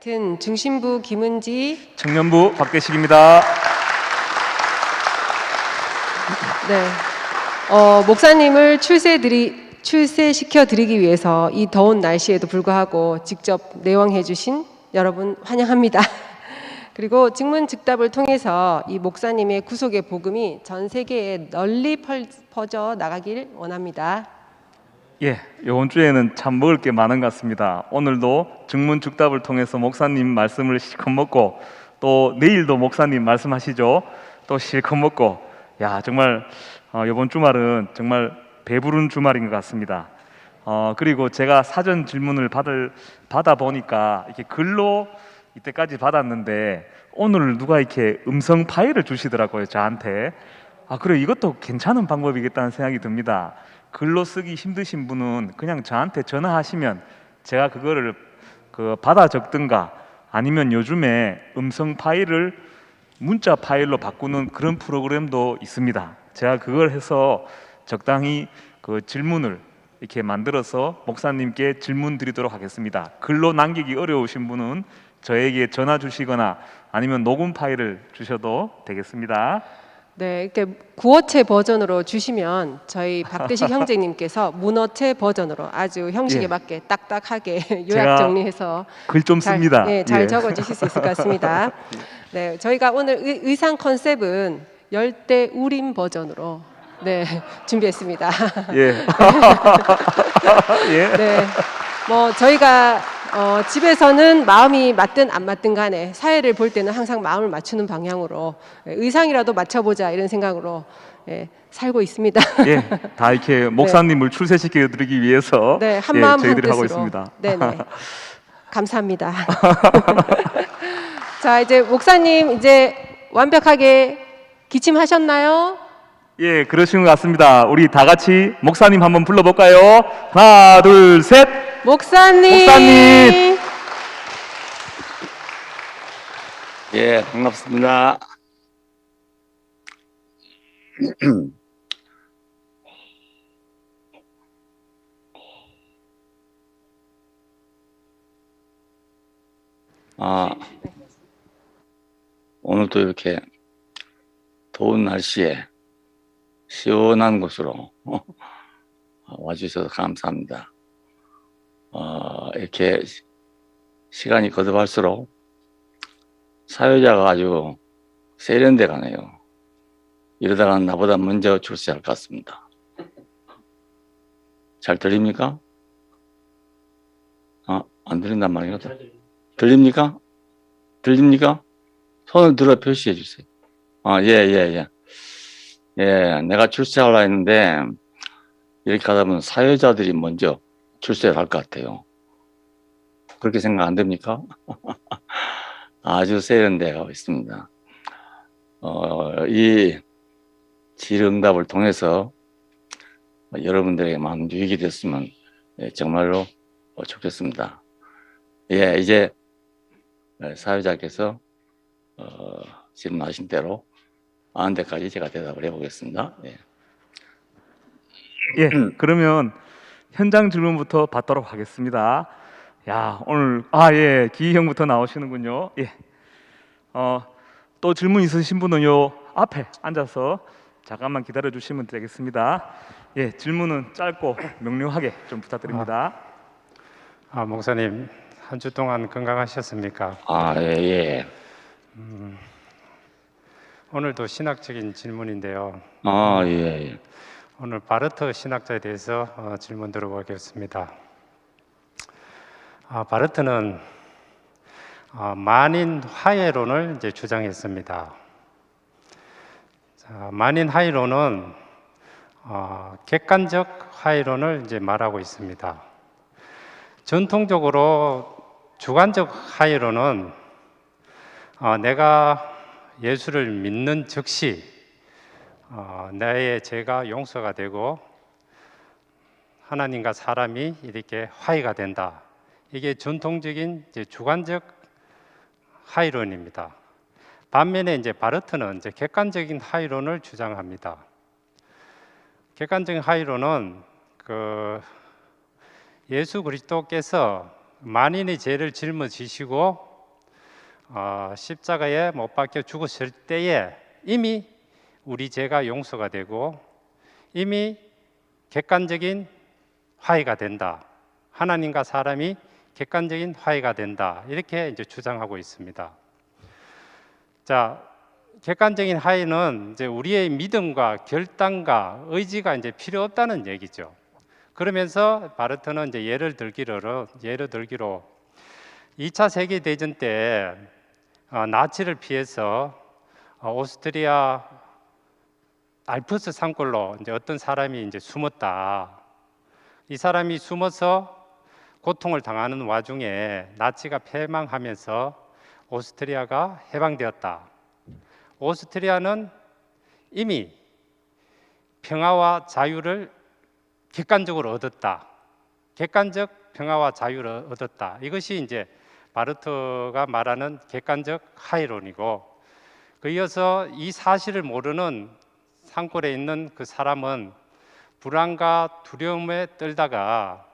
같은 중심부 김은지, 청년부 박대식입니다. 네, 목사님을 출세시켜 드리기 위해서 이 더운 날씨에도 불구하고 직접 내왕해 주신 여러분 환영합니다. 그리고 증문즉답을 통해서 이 목사님의 구속의 복음이 전 세계에 널리 퍼져 나가길 원합니다. 예, 이번 주에는 참 먹을 게 많은 것 같습니다. 오늘도 증문즉답을 통해서 목사님 말씀을 실컷 먹고, 또 내일도 목사님 말씀하시죠. 또 실컷 먹고, 야, 정말 이번 주말은 정말 배부른 주말인 것 같습니다. 그리고 제가 사전 질문을 받아 보니까 이렇게 글로 이때까지 받았는데, 오늘 누가 이렇게 음성 파일을 주시더라고요, 저한테. 그래, 이것도 괜찮은 방법이겠다는 생각이 듭니다. 글로 쓰기 힘드신 분은 그냥 저한테 전화하시면 제가 그거를 받아 적든가, 아니면 요즘에 음성 파일을 문자 파일로 바꾸는 그런 프로그램도 있습니다. 제가 그걸 해서 적당히 그 질문을 이렇게 만들어서 목사님께 질문 드리도록 하겠습니다. 글로 남기기 어려우신 분은 저에게 전화 주시거나 아니면 녹음 파일을 주셔도 되겠습니다. 네, 이렇게 구어체 버전으로 주시면 저희 박대식 형제님께서 문어체 버전으로 아주 형식에 예. 맞게 딱딱하게 제가 요약 정리해서 글 좀 씁니다. 잘 예. 적어 주실 수 있을 것 같습니다. 네, 저희가 오늘 의상 컨셉은 열대 우림 버전으로 준비했습니다. 예. 예. 네, 저희가 집에서는 마음이 맞든 안 맞든 간에 사회를 볼 때는 항상 마음을 맞추는 방향으로 의상이라도 맞춰보자 이런 생각으로 살고 있습니다. 예, 다 이렇게 목사님을 출세시켜 드리기 위해서 한마음 저희들이 하고 한뜻으로. 있습니다. 네네, 감사합니다. 자, 이제 목사님 이제 완벽하게 기침하셨나요? 예, 그러신 것 같습니다. 우리 다 같이 목사님 한번 불러볼까요? 하나, 둘, 셋. 목사님. 예, 반갑습니다. 오늘도 이렇게 더운 날씨에 시원한 곳으로 와주셔서 감사합니다. 이렇게 시간이 거듭할수록 사회자가 아주 세련돼 가네요. 이러다가 나보다 먼저 출세할 것 같습니다. 잘 들립니까? 안 들린단 말이에요. 들립니까? 들립니까? 손을 들어 표시해 주세요. 예, 내가 출세하려 했는데 이렇게 하다 보면 사회자들이 먼저 출세를 할 것 같아요. 그렇게 생각 안 됩니까? 아주 세련되어 가고 있습니다. 이 질의응답을 통해서 여러분들에게 많은 유익이 됐으면 정말로 좋겠습니다. 예, 이제 사회자께서 질문하신 대로 아는 데까지 제가 대답을 해보겠습니다. 예, 그러면 현장 질문부터 받도록 하겠습니다. 야, 오늘 예, 기희 형부터 나오시는군요. 예. 또 질문 있으신 분은 요 앞에 앉아서 잠깐만 기다려 주시면 되겠습니다. 예, 질문은 짧고 명료하게 좀 부탁드립니다. 목사님, 한 주 동안 건강하셨습니까? 예. 오늘도 신학적인 질문인데요. 예. 오늘 바르트 신학자에 대해서 질문 들어보겠습니다. 바르트는 만인 화해론을 이제 주장했습니다. 만인 화해론은 객관적 화해론을 이제 말하고 있습니다. 전통적으로 주관적 화해론은 내가 예수를 믿는 즉시 나의 죄가 용서가 되고 하나님과 사람이 이렇게 화해가 된다. 이게 전통적인 이제 주관적 화해론입니다. 반면에 이제 바르트는 이제 객관적인 화해론을 주장합니다. 객관적인 화해론은 예수 그리스도께서 만인의 죄를 짊어지시고 십자가에 못 박혀 죽었을 때에 이미 우리 죄가 용서가 되고 이미 객관적인 화해가 된다. 하나님과 사람이 객관적인 화해가 된다. 이렇게 이제 주장하고 있습니다. 자, 객관적인 화해는 이제 우리의 믿음과 결단과 의지가 이제 필요 없다는 얘기죠. 그러면서 바르트는 이제 예를 들기로 2차 세계 대전 때 나치를 피해서 오스트리아 알프스 산골로 이제 어떤 사람이 이제 숨었다. 이 사람이 숨어서 고통을 당하는 와중에 나치가 패망하면서 오스트리아가 해방되었다. 오스트리아는 이미 평화와 자유를 객관적으로 얻었다. 객관적 평화와 자유를 얻었다. 이것이 이제 바르트가 말하는 객관적 화해론이고, 그 이어서 이 사실을 모르는 산골에 있는 그 사람은 불안과 두려움에 떨다가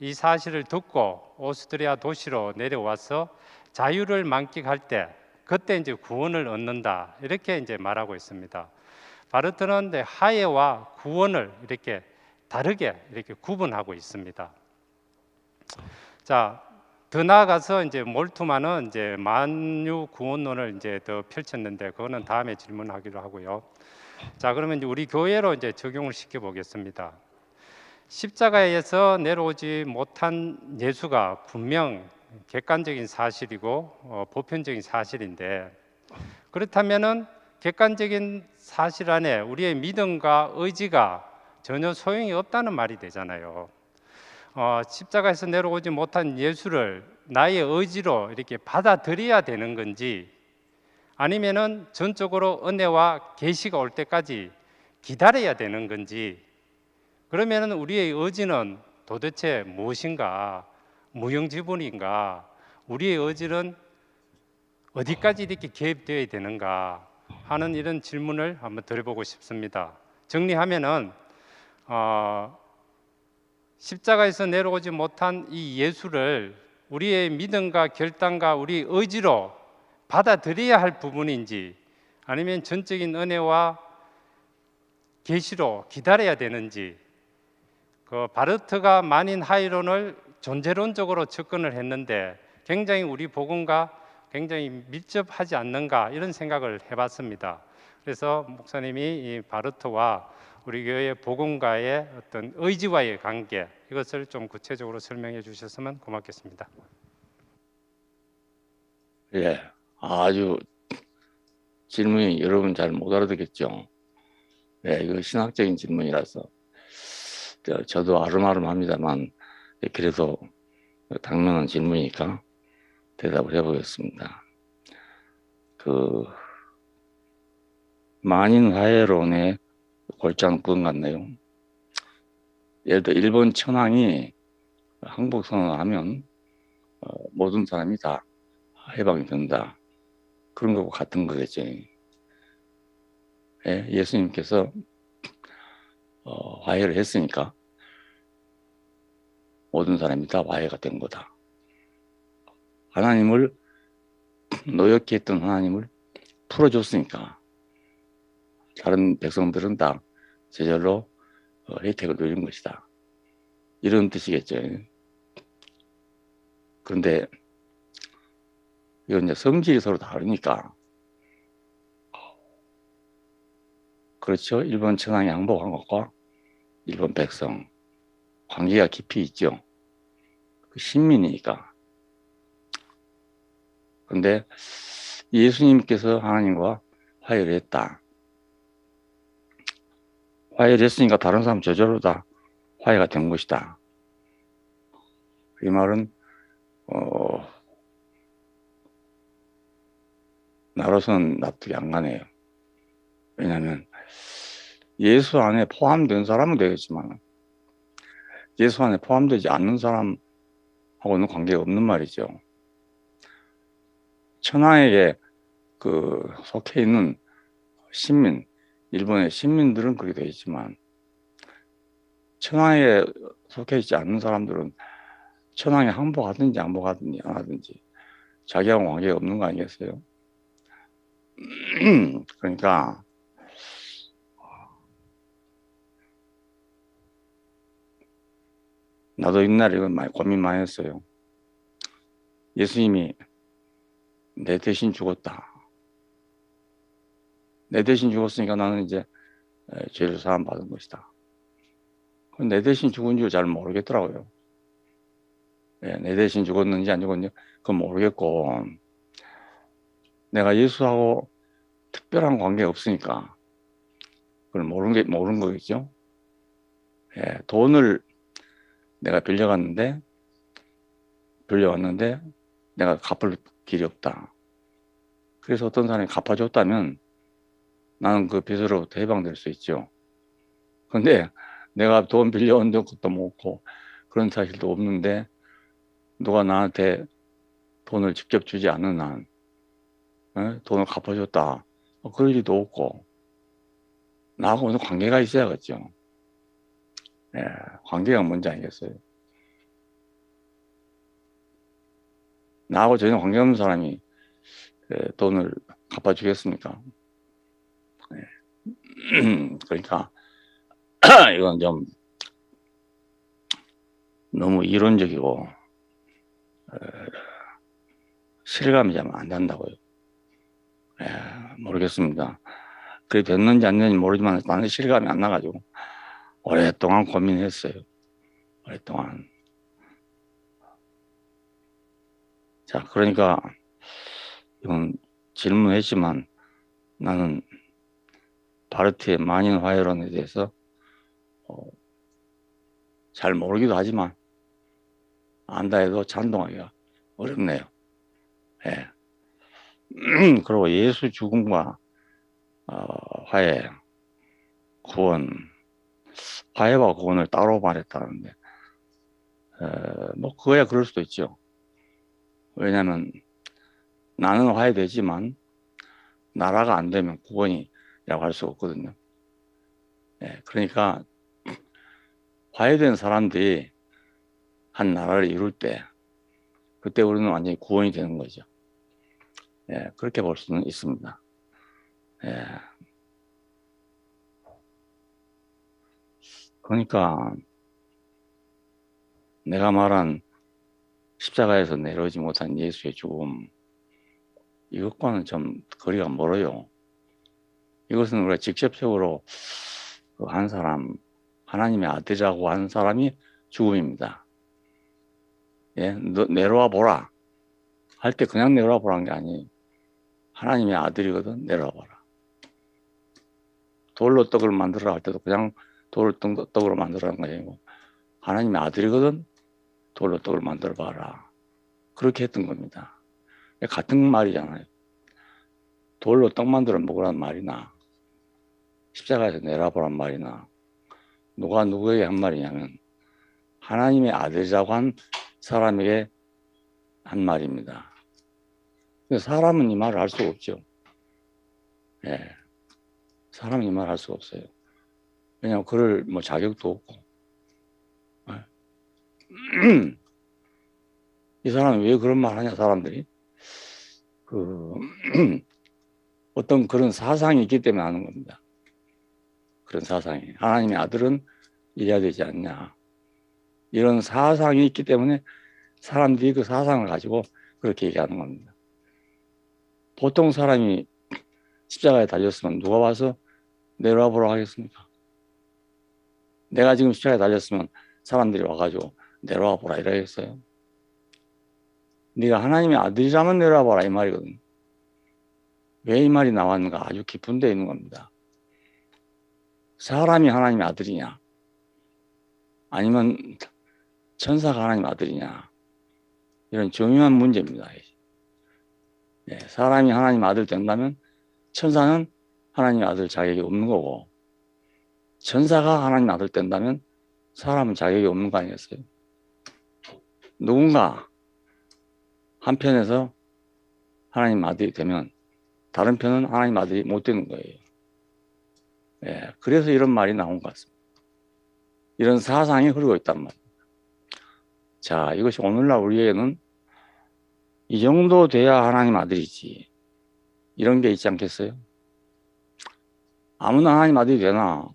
이 사실을 듣고 오스트리아 도시로 내려와서 자유를 만끽할 때 그때 이제 구원을 얻는다. 이렇게 이제 말하고 있습니다. 바르트는 화해와 구원을 이렇게 다르게 이렇게 구분하고 있습니다. 자, 더 나아가서 이제 몰트만은 이제 만유 구원론을 이제 더 펼쳤는데 그거는 다음에 질문하기로 하고요. 자, 그러면 이제 우리 교회로 이제 적용을 시켜 보겠습니다. 십자가에서 내려오지 못한 예수가 분명 객관적인 사실이고 보편적인 사실인데, 그렇다면은 객관적인 사실 안에 우리의 믿음과 의지가 전혀 소용이 없다는 말이 되잖아요. 십자가에서 내려오지 못한 예수를 나의 의지로 이렇게 받아들여야 되는 건지, 아니면은 전적으로 은혜와 계시가 올 때까지 기다려야 되는 건지, 그러면은 우리의 의지는 도대체 무엇인가, 무용지물인가, 우리의 의지는 어디까지 이렇게 개입되어야 되는가 하는 이런 질문을 한번 드려보고 싶습니다. 정리하면은 십자가에서 내려오지 못한 이 예수를 우리의 믿음과 결단과 우리 의지로 받아들여야 할 부분인지, 아니면 전적인 은혜와 계시로 기다려야 되는지, 그 바르트가 만인 하이론을 존재론적으로 접근을 했는데 굉장히 우리 복음과 굉장히 밀접하지 않는가, 이런 생각을 해봤습니다. 그래서 목사님이 이 바르트와 우리 교회 복음과의 어떤 의지와의 관계, 이것을 좀 구체적으로 설명해 주셨으면 고맙겠습니다. 예, 아주 질문이 여러분 잘 못 알아듣겠죠. 예, 이거 신학적인 질문이라서 저도 아름아름합니다만 그래도 당면한 질문이니까 대답을 해보겠습니다. 그 만인 화해론의 골자는 그건 같네요. 예를 들어 일본 천황이 항복 선언을 하면 모든 사람이 다 해방이 된다. 그런 거하고 같은 거겠죠. 예, 예수님께서 화해를 했으니까 모든 사람이 다 화해가 된 거다. 하나님을 노엽게 했던 하나님을 풀어줬으니까 다른 백성들은 다 제절로 혜택을 누린 것이다. 이런 뜻이겠죠. 그런데 이건 이제 성질이 서로 다르니까, 그렇죠. 일본 천황이 항복한 것과 일본 백성 관계가 깊이 있죠. 그 신민이니까. 그런데 예수님께서 하나님과 화해를 했다. 화해를 했으니까 다른 사람 저절로 다 화해가 된 것이다. 이 말은 나로서는 납득이 안 가네요. 왜냐하면 예수 안에 포함된 사람은 되겠지만 예수 안에 포함되지 않는 사람하고는 관계가 없는 말이죠. 천황에게 속해 있는 신민, 일본의 신민들은 그렇게 되어 있지만 천황에 속해 있지 않는 사람들은 천황에 항복하든지 안 하든지 자기하고 관계가 없는 거 아니겠어요? 그러니까 나도 옛날에 이거 많이 고민 많이 했어요. 예수님이 내 대신 죽었다. 내 대신 죽었으니까 나는 이제 죄를 사함 받은 것이다. 내 대신 죽은 줄 잘 모르겠더라고요. 예, 내 대신 죽었는지 안 죽었는지 그건 모르겠고, 내가 예수하고 특별한 관계가 없으니까 그걸 모르는 거겠죠. 예, 돈을 내가 빌려왔는데 내가 갚을 길이 없다. 그래서 어떤 사람이 갚아줬다면 나는 그 빚으로부터 해방될 수 있죠. 근데 내가 돈 빌려온 것도 없고 그런 사실도 없는데 누가 나한테 돈을 직접 주지 않는 한 돈을 갚아줬다. 그럴 리도 없고 나하고 무슨 관계가 있어야겠죠. 예, 관계가 뭔지 알겠어요. 나하고 전혀 관계 없는 사람이 돈을 갚아주겠습니까? 예. 그러니까 이건 좀 너무 이론적이고 실감이 잘 안 난다고요. 예, 모르겠습니다. 그게 됐는지 안 됐는지 모르지만 나는 실감이 안 나가지고 오랫동안 고민했어요. 오랫동안. 자, 그러니까 이건 질문했지만 나는 바르트의 만인화해론에 대해서 잘 모르기도 하지만 안다 해도 찬동하기가 어렵네요. 예. 그리고 예수 죽음과 화해, 구원, 화해와 구원을 따로 말했다는데 뭐 그거야 그럴 수도 있죠. 왜냐하면 나는 화해되지만 나라가 안 되면 구원이라고 할 수가 없거든요. 예, 그러니까 화해된 사람들이 한 나라를 이룰 때 그때 우리는 완전히 구원이 되는 거죠. 예, 그렇게 볼 수는 있습니다. 예. 그러니까 내가 말한 십자가에서 내려오지 못한 예수의 죽음, 이것과는 좀 거리가 멀어요. 이것은 우리가 직접적으로 한 사람, 하나님의 아들이라고 하는 사람이 죽음입니다. 예, 너 내려와 보라 할 때 그냥 내려와 보라는 게 아니에요. 하나님의 아들이거든, 내려와 봐라. 돌로 떡을 만들어라 할 때도 그냥 돌을 떡으로 만들어라는 거 아니고 하나님의 아들이거든, 돌로 떡을 만들어 봐라. 그렇게 했던 겁니다. 같은 말이잖아요. 돌로 떡 만들어 먹으라는 말이나 십자가에서 내려보란 말이나 누가 누구에게 한 말이냐면 하나님의 아들이라고 한 사람에게 한 말입니다. 사람은 이 말을 할 수가 없죠. 예. 사람은 이 말을 할 수가 없어요. 왜냐하면 그럴 뭐 자격도 없고. 이 사람이 왜 그런 말 하냐, 사람들이. 어떤 그런 사상이 있기 때문에 하는 겁니다. 그런 사상이. 하나님의 아들은 이래야 되지 않냐. 이런 사상이 있기 때문에 사람들이 그 사상을 가지고 그렇게 얘기하는 겁니다. 보통 사람이 십자가에 달렸으면 누가 와서 내려와 보라고 하겠습니까? 내가 지금 십자가에 달렸으면 사람들이 와가지고 내려와 보라 이러겠어요? 네가 하나님의 아들이라면 내려와 보라 이 말이거든. 왜 이 말이 나왔는가? 아주 깊은 데 있는 겁니다. 사람이 하나님의 아들이냐? 아니면 천사가 하나님의 아들이냐? 이런 중요한 문제입니다. 네, 사람이 하나님의 아들 된다면 천사는 하나님의 아들 자격이 없는 거고 천사가 하나님의 아들 된다면 사람은 자격이 없는 거 아니겠어요? 누군가 한편에서 하나님 아들이 되면 다른 편은 하나님 아들이 못 되는 거예요. 예, 그래서 이런 말이 나온 것 같습니다. 이런 사상이 흐르고 있단 말입니다. 자, 이것이 오늘날 우리에게는 이 정도 돼야 하나님 아들이지. 이런 게 있지 않겠어요? 아무나 하나님 아들이 되나?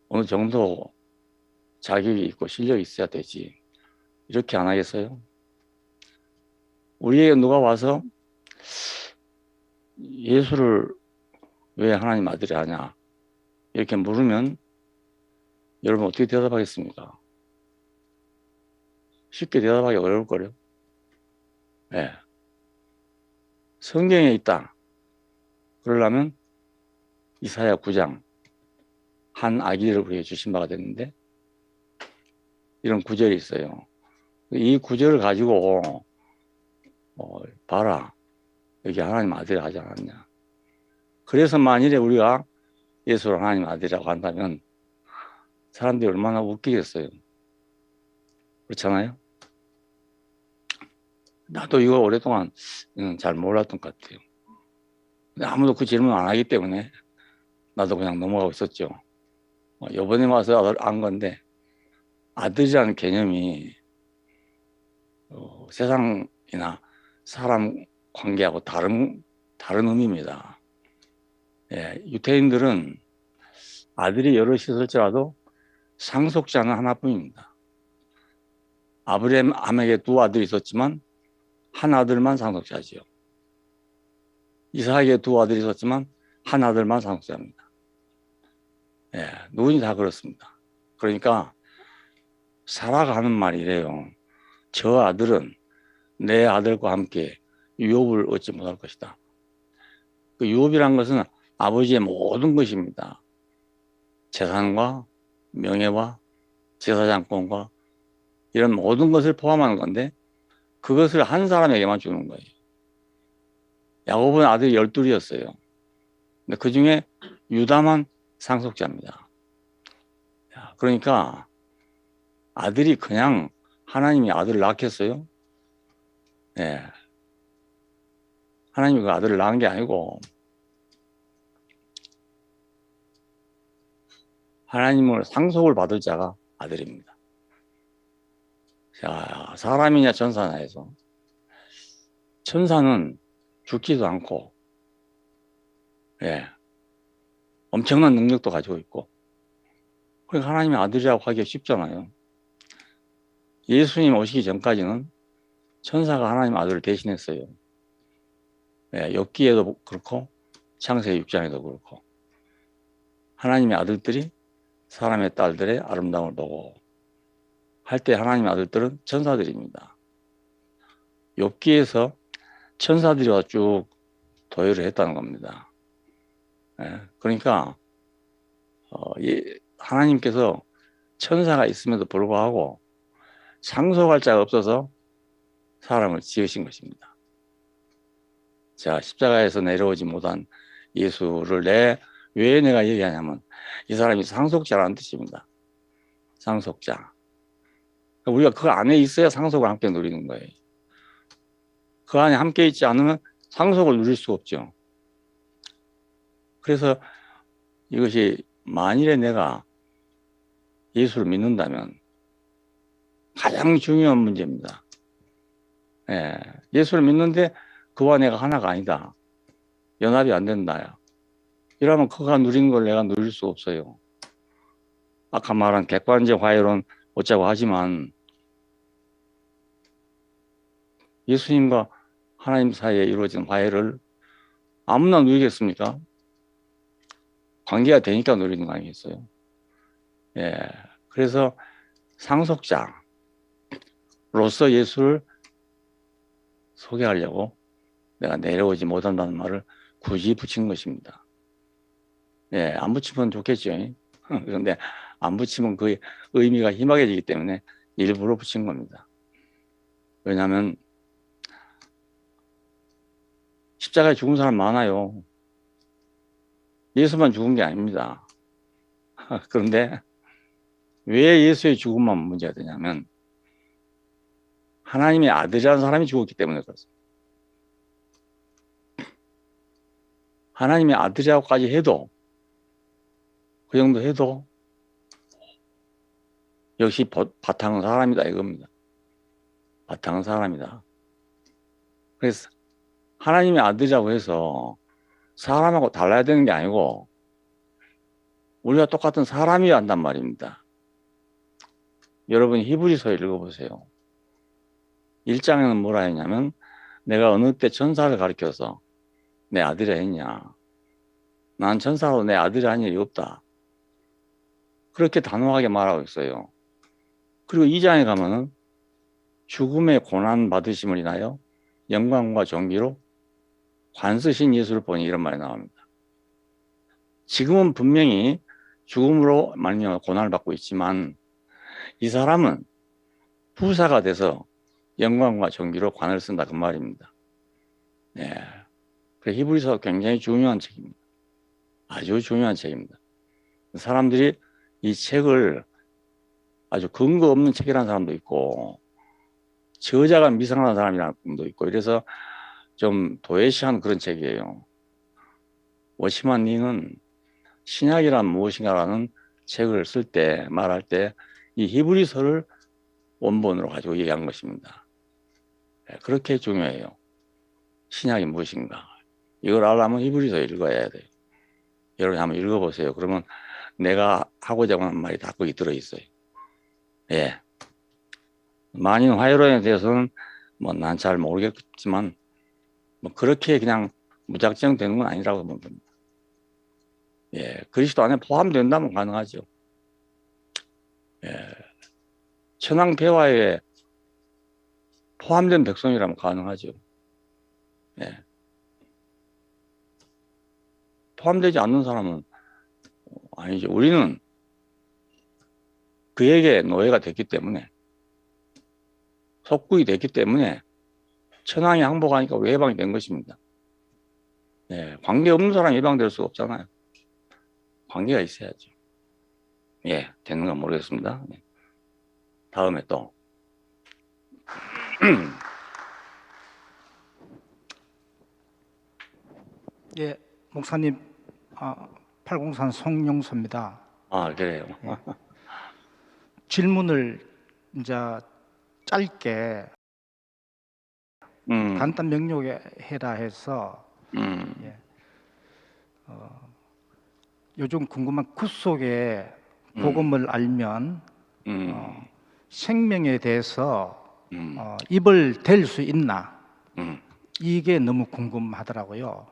어느 정도 자격이 있고 실력이 있어야 되지. 이렇게 안 하겠어요? 우리에게 누가 와서 예수를 왜 하나님 아들이 하냐? 이렇게 물으면 여러분 어떻게 대답하겠습니까? 쉽게 대답하기 어려울 거예요. 네. 성경에 있다. 그러려면 이사야 9장 한 아기를 우리에게 주신 바가 됐는데 이런 구절이 있어요. 이 구절을 가지고 봐라. 여기 하나님 아들이 하지 않았냐. 그래서 만일에 우리가 예수를 하나님 아들이라고 한다면 사람들이 얼마나 웃기겠어요. 그렇잖아요? 나도 이거 오랫동안 잘 몰랐던 것 같아요. 근데 아무도 그 질문 안 하기 때문에 나도 그냥 넘어가고 있었죠. 이번에 와서 안 건데 아들이라는 개념이 세상이나 사람 관계하고 다른 의미입니다. 예, 유태인들은 아들이 여럿이 있을지라도 상속자는 하나뿐입니다. 아브라함에게 두 아들이 있었지만 한 아들만 상속자지요. 이삭에게 두 아들이 있었지만 한 아들만 상속자입니다. 예, 누구니 다 그렇습니다. 그러니까 살아가는 말이래요. 저 아들은 내 아들과 함께 유업을 얻지 못할 것이다. 그 유업이란 것은 아버지의 모든 것입니다. 재산과 명예와 제사장권과 이런 모든 것을 포함하는 건데 그것을 한 사람에게만 주는 거예요. 야곱은 아들이 12이었어요. 근데 그 중에 유다만 상속자입니다. 그러니까 아들이 그냥 하나님이 아들을 낳겠어요? 네. 하나님이 그 아들을 낳은 게 아니고 하나님을 상속을 받을 자가 아들입니다. 자, 사람이냐 천사냐 해서 천사는 죽지도 않고 엄청난 능력도 가지고 있고 그러니까 하나님의 아들이라고 하기가 쉽잖아요. 예수님 오시기 전까지는 천사가 하나님 아들을 대신했어요. 욥기에도 그렇고 창세기 6장에도 그렇고 하나님의 아들들이 사람의 딸들의 아름다움을 보고 할 때 하나님의 아들들은 천사들입니다. 욥기에서 천사들이 와 쭉 도회를 했다는 겁니다. 그러니까 하나님께서 천사가 있음에도 불구하고 상속할 자가 없어서 사람을 지으신 것입니다. 자, 십자가에서 내려오지 못한 예수를 왜 내가 얘기하냐면 이 사람이 상속자라는 뜻입니다. 상속자. 우리가 그 안에 있어야 상속을 함께 누리는 거예요. 그 안에 함께 있지 않으면 상속을 누릴 수 없죠. 그래서 이것이 만일에 내가 예수를 믿는다면 가장 중요한 문제입니다. 예수를 믿는데 그와 내가 하나가 아니다. 연합이 안 된다. 이러면 그가 누리는 걸 내가 누릴 수 없어요. 아까 말한 객관적 화해론 어쩌고 하지만 예수님과 하나님 사이에 이루어진 화해를 아무나 누리겠습니까? 관계가 되니까 누리는 거 아니겠어요? 그래서 상속자로서 예수를 소개하려고 내가 내려오지 못한다는 말을 굳이 붙인 것입니다. 안 붙이면 좋겠죠. 그런데 안 붙이면 그 의미가 희박해지기 때문에 일부러 붙인 겁니다. 왜냐하면 십자가에 죽은 사람 많아요. 예수만 죽은 게 아닙니다. 그런데 왜 예수의 죽음만 문제가 되냐면 하나님의 아들이라는 사람이 죽었기 때문에 그렇습니다. 하나님의 아들이라고까지 해도 그 정도 해도 역시 바탕은 사람이다 이겁니다. 바탕은 사람이다. 그래서 하나님의 아들이라고 해서 사람하고 달라야 되는 게 아니고 우리가 똑같은 사람이어야 한단 말입니다. 여러분 히브리서 읽어보세요. 1장에는 뭐라 했냐면 내가 어느 때 천사를 가리켜서 내 아들이 했냐. 난 천사로 내 아들이 한 일이 없다. 그렇게 단호하게 말하고 있어요. 그리고 2장에 가면은 죽음의 고난 받으심을 인하여 영광과 존귀로 관쓰신 예수를 보니 이런 말이 나옵니다. 지금은 분명히 죽음으로 말미암아 고난을 받고 있지만 이 사람은 부사가 돼서 영광과 존귀로 관을 쓴다 그 말입니다. 네. 그래서 히브리서 굉장히 중요한 책입니다. 아주 중요한 책입니다. 사람들이 이 책을 아주 근거 없는 책이라는 사람도 있고 저자가 미성한 사람이라는 분도 있고 이래서 좀 도외시한 그런 책이에요. 워시만 니는 신약이란 무엇인가라는 책을 쓸 때 말할 때 이 히브리서를 원본으로 가지고 얘기한 것입니다. 그렇게 중요해요. 신약이 무엇인가. 이걸 알려면 히브리서 읽어야 돼요. 여러분이 한번 읽어보세요. 그러면 내가 하고자 하는 말이 다 거기 들어있어요. 예. 만인 화요론에 대해서는 뭐 난 잘 모르겠지만 뭐 그렇게 그냥 무작정 되는 건 아니라고 보면 됩니다. 예. 그리스도 안에 포함된다면 가능하죠. 예. 천황 폐화에 포함된 백성이라면 가능하죠. 예. 포함되지 않는 사람은 아니죠. 우리는 그에게 노예가 됐기 때문에 속국이 됐기 때문에 천황이 항복하니까 외방이 된 것입니다. 예. 관계없는 사람이 외방될 수가 없잖아요. 관계가 있어야죠. 예. 되는가 모르겠습니다. 예. 다음에 또 예, 목사님, 803 송영수입니다. 아 그래요. 예. 질문을 이제 짧게 간단 명료하게 해라 해서 예. 요즘 궁금한 구속의 복음을 알면 생명에 대해서 입을 댈 수 있나? 이게 너무 궁금하더라고요.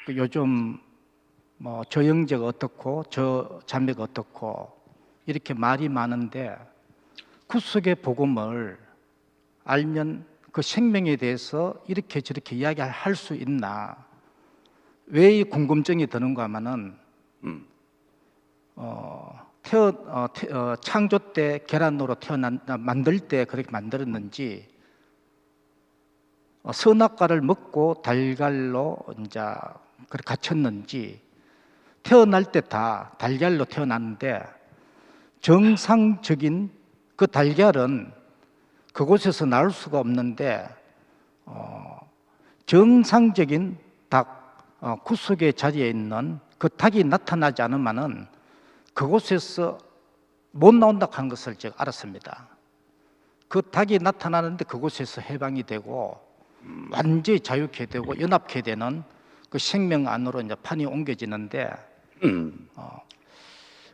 요즘 뭐 저 형제가 어떻고 저 자매가 어떻고 이렇게 말이 많은데 구속의 복음을 알면 그 생명에 대해서 이렇게 저렇게 이야기할 수 있나? 왜 이 궁금증이 드는가 하면은 창조 때 계란으로 만들 때 그렇게 만들었는지 선악과를 먹고 달걀로 이제 그렇게 갇혔는지 태어날 때 다 달걀로 태어났는데 정상적인 그 달걀은 그곳에서 나올 수가 없는데 정상적인 닭 구석의 자리에 있는 그 닭이 나타나지 않으면은 그곳에서 못 나온다 한 것을 제가 알았습니다. 그 닭이 나타나는데 그곳에서 해방이 되고 완전히 자유케 되고 연합케 되는 그 생명 안으로 이제 판이 옮겨지는데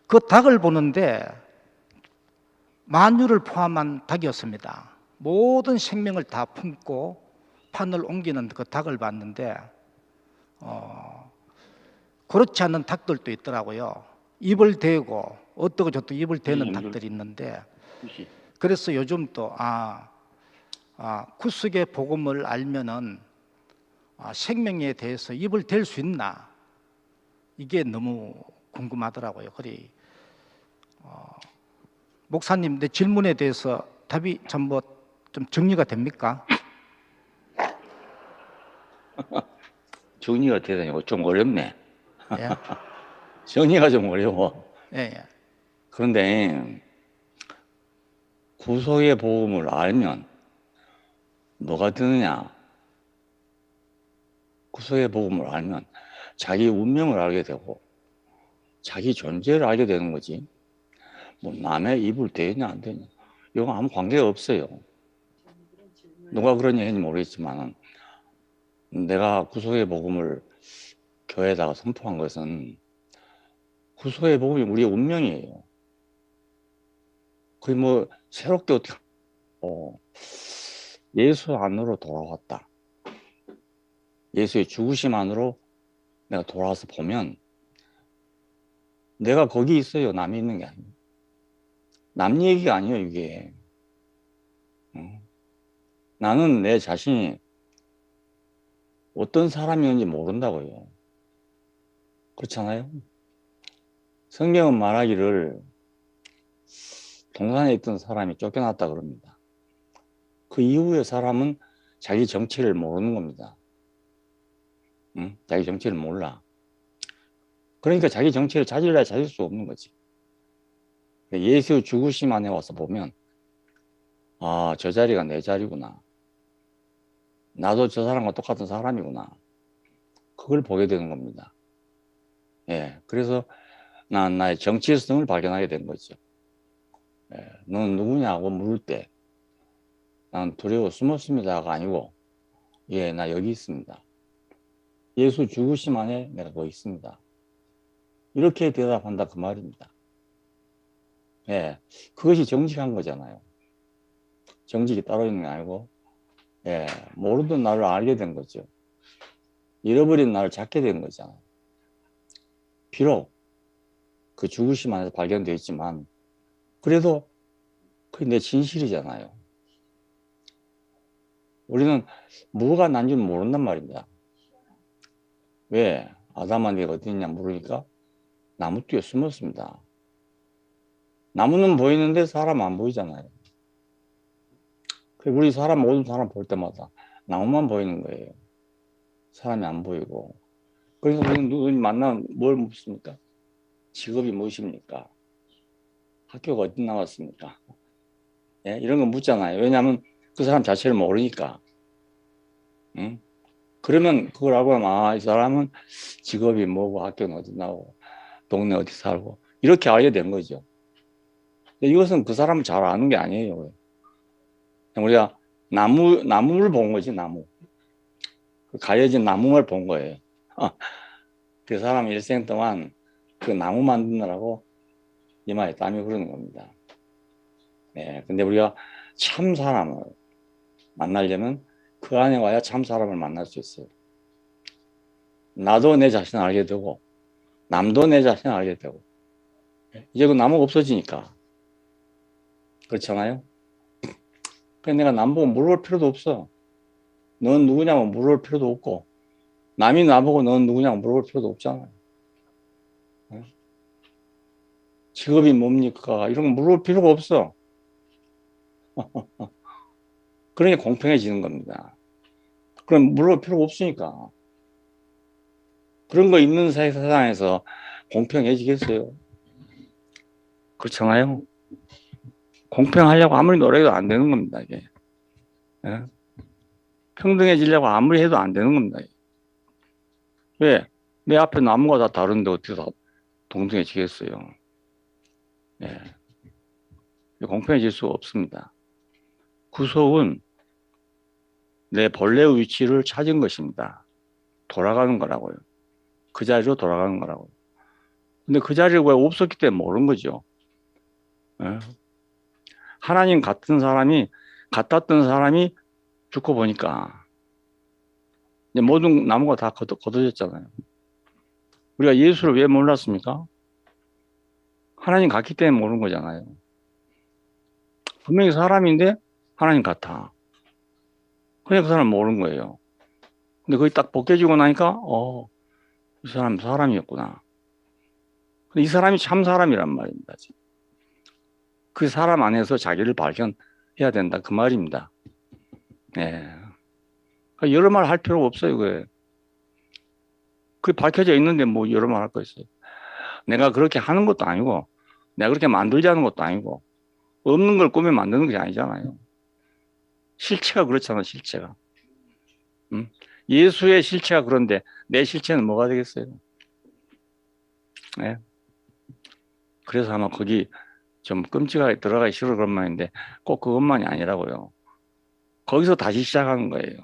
그 닭을 보는데 만유를 포함한 닭이었습니다. 모든 생명을 다 품고 판을 옮기는 그 닭을 봤는데 그렇지 않은 닭들도 있더라고요. 입을 대고 어떻고 저떻고 입을 대는 닭들이 있는데 그래서 요즘 또 구속의 복음을 알면은 생명에 대해서 입을 댈 수 있나 이게 너무 궁금하더라고요. 그리 목사님 내 질문에 대해서 답이 전부 좀 정리가 됩니까? 정리가 되다니 좀 어렵네. 예. 정리가 좀 어려워. 예. 그런데 구속의 복음을 알면 뭐가 되느냐? 구속의 복음을 알면 자기 운명을 알게 되고 자기 존재를 알게 되는 거지. 뭐 남의 입을 대냐 안 되냐 이건 아무 관계가 없어요. 누가 그런 얘기인지 모르겠지만 내가 구속의 복음을 교회에다가 선포한 것은 구속의 복음이 우리의 운명이에요. 그게 뭐 새롭게 어떻게 예수 안으로 돌아왔다. 예수의 죽으심 안으로 내가 돌아와서 보면 내가 거기 있어요. 남이 있는 게 아니에요. 남 얘기가 아니에요, 이게. 나는 내 자신이 어떤 사람이었는지 모른다고요. 그렇잖아요? 성경은 말하기를 동산에 있던 사람이 쫓겨났다 그럽니다. 그 이후에 사람은 자기 정체를 모르는 겁니다. 자기 정체를 몰라. 그러니까 자기 정체를 찾으려 찾을 수 없는 거지. 예수 죽으심 안에 와서 보면 아, 저 자리가 내 자리구나. 나도 저 사람과 똑같은 사람이구나. 그걸 보게 되는 겁니다. 예, 그래서 난 나의 정체성을 발견하게 된 거죠. 예, 너는 누구냐고 물을 때 난 두려워 숨었습니다가 아니고 예, 나 여기 있습니다. 예수 죽으심 안에 내가 거기 있습니다. 이렇게 대답한다 그 말입니다. 예, 그것이 정직한 거잖아요. 정직이 따로 있는 게 아니고 예, 모르던 나를 알게 된 거죠. 잃어버린 나를 찾게 된 거잖아요. 비록 그 죽으심 안에서 발견되어 있지만 그래도 그게 내 진실이잖아요. 우리는 뭐가 난지는 모른단 말입니다. 왜? 아담아 네가 어디 있냐 물으니까 나무 뒤에 숨었습니다. 나무는 보이는데 사람 안 보이잖아요. 우리 사람 모든 사람 볼 때마다 나무만 보이는 거예요. 사람이 안 보이고. 그래서 우리는 누구를 만나면 뭘 묻습니까? 직업이 무엇입니까? 학교가 어디 나왔습니까? 예? 이런 거 묻잖아요. 왜냐하면 그 사람 자체를 모르니까. 응? 그러면 그걸 알고 나면 아, 이 사람은 직업이 뭐고 학교는 어디 나오고 동네 어디 살고 이렇게 알게 된 거죠. 근데 이것은 그 사람을 잘 아는 게 아니에요. 우리가 나무를 본 거지, 나무. 가려진 나무를 본 거예요. 그 사람 일생 동안 그 나무 만드느라고 이마에 땀이 흐르는 겁니다. 예, 근데 우리가 참 사람을 만나려면 그 안에 와야 참 사람을 만날 수 있어요. 나도 내 자신을 알게 되고, 남도 내 자신을 알게 되고, 이제 그 나무가 없어지니까. 그렇잖아요? 그래서 내가 남 보고 물어볼 필요도 없어. 넌 누구냐고 물어볼 필요도 없고, 남이 나보고 넌 누구냐고 물어볼 필요도 없잖아요. 직업이 뭡니까? 이런 거 물어볼 필요가 없어. 그러니 공평해지는 겁니다. 그럼 물어볼 필요가 없으니까. 그런 거 있는 세상에서 공평해지겠어요? 그렇잖아요? 공평하려고 아무리 노력해도 안 되는 겁니다, 이게. 예? 평등해지려고 아무리 해도 안 되는 겁니다. 왜? 내 앞에 나무가 다 다른데 어떻게 다 동등해지겠어요? 예. 공평해질 수가 없습니다. 구속은 내 본래의 위치를 찾은 것입니다. 돌아가는 거라고요. 그 자리로 돌아가는 거라고요. 근데 그 자리가 왜 없었기 때문에 모르는 거죠. 예? 하나님 같았던 사람이 죽고 보니까 이제 모든 나무가 다 걷어졌잖아요. 우리가 예수를 왜 몰랐습니까? 하나님 같기 때문에 모르는 거잖아요. 분명히 사람인데 하나님 같아. 그냥 그 사람 모르는 거예요. 근데 거기 딱 벗겨지고 나니까 이 사람 사람이었구나. 근데 이 사람이 참 사람이란 말입니다. 그 사람 안에서 자기를 발견해야 된다 그 말입니다. 네. 여러 말 할 필요가 없어요. 그게 밝혀져 있는데 뭐 여러 말 할 거 있어요. 내가 그렇게 하는 것도 아니고 내가 그렇게 만들자는 것도 아니고 없는 걸 꾸며 만드는 게 아니잖아요. 실체가 그렇잖아, 실체가. 예수의 실체가 그런데 내 실체는 뭐가 되겠어요? 네. 그래서 아마 거기 좀 끔찍하게 들어가기 싫어 그런 말인데 꼭 그것만이 아니라고요. 거기서 다시 시작하는 거예요.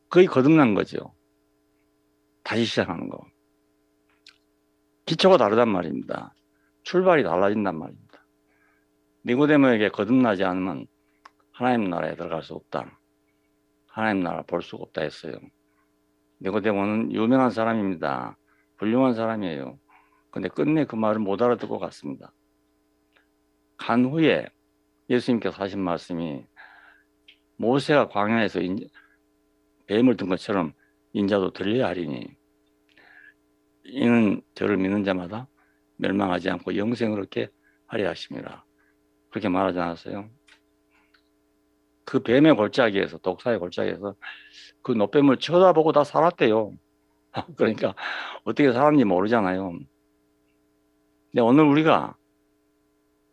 거의 거듭난 거죠. 다시 시작하는 거. 기초가 다르단 말입니다. 출발이 달라진단 말입니다. 니고데모에게 거듭나지 않으면 하나님 나라에 들어갈 수 없다. 하나님 나라 볼 수가 없다 했어요. 니고데모는 유명한 사람입니다. 훌륭한 사람이에요. 근데 끝내 그 말을 못 알아듣고 갔습니다. 간 후에 예수님께서 하신 말씀이 모세가 광야에서 뱀을 든 것처럼 인자도 들려야 하리니 이는 저를 믿는 자마다 멸망하지 않고 영생을 얻게 하리 하심이라. 그렇게 말하지 않았어요? 그 뱀의 골짜기에서, 독사의 골짜기에서 그 노뱀을 쳐다보고 다 살았대요. 그러니까 어떻게 살았는지 모르잖아요. 근데 오늘 우리가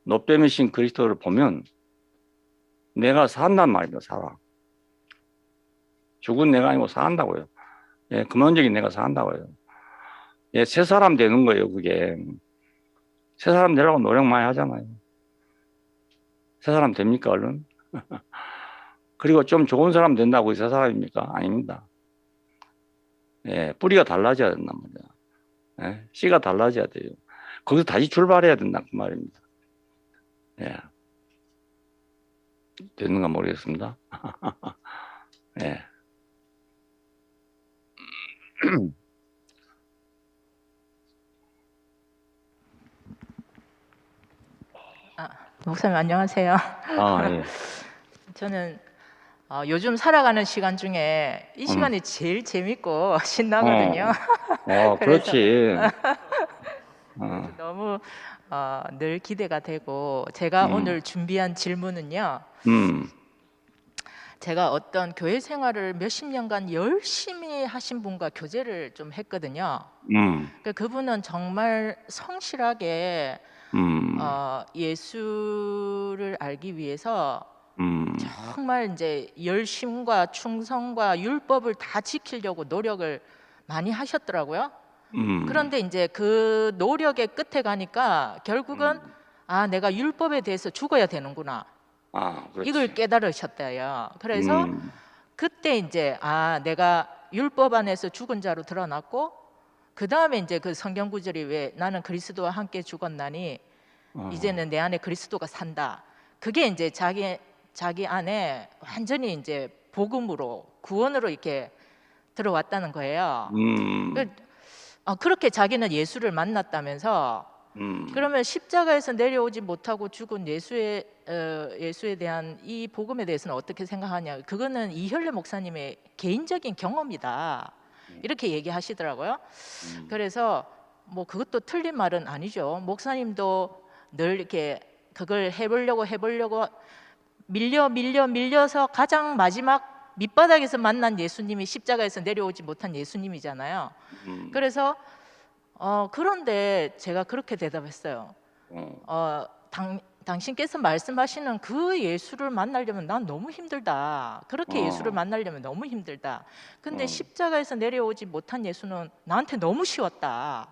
노뱀이신 그리스도를 보면 내가 산단 말이에요. 살아. 죽은 내가 아니고 산다고요. 예, 근원적인 내가 산다고요. 예, 새 사람 되는 거예요. 그게 새 사람 되라고 노력 많이 하잖아요. 새 사람 됩니까 얼른? 그리고 좀 좋은 사람 된다고 새 사람입니까? 아닙니다. 예, 뿌리가 달라져야 된단 말이야. 예, 씨가 달라져야 돼요. 거기서 다시 출발해야 된다 그 말입니다. 예, 되는가 모르겠습니다. 예. 목사님 안녕하세요. 아, 예. 저는 요즘 살아가는 시간 중에 이 시간이 제일 재밌고 신나거든요. 그렇지. 너무 늘 기대가 되고 제가 오늘 준비한 질문은요. 제가 어떤 교회 생활을 몇십 년간 열심히 하신 분과 교제를 좀 했거든요. 그분은 정말 성실하게 예수를 알기 위해서 정말 이제 열심과 충성과 율법을 다 지키려고 노력을 많이 하셨더라고요. 그런데 이제 그 노력의 끝에 가니까 결국은 내가 율법에 대해서 죽어야 되는구나. 그렇지. 이걸 깨달으셨대요. 그래서 그때 이제 내가 율법 안에서 죽은 자로 드러났고 그 다음에 이제 그 성경 구절이 왜 나는 그리스도와 함께 죽었나니 이제는 내 안에 그리스도가 산다. 그게 이제 자기 안에 완전히 이제 복음으로 구원으로 이렇게 들어왔다는 거예요. 그렇게 자기는 예수를 만났다면서 그러면 십자가에서 내려오지 못하고 죽은 예수에 대한 이 복음에 대해서는 어떻게 생각하냐? 그거는 이혈래 목사님의 개인적인 경험이다. 이렇게 얘기하시더라고요. 그래서 뭐 그것도 틀린 말은 아니죠. 목사님도 늘 이렇게 그걸 해보려고 밀려서 가장 마지막 밑바닥에서 만난 예수님이 십자가에서 내려오지 못한 예수님이잖아요. 그래서 그런데 제가 그렇게 대답했어요. 당신께서 말씀하시는 그 예수를 만나려면 난 너무 힘들다. 그렇게 예수를 만나려면 너무 힘들다. 근데 십자가에서 내려오지 못한 예수는 나한테 너무 쉬웠다.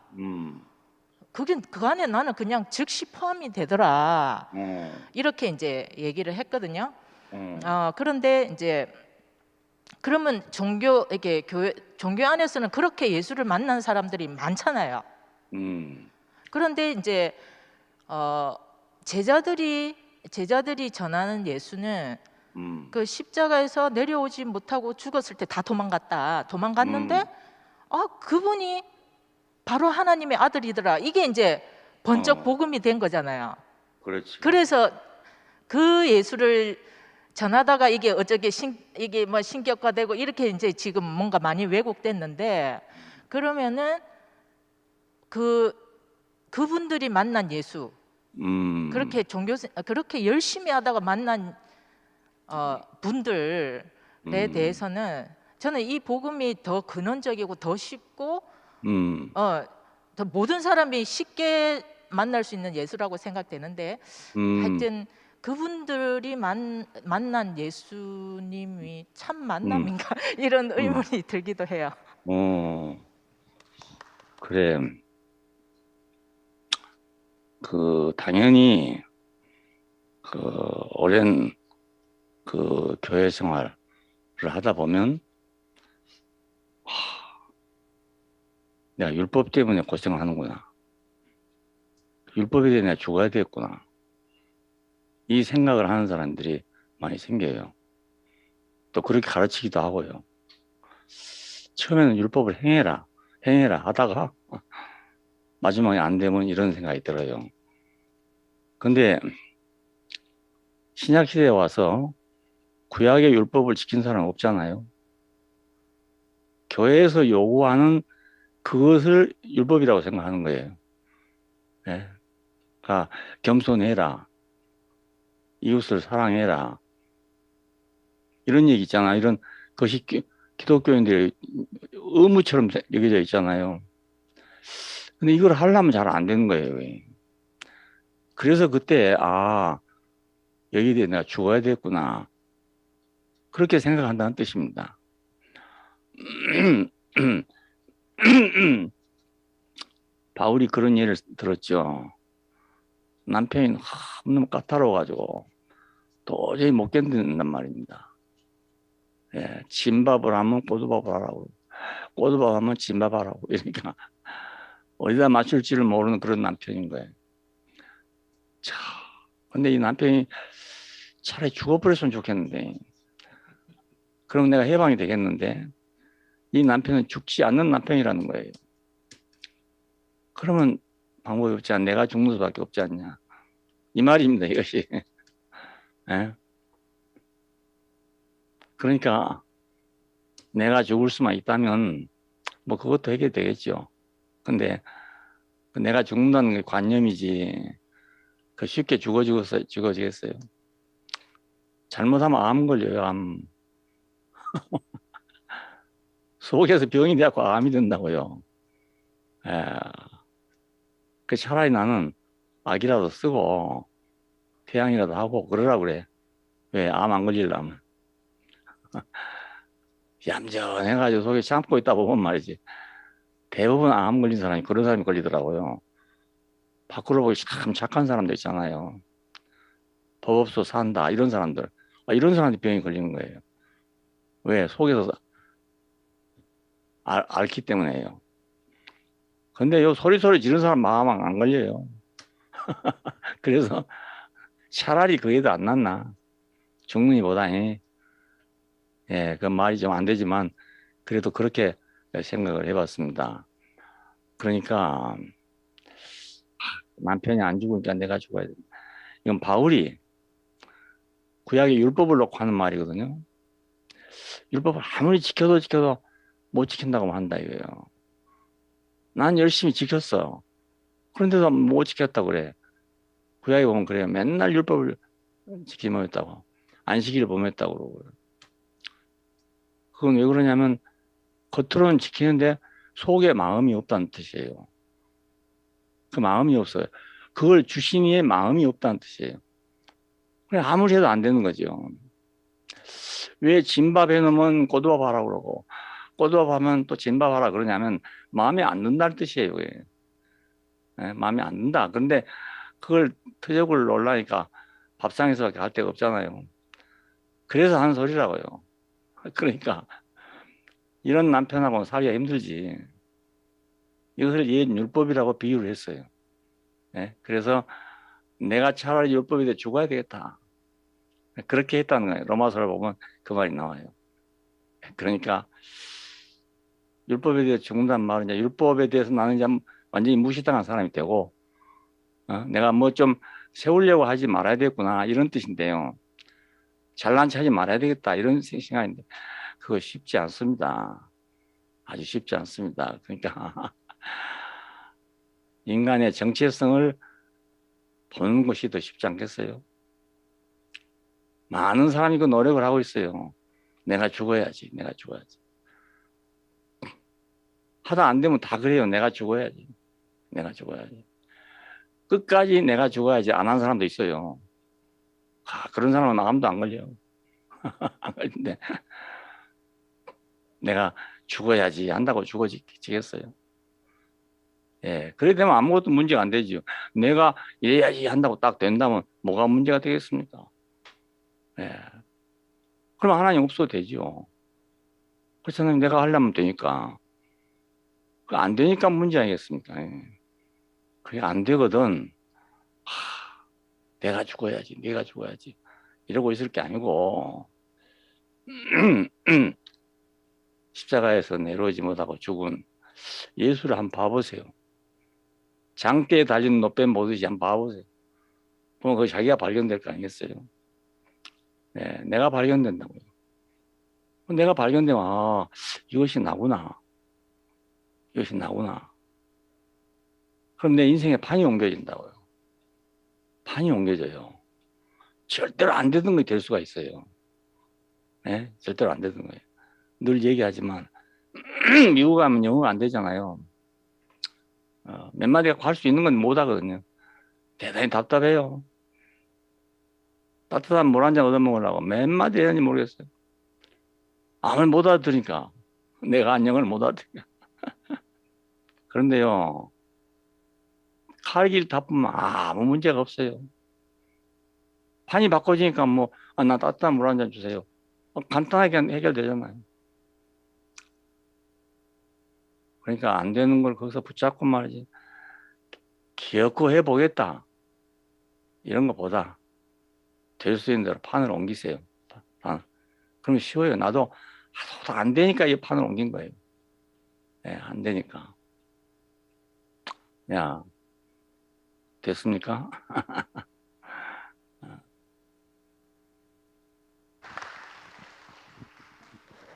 그 안에 나는 그냥 즉시 포함이 되더라. 이렇게 이제 얘기를 했거든요. 그런데 이제 그러면 종교 안에서는 그렇게 예수를 만난 사람들이 많잖아요. 그런데 이제 제자들이 전하는 예수는 그 십자가에서 내려오지 못하고 죽었을 때 다 도망갔는데 그분이 바로 하나님의 아들이더라. 이게 이제 번쩍 복음이 된 거잖아요. 그렇지. 그래서 그 예수를 전하다가 이게 이게 뭐 신격화되고 이렇게 이제 지금 뭔가 많이 왜곡됐는데 그러면은 그분들이 만난 예수 그렇게 열심히 하다가 만난 분들에 대해서는 저는 이 복음이 더 근원적이고 더 쉽고 더 모든 사람이 쉽게 만날 수 있는 예수라고 생각되는데 하여튼 그분들이 만난 예수님이 참 만남인가 이런 의문이 들기도 해요. 그래. 당연히 오랜 그 교회 생활을 하다 보면 내가 율법 때문에 고생을 하는구나. 율법에 대해 내가 죽어야 되겠구나. 이 생각을 하는 사람들이 많이 생겨요. 또 그렇게 가르치기도 하고요. 처음에는 율법을 행해라 하다가 마지막에 안 되면 이런 생각이 들어요. 근데 신약 시대에 와서 구약의 율법을 지킨 사람은 없잖아요. 교회에서 요구하는 그것을 율법이라고 생각하는 거예요. 예. 그러니까 겸손해라, 이웃을 사랑해라, 이런 얘기 있잖아. 이런 것이 기독교인들의 의무처럼 여겨져 있잖아요. 근데 이걸 하려면 잘 안 되는 거예요. 그래서 그때 여기에 대해 내가 죽어야 되겠구나, 그렇게 생각한다는 뜻입니다. 바울이 그런 예를 들었죠. 남편이 너무 까다로워가지고 도저히 못 견딘단 말입니다. 예, 진밥을 하면 꼬두밥을 하라고, 꼬두밥 하면 진밥 하라고. 이러니까 어디다 맞출지를 모르는 그런 남편인 거예요. 자, 근데 이 남편이 차라리 죽어버렸으면 좋겠는데, 그럼 내가 해방이 되겠는데, 이 남편은 죽지 않는 남편이라는 거예요. 그러면 방법이 없지 않냐, 내가 죽는 수밖에 없지 않냐, 이 말입니다, 이것이. 예? 그러니까 내가 죽을 수만 있다면 뭐 그것도 해결되겠죠. 근데 내가 죽는다는 게 관념이지, 그 쉽게 죽어지겠어요. 잘못하면 암 걸려요, 암. 속에서 병이 돼갖고 암이 된다고요. 예. 그 차라리 나는 악이라도 쓰고 태양이라도 하고 그러라고 그래. 왜? 암 안 걸리려면. 얌전해가지고 속에 참고 있다 보면 말이지, 대부분 암 걸린 사람이 그런 사람이 걸리더라고요. 밖으로 보기 참 착한 사람들 있잖아요. 법 없어 산다, 이런 사람들. 이런 사람들이 병이 걸리는 거예요. 왜? 속에서 앓기 때문에요. 근데 요 소리소리 지르는 사람 마음 안 걸려요. 그래서 차라리 그게 더 안 낫나, 죽느니 보다니. 예, 그 말이 좀 안 되지만 그래도 그렇게 생각을 해봤습니다. 그러니까 남편이 안 죽으니까 내가 죽어야 돼. 이건 바울이 구약의 율법을 놓고 하는 말이거든요. 율법을 아무리 지켜도 못 지킨다고 한다 이거예요. 난 열심히 지켰어. 그런데도 못 지켰다고 그래. 구약에 보면 그래요. 맨날 율법을 지키면 했다고, 안식일을 범했다고 그러고. 그건 왜 그러냐면 겉으로는 지키는데 속에 마음이 없다는 뜻이에요. 그 마음이 없어요. 그걸 주신 이의 마음이 없다는 뜻이에요. 그래, 아무리 해도 안 되는 거죠. 왜 진밥 해놓으면 꼬두밥 하라고 그러고 꼬두밥 하면 또 진밥 하라 그러냐면 마음에 안 든다는 뜻이에요. 네, 마음에 안 든다. 그런데 그걸 터적을 놀라니까 밥상에서밖에 할 데가 없잖아요. 그래서 하는 소리라고요. 그러니까 이런 남편하고는 살기가 힘들지. 이것을 옛 율법이라고 비유를 했어요. 네? 그래서 내가 차라리 율법에 대해 죽어야 되겠다, 그렇게 했다는 거예요. 로마서를 보면 그 말이 나와요. 그러니까 율법에 대해 죽는다는 말은 이제 율법에 대해서 나는 이제 완전히 무시당한 사람이 되고, 내가 뭐 좀 세우려고 하지 말아야 되겠구나, 이런 뜻인데요. 잘난 체하지 말아야 되겠다, 이런 생각인데 그거 쉽지 않습니다. 아주 쉽지 않습니다. 그러니까 인간의 정체성을 보는 것이 더 쉽지 않겠어요? 많은 사람이 그 노력을 하고 있어요. 내가 죽어야지. 하다 안 되면 다 그래요. 내가 죽어야지. 끝까지 내가 죽어야지 안 한 사람도 있어요. 그런 사람은 암도 안 걸려요. 안 걸리는데 내가 죽어야지 한다고 죽어지겠어요? 예, 그래 되면 아무것도 문제가 안 되죠. 내가 이래야지 한다고 딱 된다면 뭐가 문제가 되겠습니까? 예, 그럼 하나님 없어도 되죠. 그렇잖아요. 내가 하려면 되니까. 그 안 되니까 문제 아니겠습니까? 예. 그게 안 되거든. 내가 죽어야지, 내가 죽어야지. 이러고 있을 게 아니고, 십자가에서 내려오지 못하고 죽은 예수를 한번 봐보세요. 장대에 달린 노뱀 보듯이 한번 봐보세요. 그럼 그 자기가 발견될 거 아니겠어요? 네, 내가 발견된다고요. 내가 발견되면, 이것이 나구나. 이것이 나구나. 그럼 내 인생에 판이 옮겨진다고요. 판이 옮겨져요. 절대로 안 되던 게 될 수가 있어요. 네? 절대로 안 되던 거예요. 늘 얘기하지만 미국 가면 영어가 안 되잖아요. 몇 마디가 할 수 있는 건 못 하거든요. 대단히 답답해요. 따뜻한 물 한 잔 얻어먹으려고 몇 마디 해야지 모르겠어요. 암을 못 알아들으니까 내가 안녕을 못 알아들으니까. 그런데요, 칼길 닦으면 아무 문제가 없어요. 판이 바꿔지니까 뭐, 나 따뜻한 물 한 잔 주세요. 간단하게 해결되잖아요. 그러니까 안 되는 걸 거기서 붙잡고 말이지. 기어코 해보겠다. 이런 것보다 될 수 있는 대로 판을 옮기세요. 그러면 쉬워요. 나도 안 되니까 이 판을 옮긴 거예요. 네, 안 되니까. 야, 됐습니까?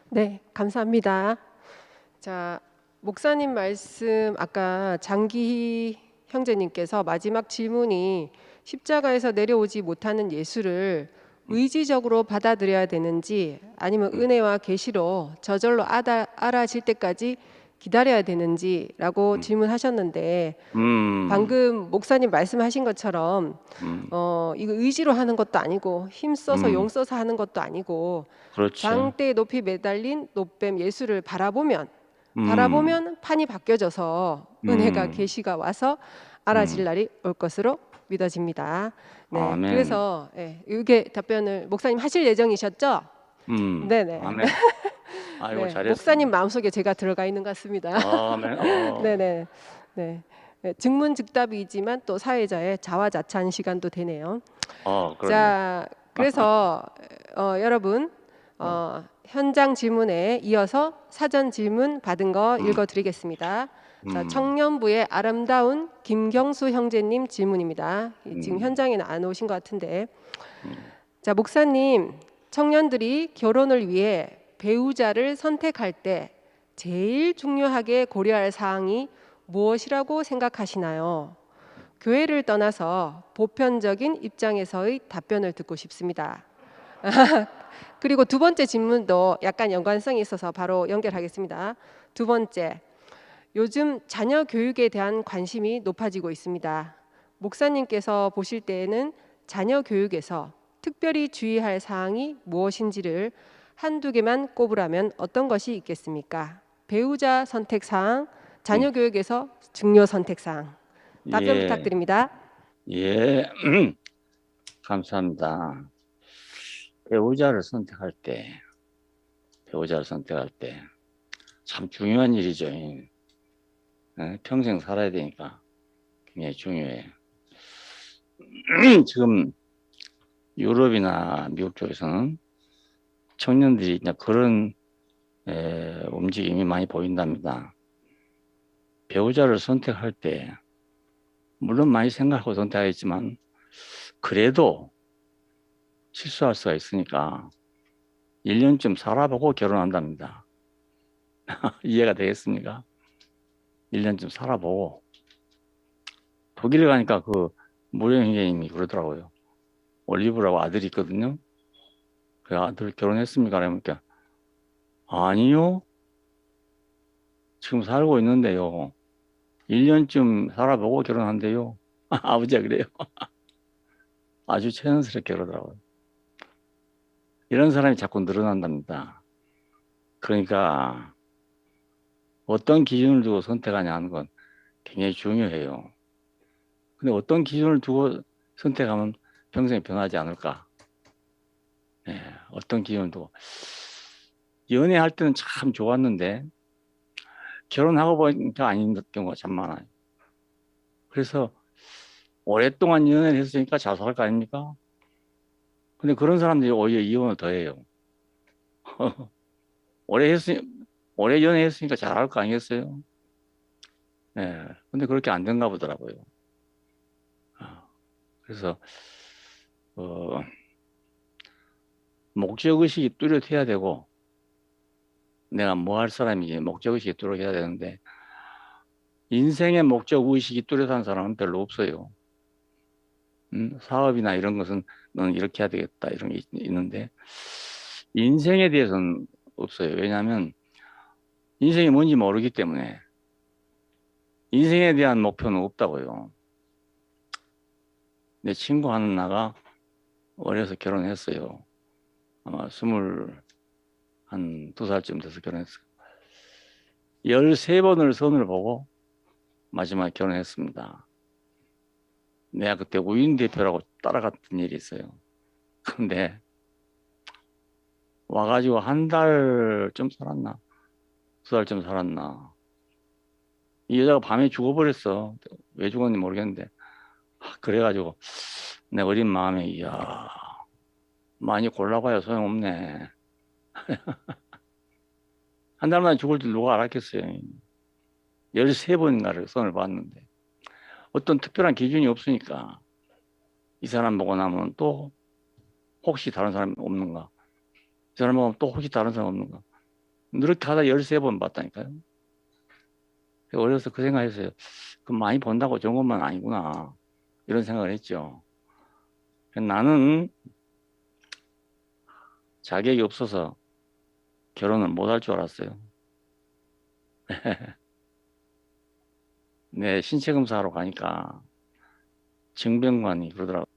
네, 감사합니다. 자, 목사님 말씀 아까 장기희 형제님께서 마지막 질문이 십자가에서 내려오지 못하는 예수를 의지적으로 받아들여야 되는지 아니면 은혜와 계시로 저절로 알아질 때까지 기다려야 되는지라고 질문하셨는데 방금 목사님 말씀하신 것처럼 이거 의지로 하는 것도 아니고 힘 써서 용 써서 하는 것도 아니고 그렇죠. 장대에 높이 매달린 노뱀 예수를 바라보면 판이 바뀌어져서 은혜가 계시가 와서 알아질 날이 올 것으로 믿어집니다. 네, 아멘. 그래서 이게 답변을 목사님 하실 예정이셨죠? 네네. 아멘. 아이고, 네, 잘했습니다. 목사님 마음속에 제가 들어가 있는 것 같습니다. 아멘. 네네. 네. 증문즉답이지만 또 사회자의 자화자찬 시간도 되네요. 그러네. 자, 그래서 여러분 현장 질문에 이어서 사전 질문 받은 거 읽어드리겠습니다. 자, 청년부의 아름다운 김경수 형제님 질문입니다. 지금 현장에는 안 오신 것 같은데, 자, 목사님, 청년들이 결혼을 위해 배우자를 선택할 때 제일 중요하게 고려할 사항이 무엇이라고 생각하시나요? 교회를 떠나서 보편적인 입장에서의 답변을 듣고 싶습니다. 그리고 두 번째 질문도 약간 연관성이 있어서 바로 연결하겠습니다. 두 번째, 요즘 자녀 교육에 대한 관심이 높아지고 있습니다. 목사님께서 보실 때에는 자녀 교육에서 특별히 주의할 사항이 무엇인지를 한두 개만 꼽으라면 어떤 것이 있겠습니까? 배우자 선택 사항, 자녀 교육에서 중요 선택 사항. 답변 부탁드립니다. 예, 감사합니다. 배우자를 선택할 때 참 중요한 일이죠. 평생 살아야 되니까 굉장히 중요해. 지금 유럽이나 미국 쪽에서는 청년들이 이제 그런 움직임이 많이 보인답니다. 배우자를 선택할 때 물론 많이 생각하고 선택하겠지만 그래도 실수할 수가 있으니까 1년쯤 살아보고 결혼한답니다. 이해가 되겠습니까? 1년쯤 살아보고. 독일에 가니까 그 무령 형제님이 그러더라고요. 올리브라고 아들이 있거든요. 그 아들 결혼했습니까? 그러니까 아니요. 지금 살고 있는데요. 1년쯤 살아보고 결혼한대요. 아버지가 그래요. 아주 자연스럽게 그러더라고요. 이런 사람이 자꾸 늘어난답니다. 그러니까 어떤 기준을 두고 선택하냐 하는 건 굉장히 중요해요. 근데 어떤 기준을 두고 선택하면 평생에 변하지 않을까? 예, 어떤 기준도 연애할 때는 참 좋았는데 결혼하고 보니까 아닌 경우가 참 많아요. 그래서 오랫동안 연애를 했으니까 자살할 거 아닙니까? 근데 그런 사람들이 오히려 이혼을 더 해요. 오래 했으니, 오래 연애했으니까 잘할 거 아니겠어요? 예. 근데 그렇게 안 된가 보더라고요. 그래서, 어, 목적의식이 뚜렷해야 되고, 내가 뭐 할 사람이지, 목적의식이 뚜렷해야 되는데, 인생의 목적의식이 뚜렷한 사람은 별로 없어요. 사업이나 이런 것은 너는 이렇게 해야 되겠다, 이런 게 있는데, 인생에 대해서는 없어요. 왜냐하면, 인생이 뭔지 모르기 때문에, 인생에 대한 목표는 없다고요. 내 친구 하는 나가 어려서 결혼했어요. 아마 22살쯤 돼서 결혼했어요. 13번을 선을 보고 마지막에 결혼했습니다. 내가 그때 우인 대표라고 따라갔던 일이 있어요. 근데 와가지고 한 달쯤 살았나? 2달쯤 살았나? 이 여자가 밤에 죽어버렸어. 왜 죽었는지 모르겠는데. 그래가지고 내 어린 마음에 이야 많이 골라봐야 소용없네. 한 달 만에 죽을 줄 누가 알았겠어요. 13번인가를 선을 봤는데 어떤 특별한 기준이 없으니까 이 사람 보고 나면 또 혹시 다른 사람이 없는가? 이 사람 보면 또 혹시 다른 사람 없는가? 이렇게 하다 13번 봤다니까요. 어려서 그 생각했어요. 그 많이 본다고 좋은 것만 아니구나. 이런 생각을 했죠. 나는 자격이 없어서 결혼을 못 할 줄 알았어요. 내 신체 검사하러 가니까 정병관이 그러더라고.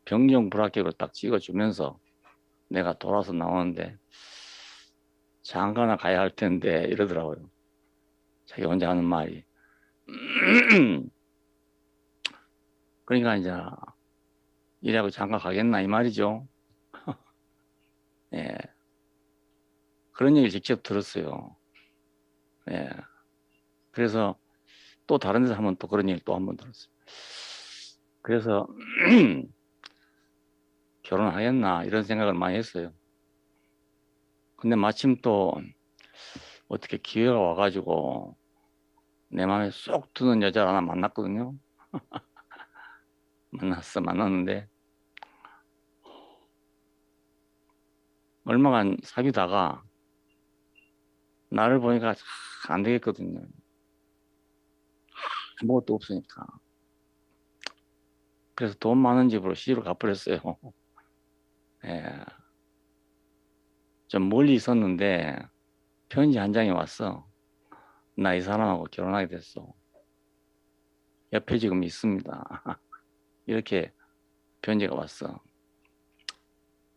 병정 불합격을 딱 찍어주면서 내가 돌아서 나오는데 장가나 가야 할 텐데 이러더라고요. 자기 혼자 하는 말이. 그러니까 이제 이래고 장가 가겠나 이 말이죠. 예. 그런 얘기를 직접 들었어요. 예. 그래서 또 다른 데서 한번 또 그런 얘기를 또 한 번 들었어요. 그래서 결혼하겠나 이런 생각을 많이 했어요. 근데 마침 또 어떻게 기회가 와가지고 내 마음에 쏙 드는 여자를 하나 만났거든요. 만났는데 얼마간 사귀다가 나를 보니까 안 되겠거든요. 아무것도 없으니까. 그래서 돈 많은 집으로 시집을 가버렸어요. 예. 좀 멀리 있었는데 편지 한 장이 왔어. 나 이 사람하고 결혼하게 됐어. 옆에 지금 있습니다. 이렇게 편지가 왔어.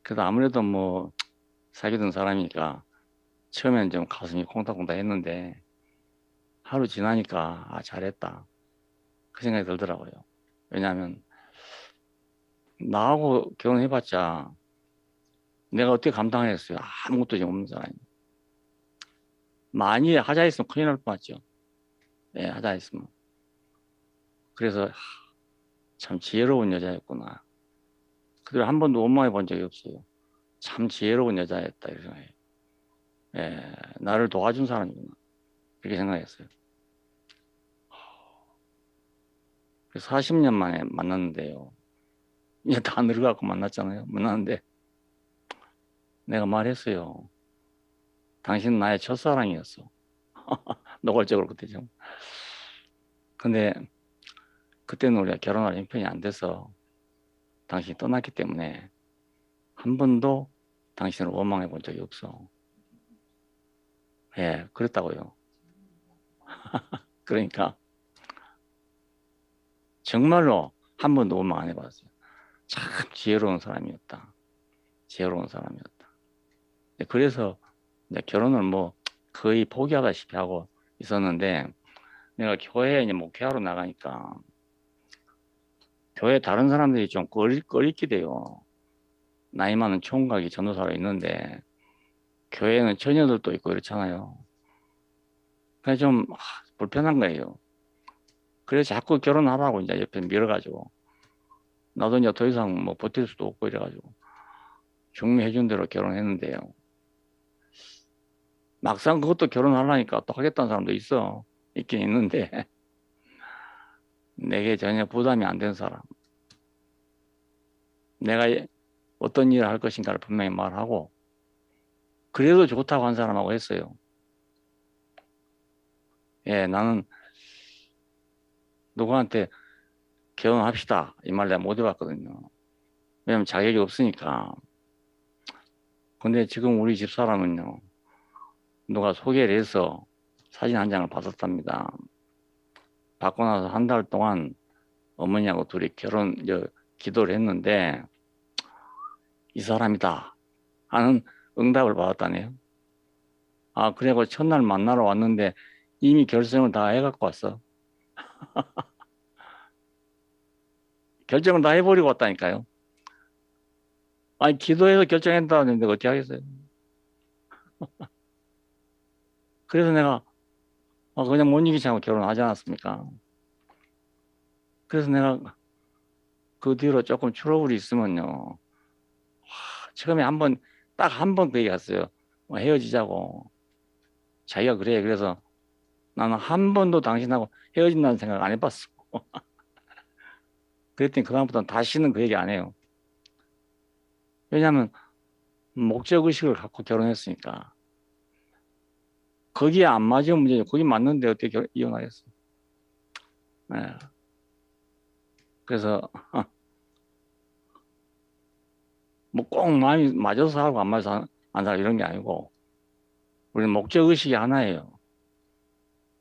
그래도 아무래도 뭐 사귀던 사람이니까 처음엔 좀 가슴이 콩닥콩닥 했는데 하루 지나니까 아 잘했다 그 생각이 들더라고요. 왜냐하면 나하고 결혼해봤자 내가 어떻게 감당하겠어요. 아무것도 지금 없는 사람이. 만일에 하자 했으면 큰일 날 뻔했죠. 네, 하자 했으면. 그래서 참 지혜로운 여자였구나. 그들 한 번도 원망해 본 적이 없어요. 참 지혜로운 여자였다 이렇게 생각해요. 예, 나를 도와준 사람이구나 이렇게 생각했어요. 그래서 40년 만에 만났는데요. 이제 다 늙어갖고 만났잖아요. 만났는데 내가 말했어요. 당신은 나의 첫사랑이었어. 노골적으로 그때죠. 근데 그때는 우리가 결혼할 형편이 안 돼서 당신이 떠났기 때문에 한 번도 당신을 원망해 본 적이 없어. 예, 그랬다고요. 그러니까 정말로 한 번도 원망 안 해봤어요. 참 지혜로운 사람이었다. 지혜로운 사람이었다. 그래서 이제 결혼을 뭐 거의 포기하다시피 하고 있었는데 내가 교회에 이제 목회하러 나가니까 교회 다른 사람들이 좀 꺼리게 돼요. 나이 많은 총각이 전도사로 있는데 교회에는 처녀들도 있고 이렇잖아요. 그래서 좀 불편한 거예요. 그래서 자꾸 결혼하라고 이제 옆에 밀어가지고 나도 이제 더 이상 뭐 버틸 수도 없고 이래가지고 중매해준 대로 결혼했는데요. 막상 그것도 결혼하려니까 또 하겠다는 사람도 있긴 있는데 내게 전혀 부담이 안 된 사람, 내가 어떤 일을 할 것인가를 분명히 말하고 그래도 좋다고 한 사람하고 했어요. 예, 나는 누구한테 결혼합시다 이 말 내가 못 해봤거든요. 왜냐면 자격이 없으니까. 근데 지금 우리 집사람은요, 누가 소개를 해서 사진 한 장을 받았답니다. 받고 나서 한 달 동안 어머니하고 둘이 기도를 했는데 이 사람이다 하는 응답을 받았다네요. 아, 그리고 첫날 만나러 왔는데 이미 결정을 다 해갖고 왔어. 결정을 다 해버리고 왔다니까요. 아니, 기도해서 결정했다는데 어떻게 하겠어요? 그래서 내가 그냥 못 이기지 않고 결혼하지 않았습니까? 그래서 내가 그 뒤로 조금 트러블이 있으면요, 처음에 딱 한 번 그 얘기 했어요. 헤어지자고. 자기가 그래. 그래서 나는 한 번도 당신하고 헤어진다는 생각 안 해봤어. 그랬더니 그다음부터는 다시는 그 얘기 안 해요. 왜냐하면 목적의식을 갖고 결혼했으니까. 거기에 안 맞으면 문제죠. 거기 맞는데 어떻게 이혼하겠어. 네. 그래서 뭐 꼭 마음이 맞아서 하고 안 맞아서 안 살고 이런 게 아니고 우리는 목적의식이 하나예요.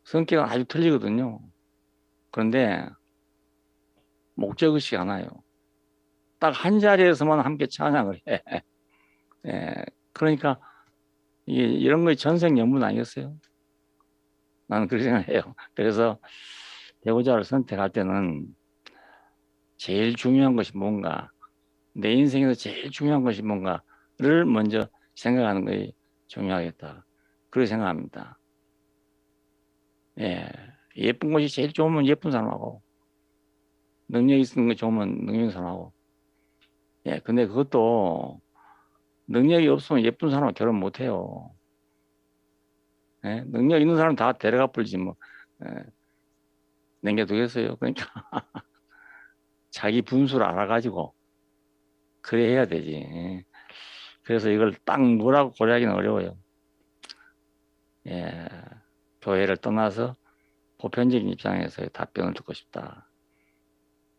성격은 아주 틀리거든요. 그런데 목적의식이 하나예요. 딱 한 자리에서만 함께 찬양을 해. 예, 그러니까 이런 거에 전생연분 아니겠어요? 나는 그렇게 생각해요. 그래서 배우자를 선택할 때는 제일 중요한 것이 뭔가, 내 인생에서 제일 중요한 것이 뭔가를 먼저 생각하는 것이 중요하겠다. 그렇게 생각합니다. 예, 예쁜 것이 제일 좋으면 예쁜 사람하고, 능력이 있는 거 좋으면 능력 있는 사람하고. 예, 근데 그것도 능력이 없으면 예쁜 사람하고 결혼 못 해요. 예, 능력 있는 사람 다 데려가 버리지 뭐. 예, 남겨두겠어요. 그러니까 자기 분수를 알아가지고 그래 해야 되지. 예. 그래서 이걸 딱 뭐라고 고려하기는 어려워요. 예, 교회를 떠나서 보편적인 입장에서의 답변을 듣고 싶다.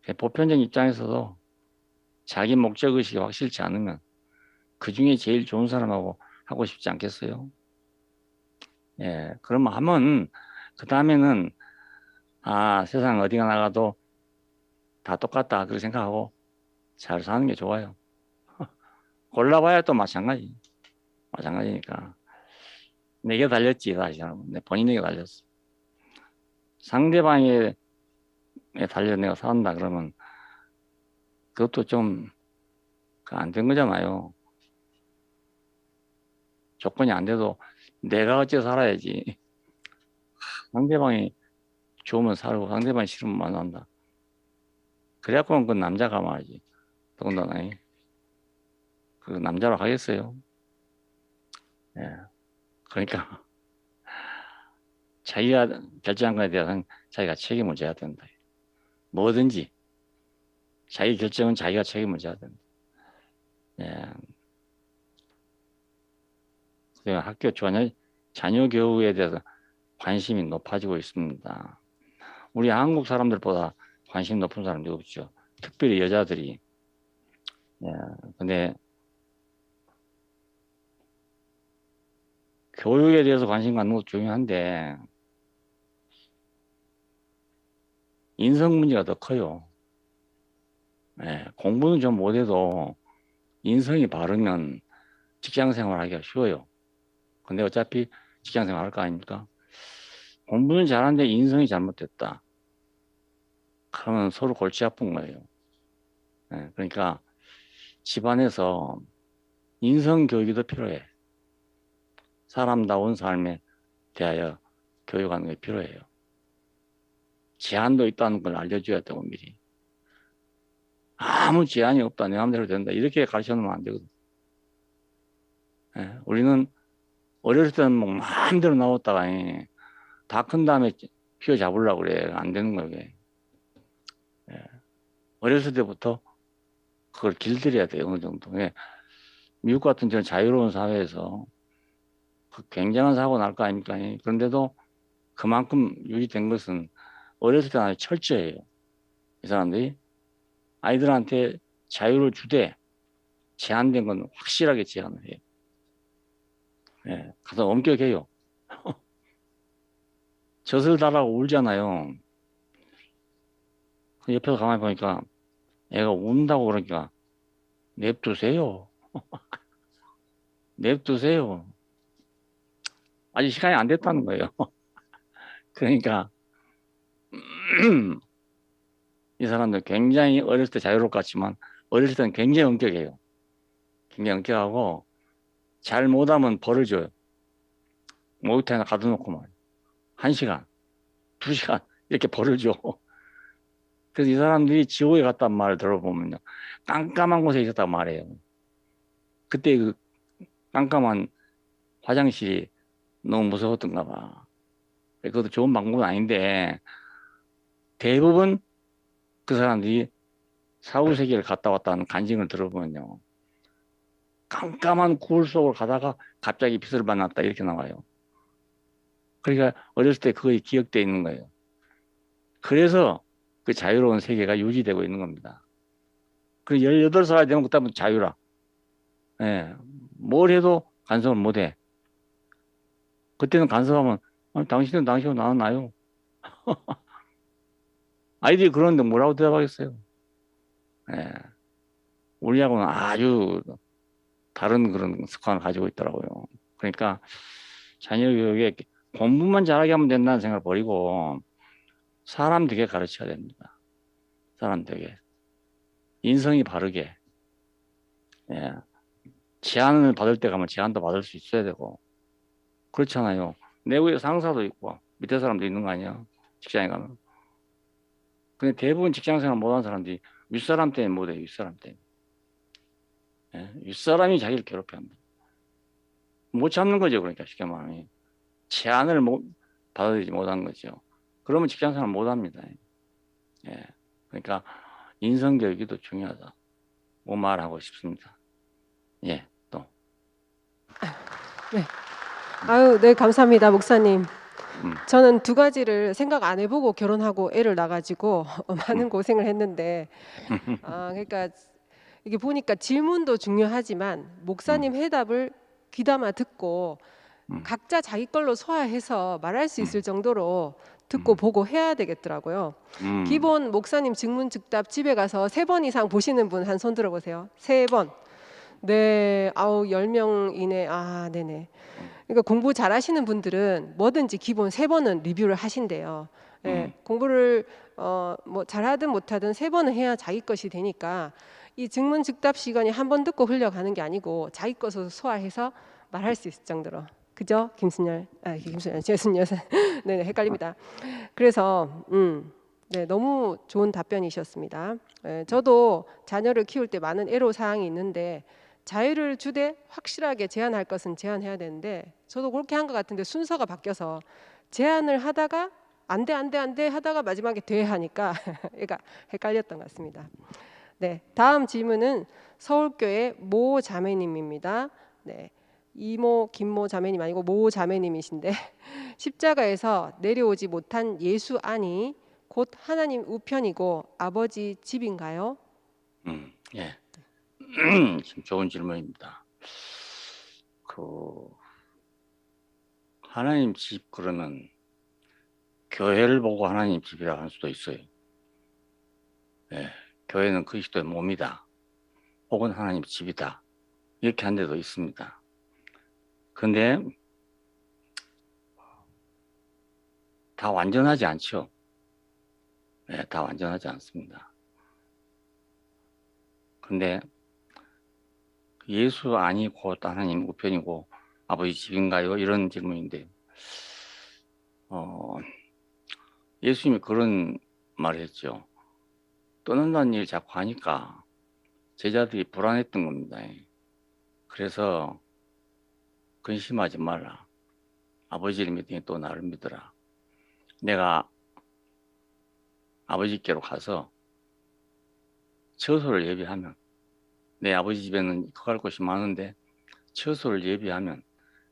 예, 보편적인 입장에서도 자기 목적의식이 확실치 않으면 그 중에 제일 좋은 사람하고 하고 싶지 않겠어요? 예, 그러면 하면 그 다음에는 세상 어디가 나가도 다 똑같다 그렇게 생각하고 잘 사는 게 좋아요. 골라봐야 또 마찬가지니까 내게 달렸지. 다시 내 본인에게 달렸어. 상대방에 달려 내가 산다 그러면 그것도 좀 안 된 거잖아요. 조건이 안 돼도 내가 어째 살아야지. 상대방이 좋으면 살고 상대방이 싫으면 만난다. 그래갖고는 그 남자가 말이지. 더군다나 그 남자로 하겠어요. 예. 그러니까 자기가 결정한 것에 대해서는 자기가 책임을 져야 된다. 뭐든지 자기 결정은 자기가 책임을 져야 된다. 예. 학교 자녀 교육에 대해서 관심이 높아지고 있습니다. 우리 한국 사람들보다 관심 높은 사람들이 없죠. 특별히 여자들이. 예. 근데 교육에 대해서 관심 갖는 것도 중요한데 인성 문제가 더 커요. 예. 공부는 좀 못해도 인성이 바르면 직장생활 하기가 쉬워요. 근데 어차피 직장생활 할 거 아닙니까? 공부는 잘하는데 인성이 잘못됐다. 그러면 서로 골치 아픈 거예요. 네, 그러니까 집안에서 인성 교육이 더 필요해. 사람다운 삶에 대하여 교육하는 게 필요해요. 제한도 있다는 걸 알려줘야 되고 미리. 아무 제한이 없다. 내 마음대로 된다. 이렇게 가르쳐놓으면 안 되거든. 예, 우리는 어렸을 때는 뭐 마음대로 나왔다가 다 큰 다음에 휘어잡으려고 그래. 안 되는 거예요. 그게. 예, 어렸을 때부터 그걸 길들여야 돼요. 어느 정도. 예, 미국 같은 저는 자유로운 사회에서 그 굉장한 사고 날 거 아닙니까? 그런데도 그만큼 유지된 것은 어렸을 때 아주 철저해요. 이 사람들이 아이들한테 자유를 주되 제한된 건 확실하게 제한을 해요. 예, 가서 엄격해요. 젖을 달라고 울잖아요. 옆에서 가만히 보니까 애가 운다고 그러니까 냅두세요. 냅두세요. 아직 시간이 안 됐다는 거예요. 그러니까 이 사람들 굉장히 어렸을 때 자유롭 같지만 어렸을 때는 굉장히 엄격해요. 굉장히 엄격하고 잘 못하면 벌을 줘요. 목욕탕에 하나 가둬놓고 말이에요. 1시간, 2시간 이렇게 벌을 줘. 그래서 이 사람들이 지옥에 갔단 말을 들어보면요. 깜깜한 곳에 있었단 말이에요. 그때 그 깜깜한 화장실이 너무 무서웠던가 봐. 그것도 좋은 방법은 아닌데 대부분 그 사람들이 사후세계를 갔다 왔다는 간증을 들어보면요. 깜깜한 굴 속을 가다가 갑자기 빛을 만났다 이렇게 나와요. 그러니까 어렸을 때 그거에 기억되어 있는 거예요. 그래서 그 자유로운 세계가 유지되고 있는 겁니다. 그 18살이 되면 그때부터 자유라. 예, 뭘 해도 간섭을 못 해. 그때는 간섭하면 당신은 당신이고 나는 나요. 아이들이 그러는데 뭐라고 대답하겠어요? 예, 우리하고는 아주 다른 그런 습관을 가지고 있더라고요. 그러니까 자녀 교육에 공부만 잘하게 하면 된다는 생각을 버리고 사람 되게 가르쳐야 됩니다. 사람 되게 인성이 바르게. 예. 제안을 받을 때 가면 제안도 받을 수 있어야 되고 그렇잖아요. 내부에 상사도 있고 밑에 사람도 있는 거 아니야? 직장에 가면. 근데 대부분 직장생활 못하는 사람들이 윗사람 때문에 못해요. 윗사람 때문에. 예? 윗사람이 자기를 괴롭혀합니다. 못 참는 거죠. 그러니까 쉽게 말하면 제안을 받아들이지 못한 거죠. 그러면 직장생활 못합니다. 예. 그러니까 인성교육이 더 중요하다. 뭐 말하고 싶습니다. 예, 또. 네. 아유, 네, 감사합니다, 목사님. 저는 두 가지를 생각 안 해보고 결혼하고 애를 낳아가지고 많은 고생을 했는데, 그러니까 이게 보니까 질문도 중요하지만 목사님 해답을 귀담아 듣고 각자 자기 걸로 소화해서 말할 수 있을 정도로 듣고 보고 해야 되겠더라고요. 기본 목사님 증문즉답 집에 가서 3번 이상 보시는 분 한 손 들어보세요. 3번. 네, 10명 이내. 아, 네네. 그러니까 공부 잘하시는 분들은 뭐든지 기본 3번은 리뷰를 하신대요. 네, 공부를 뭐 잘하든 못하든 3번은 해야 자기 것이 되니까 이 증문즉답 시간이 한 번 듣고 흘려가는 게 아니고 자기 것으로 소화해서 말할 수 있을 정도로. 그죠? 김순열 여사. 네, 헷갈립니다. 그래서 네, 너무 좋은 답변이셨습니다. 네, 저도 자녀를 키울 때 많은 애로 사항이 있는데 자유를 주되 확실하게 제한할 것은 제한해야 되는데 저도 그렇게 한 것 같은데 순서가 바뀌어서 제한을 하다가 안 돼 하다가 마지막에 돼 하니까 얘가 헷갈렸던 것 같습니다. 네, 다음 질문은 서울교회 모 자매님입니다. 네, 이모 김모 자매님 아니고 모 자매님이신데 십자가에서 내려오지 못한 예수 안이 곧 하나님 우편이고 아버지 집인가요? 예. 좋은 질문입니다. 하나님 집 그러면 교회를 보고 하나님 집이라고 할 수도 있어요. 예, 교회는 그리스도의 몸이다. 혹은 하나님 집이다. 이렇게 한 데도 있습니다. 근데 다 완전하지 않죠. 예, 다 완전하지 않습니다. 근데 예수 아니 곧 하나님 우편이고 아버지 집인가요? 이런 질문인데 예수님이 그런 말을 했죠. 떠난다는 일 자꾸 하니까 제자들이 불안했던 겁니다. 그래서 근심하지 말라. 아버지를 믿으니 또 나를 믿으라. 내가 아버지께로 가서 처소를 예비하면 내 아버지 집에는 갈 곳이 많은데 처소를 예비하면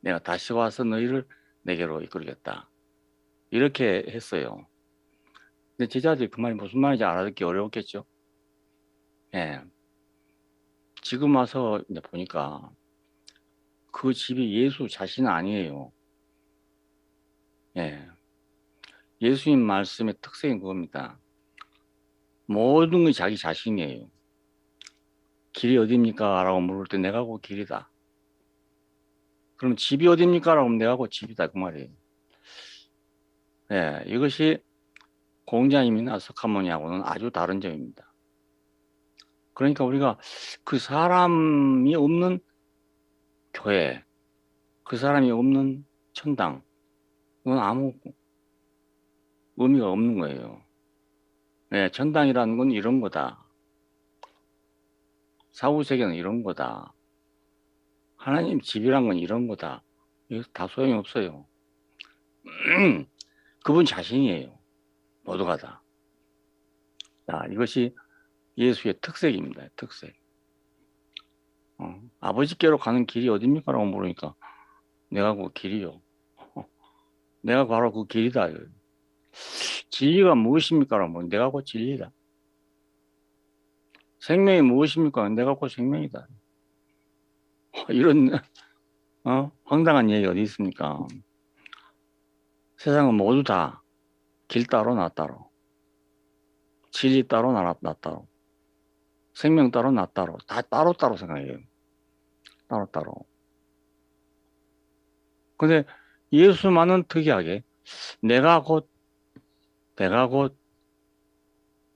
내가 다시 와서 너희를 내게로 이끌겠다. 이렇게 했어요. 근데 제자들이 그 말이 무슨 말인지 알아듣기 어려웠겠죠. 예. 지금 와서 이제 보니까 그 집이 예수 자신은 아니에요. 예. 예수님 말씀의 특성이 그겁니다. 모든 게 자기 자신이에요. 길이 어디입니까? 라고 물을 때 내가 그 길이다. 그럼 집이 어디입니까? 라고 하면 내가 그 집이다. 그 말이에요. 예, 이것이 공자님이나 석가모니하고는 아주 다른 점입니다. 그러니까 우리가 그 사람이 없는 교회, 그 사람이 없는 천당, 그건 아무 의미가 없는 거예요. 네, 천당이라는 건 이런 거다. 사후세계는 이런 거다. 하나님 집이란 건 이런 거다. 이거 다 소용이 없어요. 그분 자신이에요. 모두가 다. 자, 이것이 예수의 특색입니다. 특색. 아버지께로 가는 길이 어딥니까? 라고 물으니까 내가 그 길이요. 내가 바로 그 길이다. 진리가 무엇입니까? 라고 내가 그 진리다. 생명이 무엇입니까? 내가 그 생명이다. 이런 황당한 얘기 어디 있습니까? 세상은 모두 다 길 따로 나 따로, 진리 따로 나 따로, 생명 따로 나 따로, 다 따로 생각해요. 따로. 근데 예수만은 특이하게 내가 곧,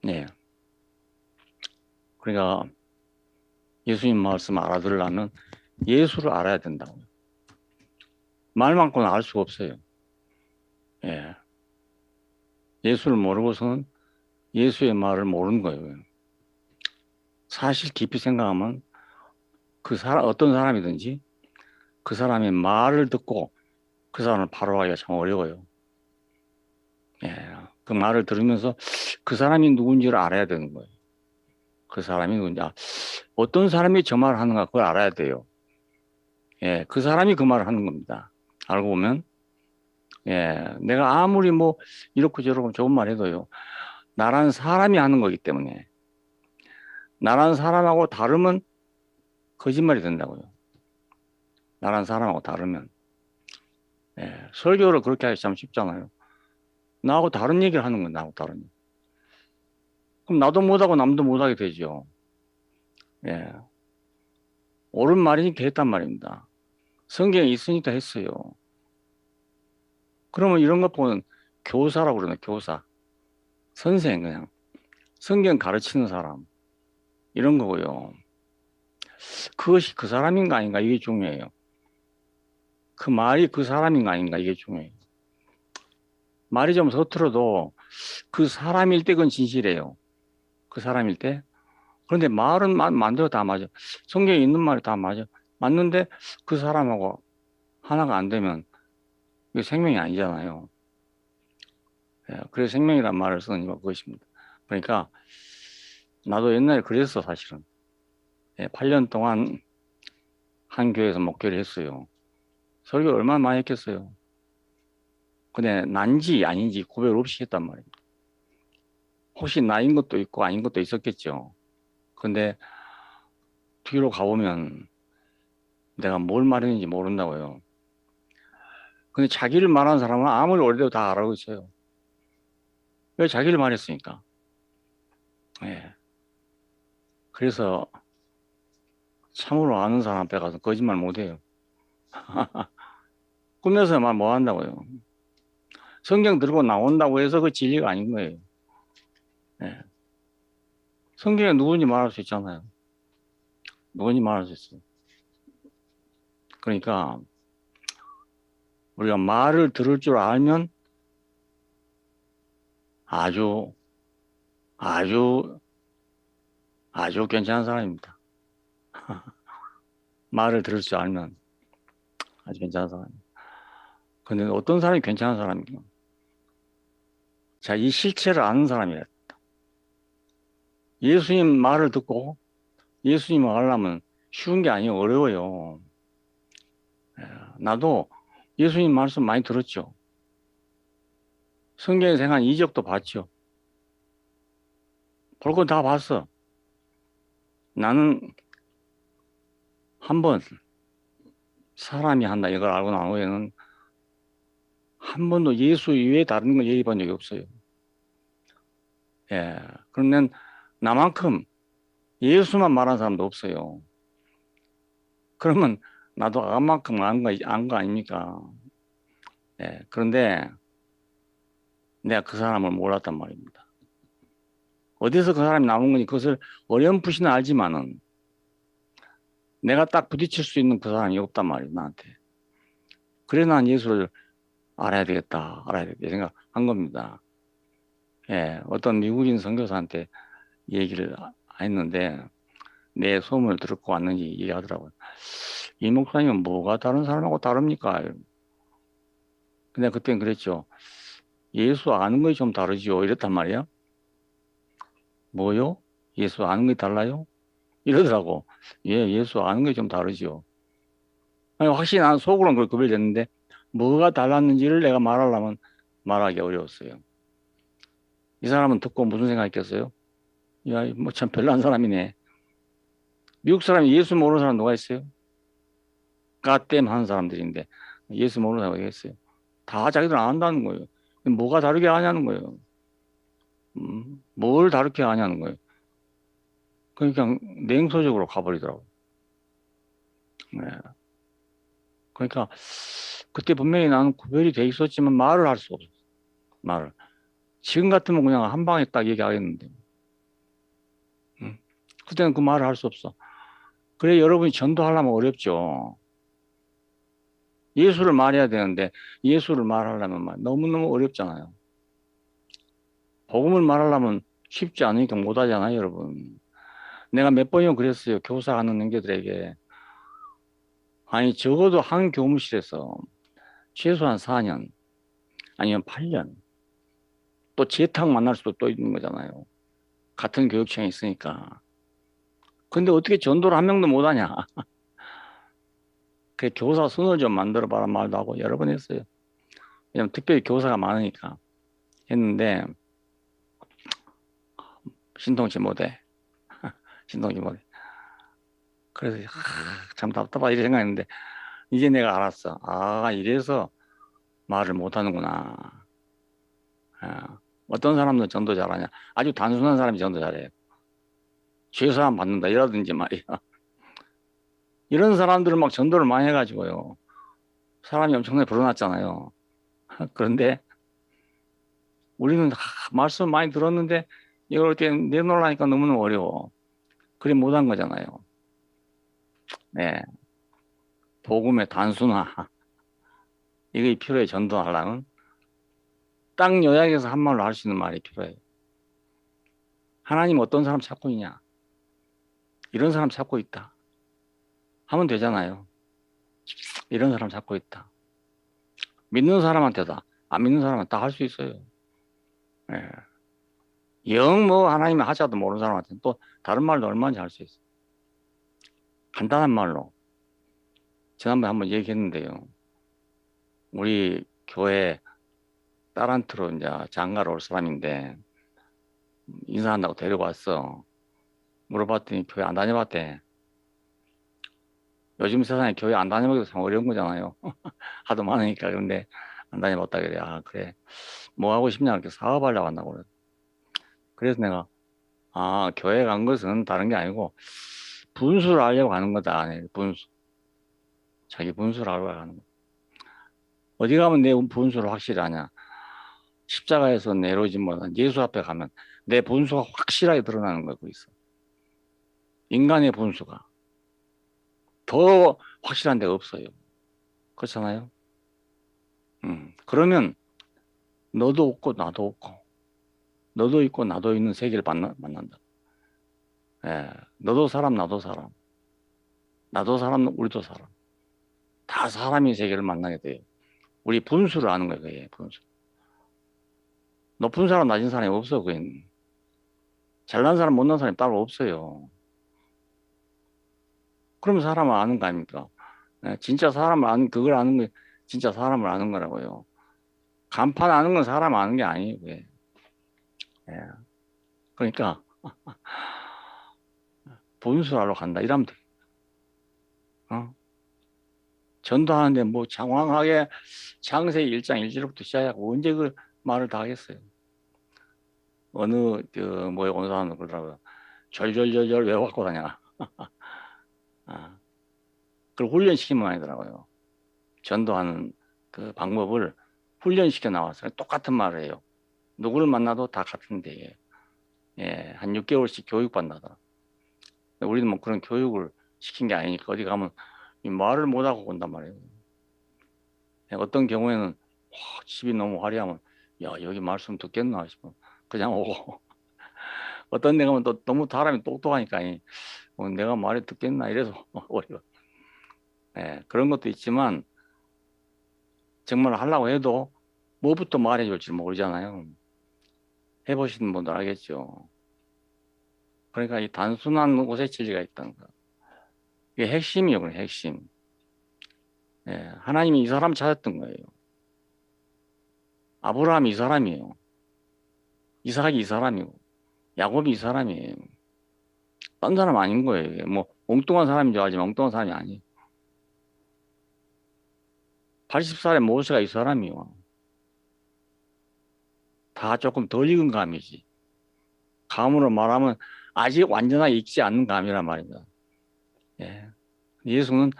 네. 그러니까 예수님 말씀 알아들으려면 예수를 알아야 된다고요. 말만큼은 알 수가 없어요. 예. 예수를 모르고서는 예수의 말을 모르는 거예요. 사실 깊이 생각하면 어떤 사람이든지 그 사람의 말을 듣고 그 사람을 바로 하기가 참 어려워요. 예. 그 말을 들으면서 그 사람이 누군지를 알아야 되는 거예요. 그 사람이 누군지, 어떤 사람이 저 말을 하는가 그걸 알아야 돼요. 예. 그 사람이 그 말을 하는 겁니다. 알고 보면 예, 내가 아무리 뭐 이렇고 저렇고 좋은 말 해도요, 나란 사람이 하는 거기 때문에 나란 사람하고 다르면 거짓말이 된다고요. 나란 사람하고 다르면. 예, 설교를 그렇게 하기 참 쉽잖아요. 나하고 다른 얘기를 하는 거예요. 나하고 다른 얘기. 그럼 나도 못하고 남도 못하게 되죠. 예, 옳은 말이니까 했단 말입니다. 성경에 있으니까 했어요. 그러면 이런 것 보면 교사라고 그러네. 교사, 선생, 그냥 성경 가르치는 사람, 이런 거고요. 그것이 그 사람인가 아닌가 이게 중요해요. 그 말이 그 사람인가 아닌가 이게 중요해요. 말이 좀 서툴어도 그 사람일 때 그건 진실이에요. 그 사람일 때. 그런데 말은 만들어 다 맞아. 성경에 있는 말이 다 맞아. 맞는데 그 사람하고 하나가 안 되면 이게 생명이 아니잖아요. 예, 그래서 생명이란 말을 쓰는 이유가 그것입니다. 그러니까 나도 옛날에 그랬어 사실은. 예, 8년 동안 한 교회에서 목회를 했어요. 설교 얼마나 많이 했겠어요. 근데 난지 아닌지 구별 없이 했단 말입니다. 혹시 나인 것도 있고 아닌 것도 있었겠죠. 근데 뒤로 가보면 내가 뭘 말했는지 모른다고요. 근데 자기를 말하는 사람은 아무리 오래돼도 다 알고 있어요. 왜 자기를 말했으니까. 예. 그래서 참으로 아는 사람 앞에 가서 거짓말 못해요. 꿈에서 말 못한다고요. 성경 들고 나온다고 해서 그 진리가 아닌 거예요. 예. 성경에 누군지 말할 수 있잖아요. 누군지 말할 수 있어요. 그러니까 우리가 말을 들을 줄 알면 아주 아주 아주 괜찮은 사람입니다. 말을 들을 줄 알면 아주 괜찮은 사람입니다. 근데 어떤 사람이 괜찮은 사람이에요? 자, 이 실체를 아는 사람이라. 예수님 말을 듣고 예수님을 알려면 쉬운 게 아니에요. 어려워요. 나도 예수님 말씀 많이 들었죠. 성경에서 행한 이적도 봤죠. 볼 건 다 봤어. 나는 한번 사람이 한다 이걸 알고 난 후에는 한 번도 예수 이외에 다른 걸 얘기해 본 적이 없어요. 예. 그러면 나만큼 예수만 말하는 사람도 없어요. 그러면 나도 아만큼 안 거 아닙니까? 예. 그런데 내가 그 사람을 몰랐단 말입니다. 어디서 그 사람이 나온 건지 그것을 어렴풋이는 알지만은 내가 딱 부딪힐 수 있는 그 사람이 없단 말이에요, 나한테. 그래서 난 예수를 알아야 되겠다 생각한 겁니다. 예, 어떤 미국인 선교사한테 얘기를 했는데 내 소문을 듣고 왔는지 얘기하더라고요. 이 목사님은 뭐가 다른 사람하고 다릅니까? 근데 그때는 그랬죠. 예수 아는 것이 좀 다르지요. 이랬단 말이야. 뭐요? 예수 아는 것이 달라요? 이러더라고. 예, 예수 아는 것이 좀 다르지요. 아니, 확실히 나는 속으로는 그걸 구별됐는데 뭐가 달랐는지를 내가 말하려면 말하기 어려웠어요. 이 사람은 듣고 무슨 생각했겠어요? 야, 뭐 참 별난 사람이네. 미국 사람이 예수 모르는 사람 누가 있어요? 까땜 하는 사람들인데 예수 모르는 사람이 어디 있어요? 다 자기들 안 한다는 거예요. 뭐가 다르게 하냐는 거예요. 뭘 다르게 하냐는 거예요. 그러니까 냉소적으로 가버리더라고요. 네. 그러니까 그때 분명히 나는 구별이 돼 있었지만 말을 할 수 없었어. 말을. 지금 같으면 그냥 한 방에 딱 얘기하겠는데. 그때는 그 말을 할 수 없어. 그래 여러분이 전도하려면 어렵죠. 예수를 말해야 되는데 예수를 말하려면 너무너무 어렵잖아요. 복음을 말하려면 쉽지 않으니까 못하잖아요, 여러분. 내가 몇 번이나 그랬어요. 교사하는 형제들에게. 아니 적어도 한 교무실에서 최소한 4년 아니면 8년 또 재탕 만날 수도 또 있는 거잖아요. 같은 교육청에 있으니까. 근데 어떻게 전도를 한 명도 못하냐. 그 교사 선을 좀 만들어 봐라 말도 하고 여러 번 했어요. 왜냐면 특별히 교사가 많으니까 했는데 신통치 못해. 신통치 못해. 그래서 참 답답하다 이렇게 생각했는데 이제 내가 알았어. 아 이래서 말을 못하는구나. 어떤 사람도 전도 잘하냐. 아주 단순한 사람이 전도 잘해요. 죄사함 받는다 이라든지 말이야. 이런 사람들은 막 전도를 많이 해가지고요. 사람이 엄청나게 불어났잖아요. 그런데 우리는 말씀 많이 들었는데 이걸 어떻게 내놓으려니까 너무너무 어려워. 그래 못한 거잖아요. 네. 복음의 단순화. 이게 필요해 전도하려면. 딱 요약해서 한 말로 할 수 있는 말이 필요해요. 하나님 어떤 사람 찾고 있냐? 이런 사람 찾고 있다. 하면 되잖아요. 이런 사람 찾고 있다. 믿는 사람한테다. 안 믿는 사람한테 다 할 수 있어요. 예. 영 뭐 하나님이 하자도 모르는 사람한테는 또 다른 말도 얼마든지 할 수 있어요. 간단한 말로. 지난번에 한번 얘기했는데요. 우리 교회 딸한테로 이제 장가를 올 사람인데 인사한다고 데려왔어. 물어봤더니 교회 안 다녀봤대. 요즘 세상에 교회 안 다녀보기도 참 어려운 거잖아요. 하도 많으니까. 그런데 안 다녀봤다 그래. 아 그래. 뭐 하고 싶냐 이렇게 사업하려고 한다고 그래. 그래서 내가 아 교회 간 것은 다른 게 아니고 분수를 알려고 가는 거다. 분수. 자기 분수를 알고 가는 거. 어디 가면 내 분수를 확실히 아냐. 십자가에서 내려오지 못한 예수 앞에 가면 내 분수가 확실하게 드러나는 거고 있어. 인간의 분수가. 더 확실한 데가 없어요. 그렇잖아요. 그러면 너도 없고 나도 없고 너도 있고 나도 있는 세계를 만난다. 예, 너도 사람 나도 사람 나도 사람 우리도 사람 다 사람의 세계를 만나게 돼요. 우리 분수를 아는 거예요. 그게 분수. 높은 사람 낮은 사람이 없어. 그게 잘난 사람 못난 사람이 따로 없어요. 그러면 사람을 아는 거 아닙니까? 예, 진짜 사람을 아는 그걸 아는 게 진짜 사람을 아는 거라고요. 간판 아는 건 사람 아는 게 아니에요. 그게. 예. 그러니까 본수하러 간다 이러면 돼. 전도하는데 뭐 장황하게 창세기 1장 1절부터 시작하고 언제 그 말을 다 하겠어요. 어느 어느 사람은 그러더라고요. 절절절절 외워갖고 다녀. 그걸 훈련시키면 아니더라고요. 전도하는 그 방법을 훈련시켜 나왔어요. 똑같은 말을 해요. 누구를 만나도 다 같은데, 예, 한 6개월씩 교육받나더라. 우리는 뭐 그런 교육을 시킨 게 아니니까 어디 가면 이 말을 못하고 온단 말이에요. 예, 어떤 경우에는 와, 집이 너무 화려하면 야 여기 말씀 듣겠나 싶어 그냥 오고 어떤 데 가면 또 너무 사람이 똑똑하니까 내가 말을 듣겠나 이래서 오히려 예, 그런 것도 있지만 정말 하려고 해도 뭐부터 말해줄지 모르잖아요. 해보시는 분들 알겠죠. 그러니까 이 단순한 곳에 진리가 있다는 거. 이게 핵심이에요. 그래, 핵심. 예, 하나님이 이 사람 찾았던 거예요. 아브라함이 이 사람이에요. 이삭이 이 사람이고 야곱이 이 사람이에요. 딴 사람 아닌 거예요. 뭐 엉뚱한 사람인 줄 알지만 엉뚱한 사람이 아니에요. 80살의 모세가 이 사람이요. 다 조금 덜 익은 감이지. 감으로 말하면 아직 완전하게 익지 않는 감이란 말입니다. 예. 예수는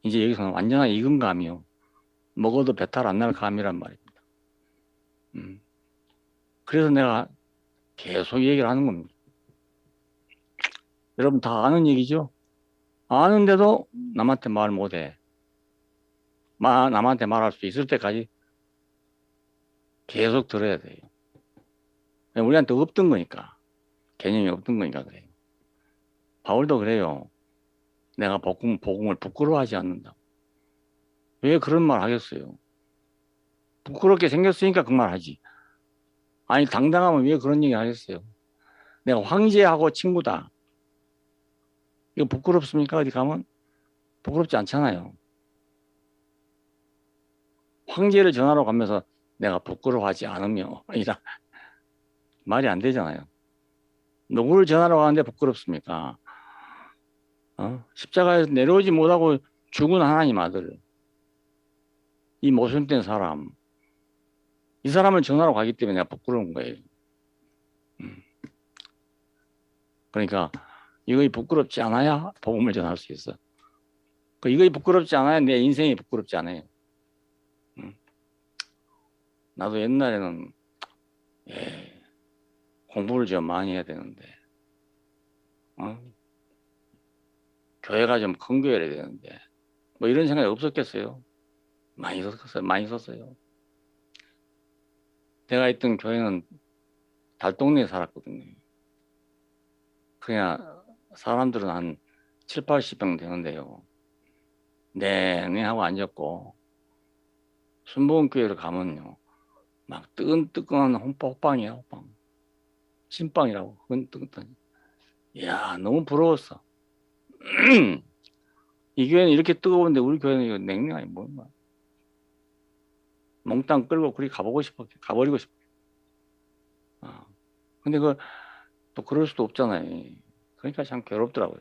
이제 여기서는 완전하게 익은 감이요. 먹어도 배탈 안 날 감이란 말입니다. 그래서 내가 계속 얘기를 하는 겁니다. 여러분 다 아는 얘기죠? 아는데도 남한테 말 못해. 남한테 말할 수 있을 때까지 계속 들어야 돼요. 우리한테 없던 거니까. 개념이 없던 거니까 그래요. 바울도 그래요. 내가 복음을 부끄러워하지 않는다. 왜 그런 말 하겠어요? 부끄럽게 생겼으니까 그 말 하지. 아니 당당하면 왜 그런 얘기 하겠어요? 내가 황제하고 친구다. 이거 부끄럽습니까? 어디 가면? 부끄럽지 않잖아요. 황제를 전하러 가면서 내가 부끄러워하지 않으며 아니다. 말이 안 되잖아요. 누구를 전하러 가는데 부끄럽습니까? 십자가에서 내려오지 못하고 죽은 하나님 아들, 이 모순된 사람, 이 사람을 전하러 가기 때문에 내가 부끄러운 거예요. 그러니까 이거 부끄럽지 않아야 복음을 전할 수 있어. 이거 부끄럽지 않아야 내 인생이 부끄럽지 않아요. 나도 옛날에는 공부를 좀 많이 해야 되는데 교회가 좀 큰 교회를 해야 되는데 뭐 이런 생각이 없었겠어요. 많이 썼어요. 내가 있던 교회는 달동네에 살았거든요. 그냥 사람들은 한 7, 80명 되는데요. 내내 하고 앉았고 순복음교회를 가면요. 막 뜨끈뜨끈한 호빵이야, 호빵. 찐빵이라고. 뜨끈뜨끈. 이야, 너무 부러웠어. 이 교회는 이렇게 뜨거운데 우리 교회는 이거 냉랭하니 뭐야. 몽땅 끌고 그리 가버리고 싶어. 근데 또 그럴 수도 없잖아요. 그러니까 참 괴롭더라고요.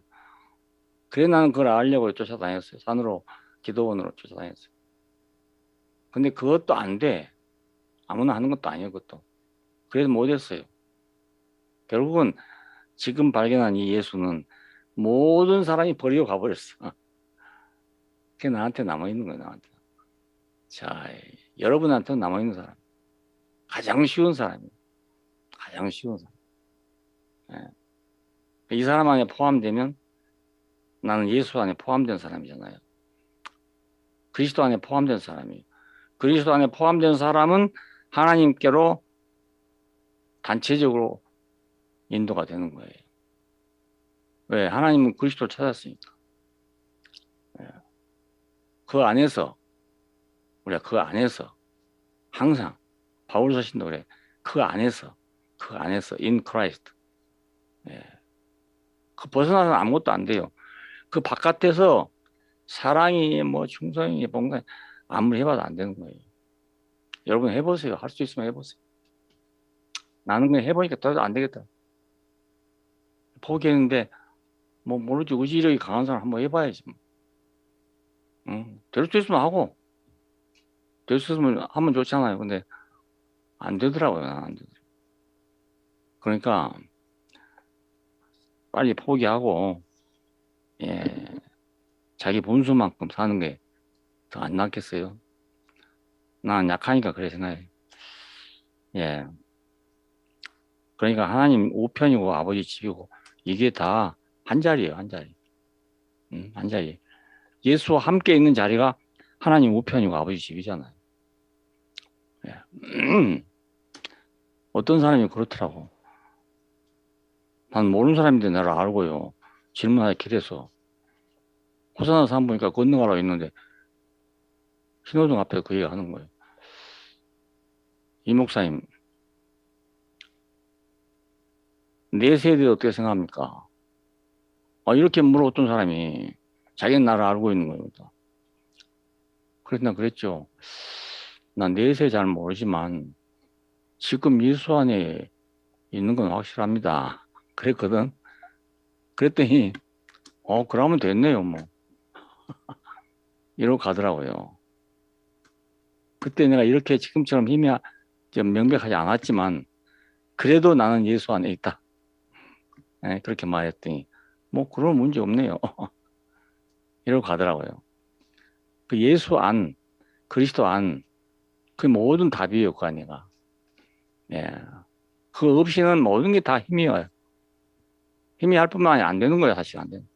그래 나는 그걸 알려고 쫓아다녔어요. 산으로, 기도원으로 쫓아다녔어요. 근데 그것도 안 돼. 아무나 하는 것도 아니에요, 그것도. 그래서 못했어요. 결국은 지금 발견한 이 예수는 모든 사람이 버리고 가버렸어. 그게 나한테 남아있는 거예요, 나한테. 자, 여러분한테는 남아있는 사람. 가장 쉬운 사람이에요. 가장 쉬운 사람. 이 사람 안에 포함되면 나는 예수 안에 포함된 사람이잖아요. 그리스도 안에 포함된 사람이에요. 그리스도 안에 포함된 사람은 하나님께로 단체적으로 인도가 되는 거예요. 왜? 하나님은 그리스도를 찾았으니까. 그 안에서, 우리가 그 안에서 항상 바울 서신도 그래. 그 안에서 in Christ. 그 벗어나서는 아무것도 안 돼요. 그 바깥에서 사랑이 뭐 충성이 뭔가 아무리 해봐도 안 되는 거예요. 여러분 해보세요. 할 수 있으면 해보세요. 나는 그냥 해보니까 더 안 되겠다. 포기했는데 뭐 모르지, 의지력이 강한 사람 한번 해봐야지. 될 수 있으면 하고 될 수 있으면 하면 좋잖아요. 근데 안 되더라고요. 안 되더라고요. 그러니까 빨리 포기하고 자기 본수만큼 사는 게 더 안 낫겠어요? 난 약하니까 그래 생각해. 그러니까 하나님 우편이고 아버지 집이고 이게 다 한 자리예요. 한 자리. 한 자리. 예수와 함께 있는 자리가 하나님 우편이고 아버지 집이잖아요. 어떤 사람이 그렇더라고. 난 모르는 사람인데 나를 알고요. 질문하기 길해서 호산나 사람 보니까 건너가라고 했는데 신호등 앞에 그 얘기 하는 거예요. 이 목사님, 내 세대에 어떻게 생각합니까? 이렇게 물어봤던 사람이 자기는 나를 알고 있는 거예요. 그래서 난 그랬죠. 난 내 세대 잘 모르지만 지금 예수 안에 있는 건 확실합니다. 그랬거든. 그랬더니 그러면 됐네요 뭐. 이러고 가더라고요. 그때 내가 이렇게 지금처럼 힘이 좀 명백하지 않았지만 그래도 나는 예수 안에 있다. 그렇게 말했더니 뭐 그런 문제 없네요. 이러고 가더라고요. 그 예수 안, 그리스도 안, 그 모든 답이에요. 그 안에가. 그 없이는 모든 게 다 힘이 와요. 힘이 할 뿐만 아니라 안 되는 거예요. 사실 안 되는.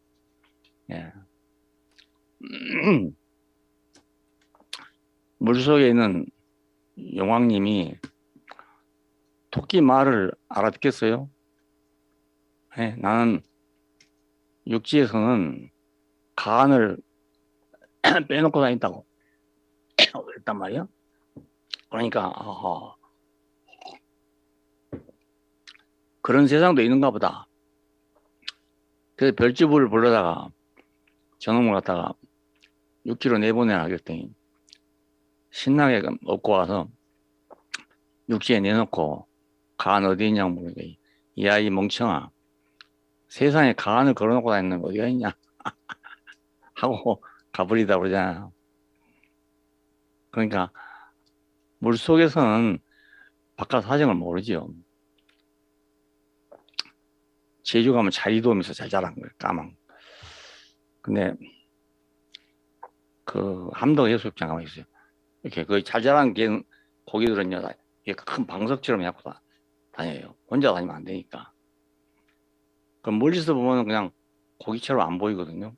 물속에 있는 용왕님이 토끼 말을 알아듣겠어요? 나는 육지에서는 가안을 빼놓고 다닌다고 그랬단 말이야. 그러니까 그런 세상도 있는가 보다. 그래서 별지부를 불러다가 저놈을 갖다가 6km 내보내라 하겠더니 신나게 얻고 와서 육지에 내놓고 가안 어디 있냐고 물으니까 이 아이 멍청아, 세상에 가안을 걸어놓고 다니는 거 어디가 있냐 하고 가버리다 그러잖아요. 그러니까 물속에서는 바깥 사정을 모르죠. 제주 가면 자리 도우면서 잘 자란 거예요. 까망. 근데 그 함덕 해수욕장 가면 있어요. 이렇게 그 잘 자란 고기들은요, 이게 큰 방석처럼 해갖고 다녀요. 혼자 다니면 안 되니까. 그럼 멀리서 보면 그냥 고기처럼 안 보이거든요.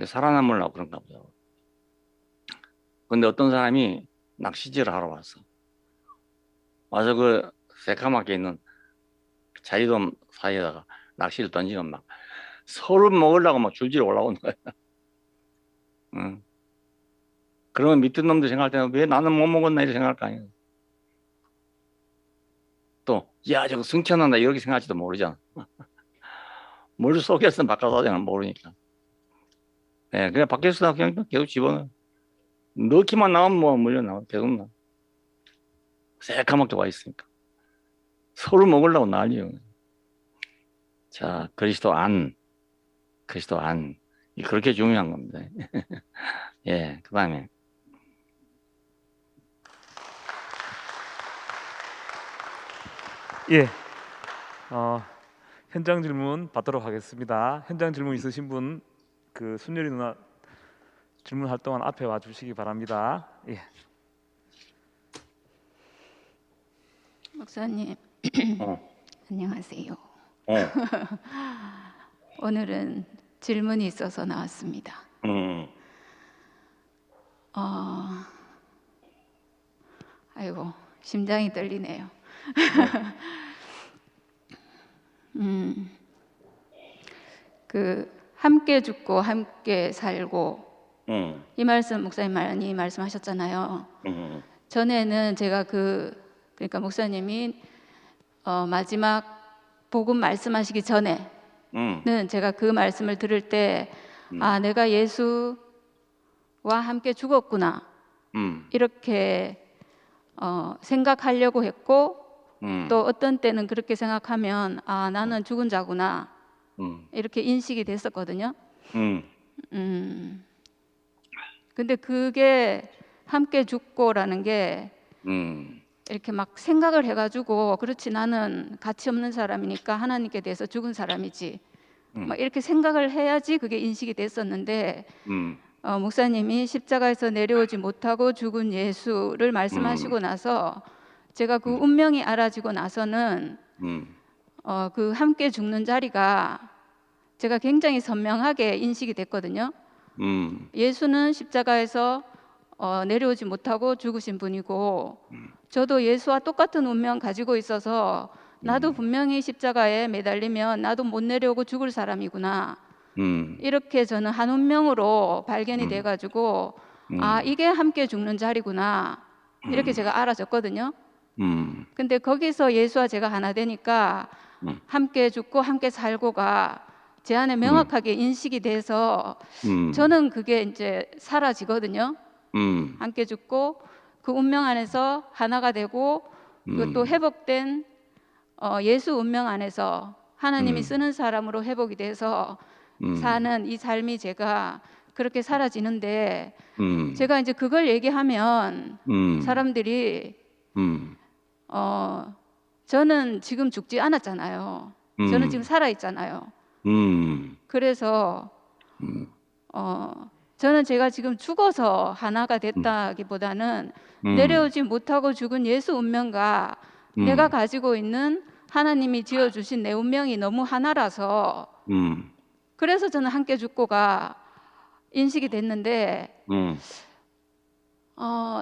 살아남으려고 그런가 보죠. 근데 어떤 사람이 낚시질을 하러 왔어. 와서 그 새까맣게 있는 자리돔 사이에다가 낚시를 던지면 막 서로 먹으려고 막 줄줄 올라오는 거야. 그러면 밑에 놈들 생각할 때는 왜 나는 못 먹었나 이렇게 생각할 거 아니에요. 또, 야, 저거 승천한다 이렇게 생각할지도 모르잖아. 물 속에서는 바깥 사정을 모르니까. 그냥 밖에서 그냥 계속 집어넣어. 넣기만 나오면 뭐 물려 나와. 계속 나와. 새까맣게 와 있으니까. 서로 먹으려고 난리요. 자, 그리스도 안. 그렇게 중요한 겁니다. 그 다음에. 현장 질문 받도록 하겠습니다. 현장 질문 있으신 분, 그 순열이 누나 질문할 동안 앞에 와 주시기 바랍니다. 목사님 안녕하세요. 오늘은 질문이 있어서 나왔습니다. 음, 아이고, 심장이 떨리네요. 그 함께 죽고 함께 살고 이 말씀 목사님 많이 말씀하셨잖아요. 전에는 제가 그러니까 목사님이 마지막 복음 말씀하시기 전에는 제가 그 말씀을 들을 때 아, 내가 예수와 함께 죽었구나 이렇게 생각하려고 했고 또 어떤 때는 그렇게 생각하면 아, 나는 죽은 자구나 이렇게 인식이 됐었거든요. 근데 그게 함께 죽고라는 게 이렇게 막 생각을 해가지고 그렇지 나는 가치 없는 사람이니까 하나님께 대해서 죽은 사람이지 막 이렇게 생각을 해야지 그게 인식이 됐었는데 목사님이 십자가에서 내려오지 못하고 죽은 예수를 말씀하시고 나서 제가 그 운명이 알아지고 나서는 그 함께 죽는 자리가 제가 굉장히 선명하게 인식이 됐거든요. 예수는 십자가에서 내려오지 못하고 죽으신 분이고 저도 예수와 똑같은 운명 가지고 있어서 나도 분명히 십자가에 매달리면 나도 못 내려오고 죽을 사람이구나 이렇게 저는 한 운명으로 발견이 돼가지고 아 이게 함께 죽는 자리구나 이렇게 제가 알아졌거든요. 근데 거기서 예수와 제가 하나 되니까 함께 죽고 함께 살고가 제 안에 명확하게 인식이 돼서 저는 그게 이제 사라지거든요. 함께 죽고 그 운명 안에서 하나가 되고 또 회복된 예수 운명 안에서 하나님이 쓰는 사람으로 회복이 돼서 사는 이 삶이 제가 그렇게 사라지는데 제가 이제 그걸 얘기하면 사람들이 저는 지금 죽지 않았잖아요. 저는 지금 살아 있잖아요. 그래서 저는 제가 지금 죽어서 하나가 됐다기보다는 내려오지 못하고 죽은 예수 운명과 내가 가지고 있는 하나님이 지어주신 내 운명이 너무 하나라서 그래서 저는 함께 죽고가 인식이 됐는데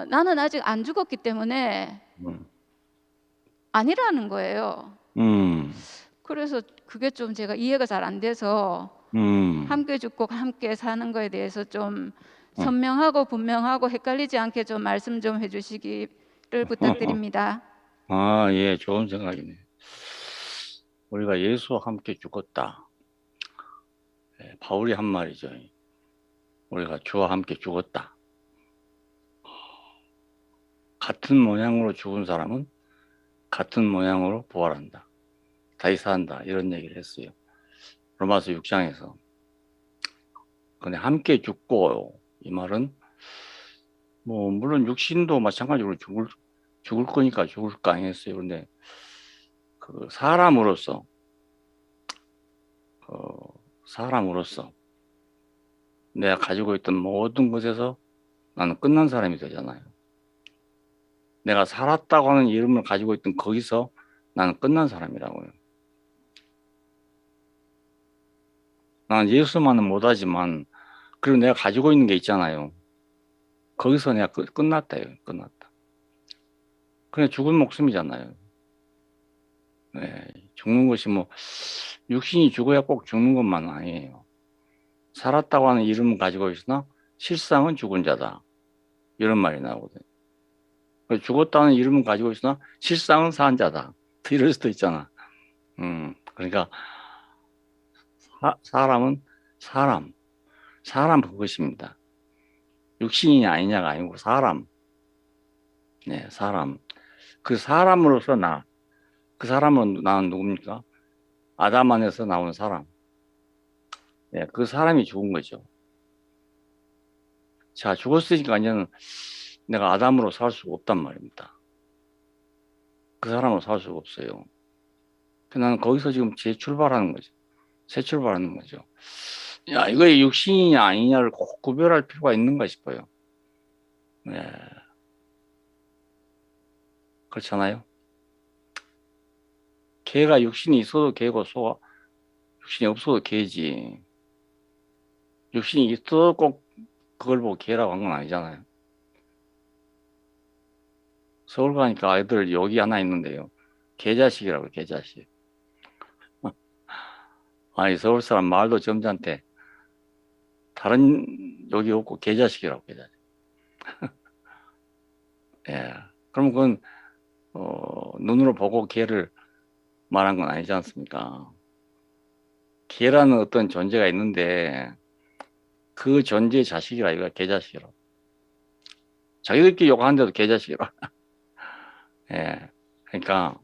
나는 아직 안 죽었기 때문에 아니라는 거예요. 그래서 그게 좀 제가 이해가 잘 안 돼서 함께 죽고 함께 사는 거에 대해서 좀 선명하고 분명하고 헷갈리지 않게 좀 말씀 좀 해주시기를 부탁드립니다. 아, 예, 좋은 생각이네. 우리가 예수와 함께 죽었다. 예, 바울이 한 말이죠. 우리가 주와 함께 죽었다. 같은 모양으로 죽은 사람은 같은 모양으로 부활한다. 다시 산다. 이런 얘기를 했어요. 로마서 6장에서. 근데 함께 죽고 이 말은 뭐 물론 육신도 마찬가지로 죽을 거니까 죽을 거 아니겠어요. 그런데 그 사람으로서 내가 가지고 있던 모든 것에서 나는 끝난 사람이 되잖아요. 내가 살았다고 하는 이름을 가지고 있던 거기서 나는 끝난 사람이라고요. 나는 예수만은 못하지만 그리고 내가 가지고 있는 게 있잖아요. 거기서 내가 끝났다요. 끝났다. 그냥 죽은 목숨이잖아요. 네, 죽는 것이 뭐 육신이 죽어야 꼭 죽는 것만 아니에요. 살았다고 하는 이름을 가지고 있으나 실상은 죽은 자다. 이런 말이 나오거든요. 죽었다는 이름을 가지고 있으나 실상은 산 자다. 이럴 수도 있잖아. 그러니까 사람은 사람 그것입니다. 육신이 아니냐가 아니고 사람. 네, 사람. 그 사람으로서 그 사람은 나는 누굽니까? 아담 안에서 나온 사람. 네, 그 사람이 죽은 거죠. 자, 죽었으니까 이제는 내가 아담으로 살 수가 없단 말입니다. 그 사람으로 살 수가 없어요. 나는 거기서 지금 재출발하는 거죠. 새 출발하는 거죠. 야, 이거 육신이냐 아니냐를 꼭 구별할 필요가 있는가 싶어요. 네. 그렇잖아요. 개가 육신이 있어도 개고 소가 육신이 없어도 개지. 육신이 있어도 꼭 그걸 보고 개라고 한 건 아니잖아요. 서울 가니까 아이들 여기 하나 있는데요. 개자식이라고, 개자식. 아니, 서울 사람 말도 점잖대. 다른 여기 없고 개자식이라고, 개자식. 예. 그럼 그건, 눈으로 보고 개를 말한 건 아니지 않습니까? 개라는 어떤 존재가 있는데, 그 존재의 자식이라, 이거 개자식이라고. 자기들끼리 욕하는데도 개자식이라. 예. 그러니까,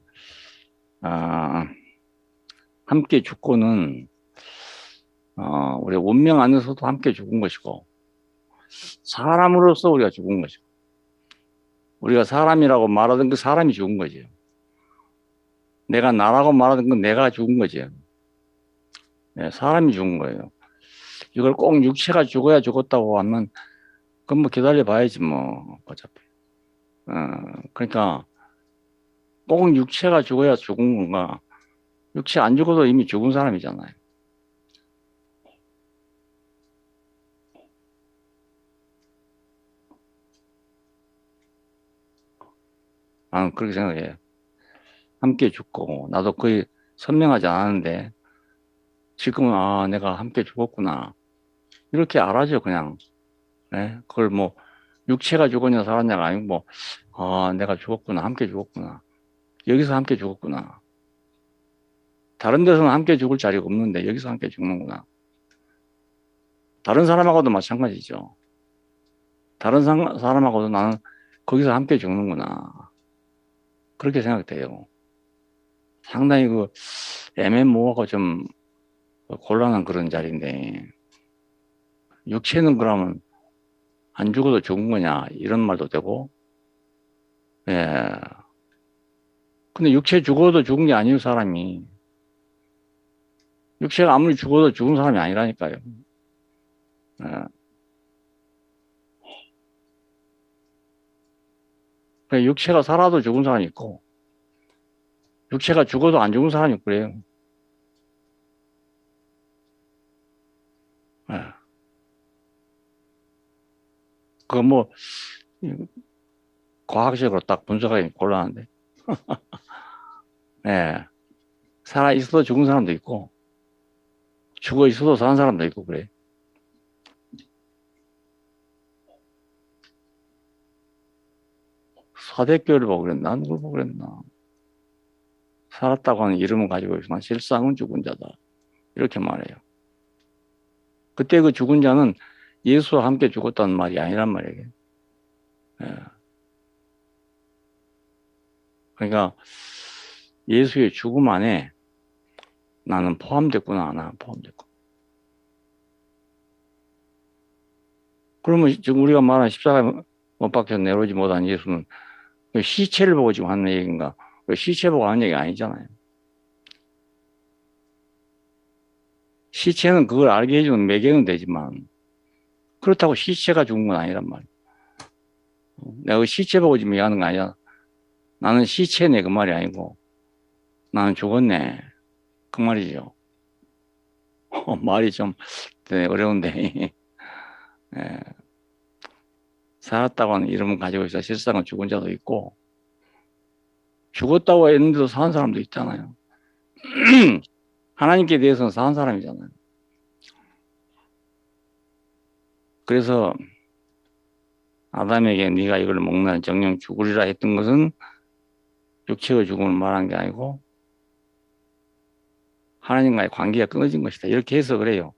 함께 죽고는, 우리 운명 안에서도 함께 죽은 것이고, 사람으로서 우리가 죽은 것이고, 우리가 사람이라고 말하던 그 사람이 죽은 거죠. 내가 나라고 말하던 건 내가 죽은 거죠. 네, 사람이 죽은 거예요. 이걸 꼭 육체가 죽어야 죽었다고 하면, 그건 뭐 기다려 봐야지, 뭐, 어차피. 그러니까, 꼭 육체가 죽어야 죽은 건가? 육체 안 죽어도 이미 죽은 사람이잖아요. 나는 그렇게 생각해요. 함께 죽고, 나도 거의 선명하지 않았는데, 지금은, 내가 함께 죽었구나. 이렇게 알아죠, 그냥. 네? 그걸 뭐, 육체가 죽었냐, 살았냐가 아니고, 뭐, 내가 죽었구나, 함께 죽었구나. 여기서 함께 죽었구나. 다른 데서는 함께 죽을 자리가 없는데, 여기서 함께 죽는구나. 다른 사람하고도 마찬가지죠. 다른 사람하고도 나는 거기서 함께 죽는구나. 그렇게 생각돼요. 상당히 애매모호하고 좀 곤란한 그런 자리인데, 육체는 그러면 안 죽어도 죽은 거냐, 이런 말도 되고, 예. 근데 육체 죽어도 죽은 게 아니에요, 사람이. 육체가 아무리 죽어도 죽은 사람이 아니라니까요. 예. 육체가 살아도 죽은 사람이 있고, 육체가 죽어도 안 죽은 사람이 그래요. 예. 그거 뭐, 과학적으로 딱 분석하기 곤란한데. 예. 살아 있어도 죽은 사람도 있고, 죽어 있어도 사는 사람도 있고, 그래. 사대교를 보고 그랬나? 누굴 보고 그랬나? 살았다고 하는 이름을 가지고 있지만 실상은 죽은 자다. 이렇게 말해요. 그때 그 죽은 자는 예수와 함께 죽었다는 말이 아니란 말이에요. 예. 그러니까 예수의 죽음 안에 나는 포함됐구나. 나는 포함됐구나. 그러면 지금 우리가 말한 십자가에 못 박혀 내려오지 못한 예수는 시체를 보고 지금 하는 얘기인가? 시체 보고 하는 얘기 아니잖아요. 시체는 그걸 알게 해주는 매개는 되지만 그렇다고 시체가 죽은 건 아니란 말이야. 내가 그 시체 보고 지금 얘기하는 거 아니야. 나는 시체네 그 말이 아니고 나는 죽었네 그 말이죠. 말이 좀 어려운데 예. 살았다고 하는 이름을 가지고 있어 실상은 죽은 자도 있고 죽었다고 했는데도 사는 사람도 있잖아요. 하나님께 대해서는 사는 사람이잖아요. 그래서 아담에게 네가 이걸 먹는 정령 죽으리라 했던 것은 육체의 죽음을 말한 게 아니고 하나님과의 관계가 끊어진 것이다. 이렇게 해석을 해요.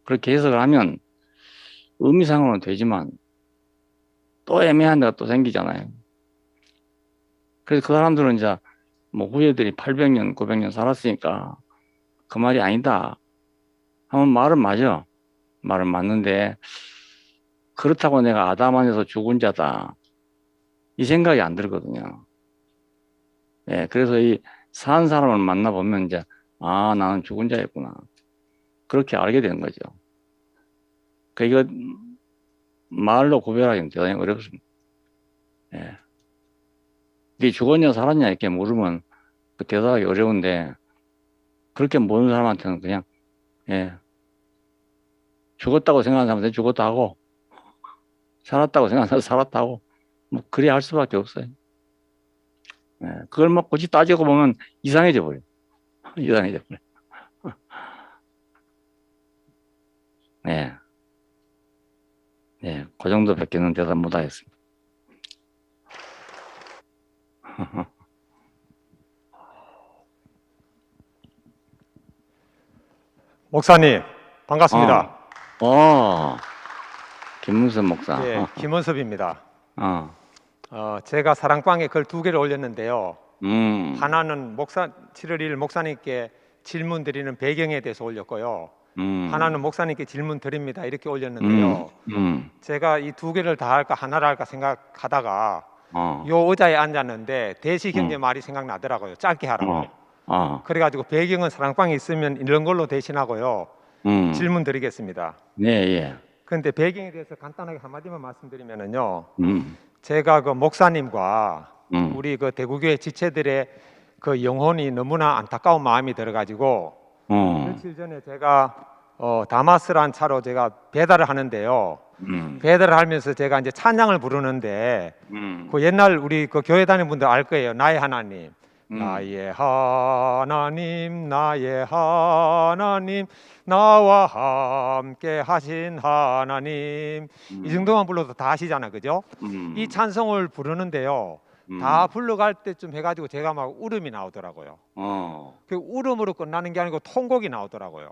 그렇게 해석을 하면 의미상으로는 되지만 또 애매한 데가 또 생기잖아요. 그래서 그 사람들은 이제 뭐 후예들이 800년, 900년 살았으니까 그 말이 아니다. 하면 말은 맞아. 말은 맞는데 그렇다고 내가 아담 안에서 죽은 자다. 이 생각이 안 들거든요. 예, 그래서 이 산 사람을 만나보면 이제 나는 죽은 자였구나. 그렇게 알게 되는 거죠. 이거 말로 구별하기는 대단히 어렵습니다. 예. 이게 죽었냐 살았냐 이렇게 물으면 대답하기 어려운데 그렇게 모르는 사람한테는 그냥 예. 죽었다고 생각하는 사람한테 죽었다고, 살았다고 생각하는 사람한테 살았다고, 뭐 그래야 할 수밖에 없어요. 예, 그걸 막 굳이 따지고 보면 이상해져 버려. 이상해져 버려. 네. 네, 그 정도 밖에는 대답 못 하겠습니다. 목사님 반갑습니다. 김문선 목사. 예, 김원섭입니다. 어. 제가 사랑방에 글 2개를 올렸는데요. 음. 하나는 7월 1일 목사님께 질문 드리는 배경에 대해서 올렸고요. 하나는 목사님께 질문 드립니다 이렇게 올렸는데요. 제가 이 2개를 다 할까 하나를 할까 생각하다가 요 의자에 앉았는데 대시경제 말이 생각나더라고요. 짧게 하라고. 그래가지고 배경은 사랑방에 있으면 이런 걸로 대신하고요. 질문 드리겠습니다. 네, 예. 그런데 배경에 대해서 간단하게 한마디만 말씀드리면은요. 제가 그 목사님과 우리 그 대구교회 지체들의 그 영혼이 너무나 안타까운 마음이 들어가지고 며칠 전에 제가 다마스란 차로 제가 배달을 하는데요. 배달을 하면서 제가 이제 찬양을 부르는데 그 옛날 우리 그 교회 다니는 분들 알 거예요. 나의 하나님, 나의 하나님, 나의 하나님, 나와 함께 하신 하나님. 이 정도만 불러도 다 아시잖아, 그죠? 이 찬송을 부르는데요. 다 불러갈 때쯤 해가지고 제가 막 울음이 나오더라고요. 그 울음으로 끝나는 게 아니고 통곡이 나오더라고요.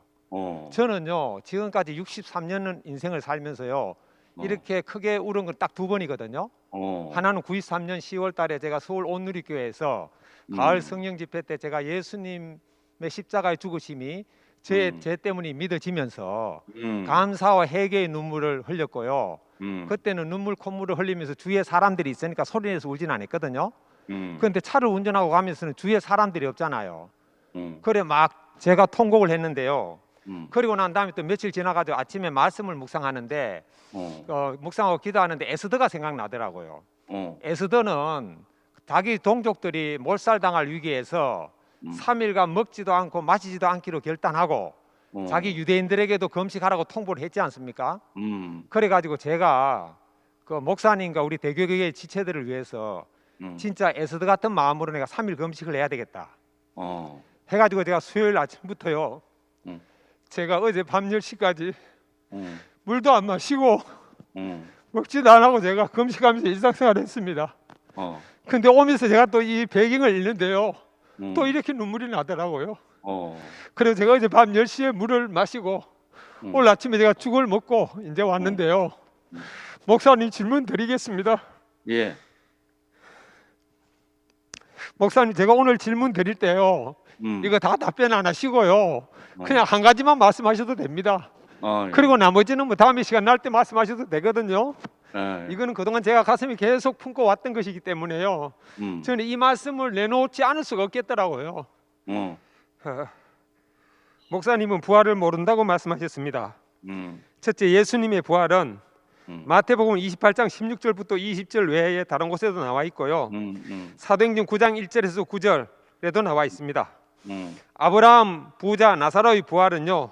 저는요 지금까지 63년 인생을 살면서요 이렇게 크게 울은 건 딱 2번이거든요. 하나는 93년 10월 달에 제가 서울 온누리교회에서 가을 성령 집회 때 제가 예수님의 십자가의 죽으심이 제 때문에 믿어지면서 감사와 회개의 눈물을 흘렸고요. 그때는 눈물 콧물을 흘리면서 주위에 사람들이 있으니까 소리내서 울진 않았거든요. 그런데 차를 운전하고 가면서는 주위에 사람들이 없잖아요. 그래 막 제가 통곡을 했는데요. 그리고 난 다음에 또 며칠 지나가지고 아침에 말씀을 묵상하는데 묵상하고 기도하는데 에스더가 생각나더라고요. 에스더는 자기 동족들이 몰살당할 위기에서 3일간 먹지도 않고 마시지도 않기로 결단하고 자기 유대인들에게도 금식하라고 통보를 했지 않습니까? 그래가지고 제가 그 목사님과 우리 대교교회 지체들을 위해서 진짜 에스더 같은 마음으로 내가 3일 금식을 해야 되겠다 해가지고 제가 수요일 아침부터요 제가 어제 밤 10시까지 물도 안 마시고 먹지도 안 하고 제가 금식하면서 일상생활을 했습니다. 근데 오면서 제가 또 이 배경을 읽는데요 또 이렇게 눈물이 나더라고요. 그래서 제가 어제 밤 10시에 물을 마시고 오늘 아침에 제가 죽을 먹고 이제 왔는데요. 목사님 질문 드리겠습니다. 예. 목사님 제가 오늘 질문 드릴 때요 이거 다 답변 안 하시고요 그냥 한 가지만 말씀하셔도 됩니다. 예. 그리고 나머지는 뭐 다음에 시간 날 때 말씀하셔도 되거든요. 예. 이거는 그동안 제가 가슴이 계속 품고 왔던 것이기 때문에요. 저는 이 말씀을 내놓지 않을 수가 없겠더라고요. 목사님은 부활을 모른다고 말씀하셨습니다. 첫째, 예수님의 부활은 마태복음 28장 16절부터 20절 외에 다른 곳에도 나와 있고요. 사도행전 9장 1절에서 9절에도 나와 있습니다. 아브라함 부자 나사로의 부활은요.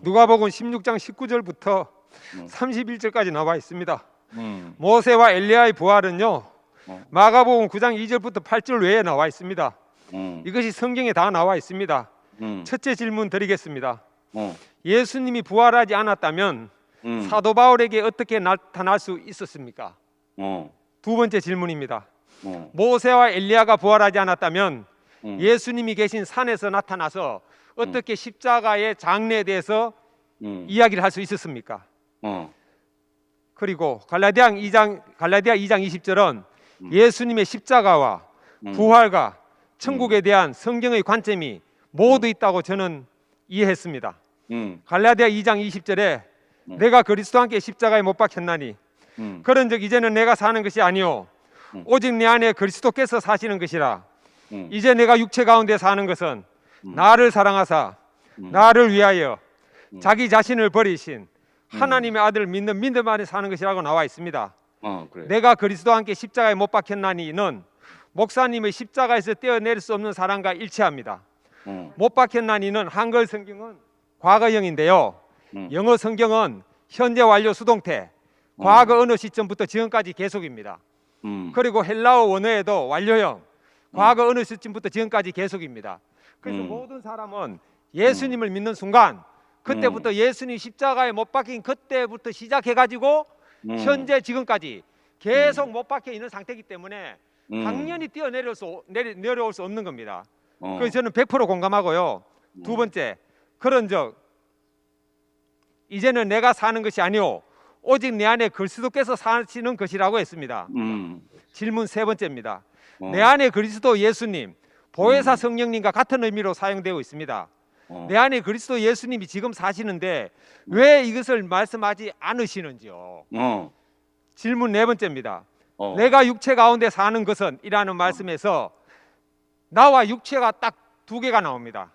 누가복음 16장 19절부터 31절까지 나와 있습니다. 모세와 엘리야의 부활은요. 마가복음 9장 2절부터 8절 외에 나와 있습니다. 이것이 성경에 다 나와 있습니다. 첫째 질문 드리겠습니다. 예수님이 부활하지 않았다면 사도 바울에게 어떻게 나타날 수 있었습니까? 두 번째 질문입니다. 모세와 엘리야가 부활하지 않았다면 예수님이 계신 산에서 나타나서 어떻게 십자가의 장례에 대해서 이야기를 할 수 있었습니까? 그리고 갈라디아 2장 20절은 예수님의 십자가와 부활과 천국에 대한 성경의 관점이 모두 있다고 저는 이해했습니다. 갈라디아 2장 20절에 내가 그리스도와 함께 십자가에 못 박혔나니 그런즉 이제는 내가 사는 것이 아니요 오직 내 안에 그리스도께서 사시는 것이라. 이제 내가 육체 가운데 사는 것은 나를 사랑하사 나를 위하여 자기 자신을 버리신 하나님의 아들을 믿는 믿음 안에 사는 것이라고 나와 있습니다. 그래. 내가 그리스도와 함께 십자가에 못 박혔나니는 목사님의 십자가에서 떼어낼 수 없는 사랑과 일치합니다. 못 박혔나니는 한글 성경은 과거형인데요. 영어 성경은 현재 완료 수동태, 과거 어느 시점부터 지금까지 계속입니다. 그리고 헬라어 원어에도 완료형, 과거 어느 시점부터 지금까지 계속입니다. 그래서 모든 사람은 예수님을 믿는 순간 그때부터 예수님 십자가에 못 박힌 그때부터 시작해가지고 현재 지금까지 계속 못 박혀 있는 상태이기 때문에 당연히 내려올 수 없는 겁니다. 그래서 저는 100% 공감하고요. 두 번째, 그런 적 이제는 내가 사는 것이 아니오 오직 내 안에 그리스도께서 사시는 것이라고 했습니다. 질문 세 번째입니다. 내 안에 그리스도 예수님, 보혜사 성령님과 같은 의미로 사용되고 있습니다. 내 안에 그리스도 예수님이 지금 사시는데 왜 이것을 말씀하지 않으시는지요? 질문 네 번째입니다. 내가 육체 가운데 사는 것은 이라는 말씀에서 나와 육체가 딱 두 개가 나옵니다.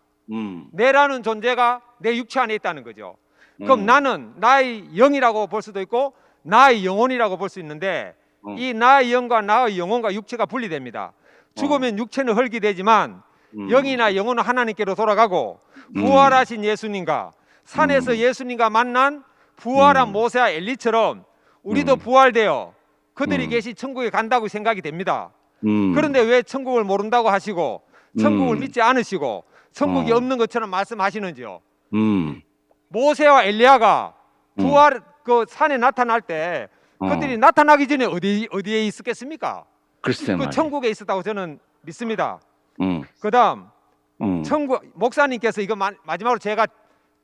내라는 존재가 내 육체 안에 있다는 거죠. 그럼 나는 나의 영이라고 볼 수도 있고 나의 영혼이라고 볼 수 있는데 이 나의 영과 나의 영혼과 육체가 분리됩니다. 죽으면 육체는 헐게 되지만 영이나 영혼은 하나님께로 돌아가고 부활하신 예수님과 산에서 예수님과 만난 부활한 모세와 엘리처럼 우리도 부활되어 그들이 계신 천국에 간다고 생각이 됩니다. 그런데 왜 천국을 모른다고 하시고 천국을 믿지 않으시고 천국이 없는 것처럼 말씀하시는지요? 모세와 엘리야가 부활 그 산에 나타날 때 그들이 나타나기 전에 어디에 있었겠습니까? 글쎄 그 말이야. 천국에 있었다고 저는 믿습니다. 그다음 천국 목사님께서 이거 마지막으로 제가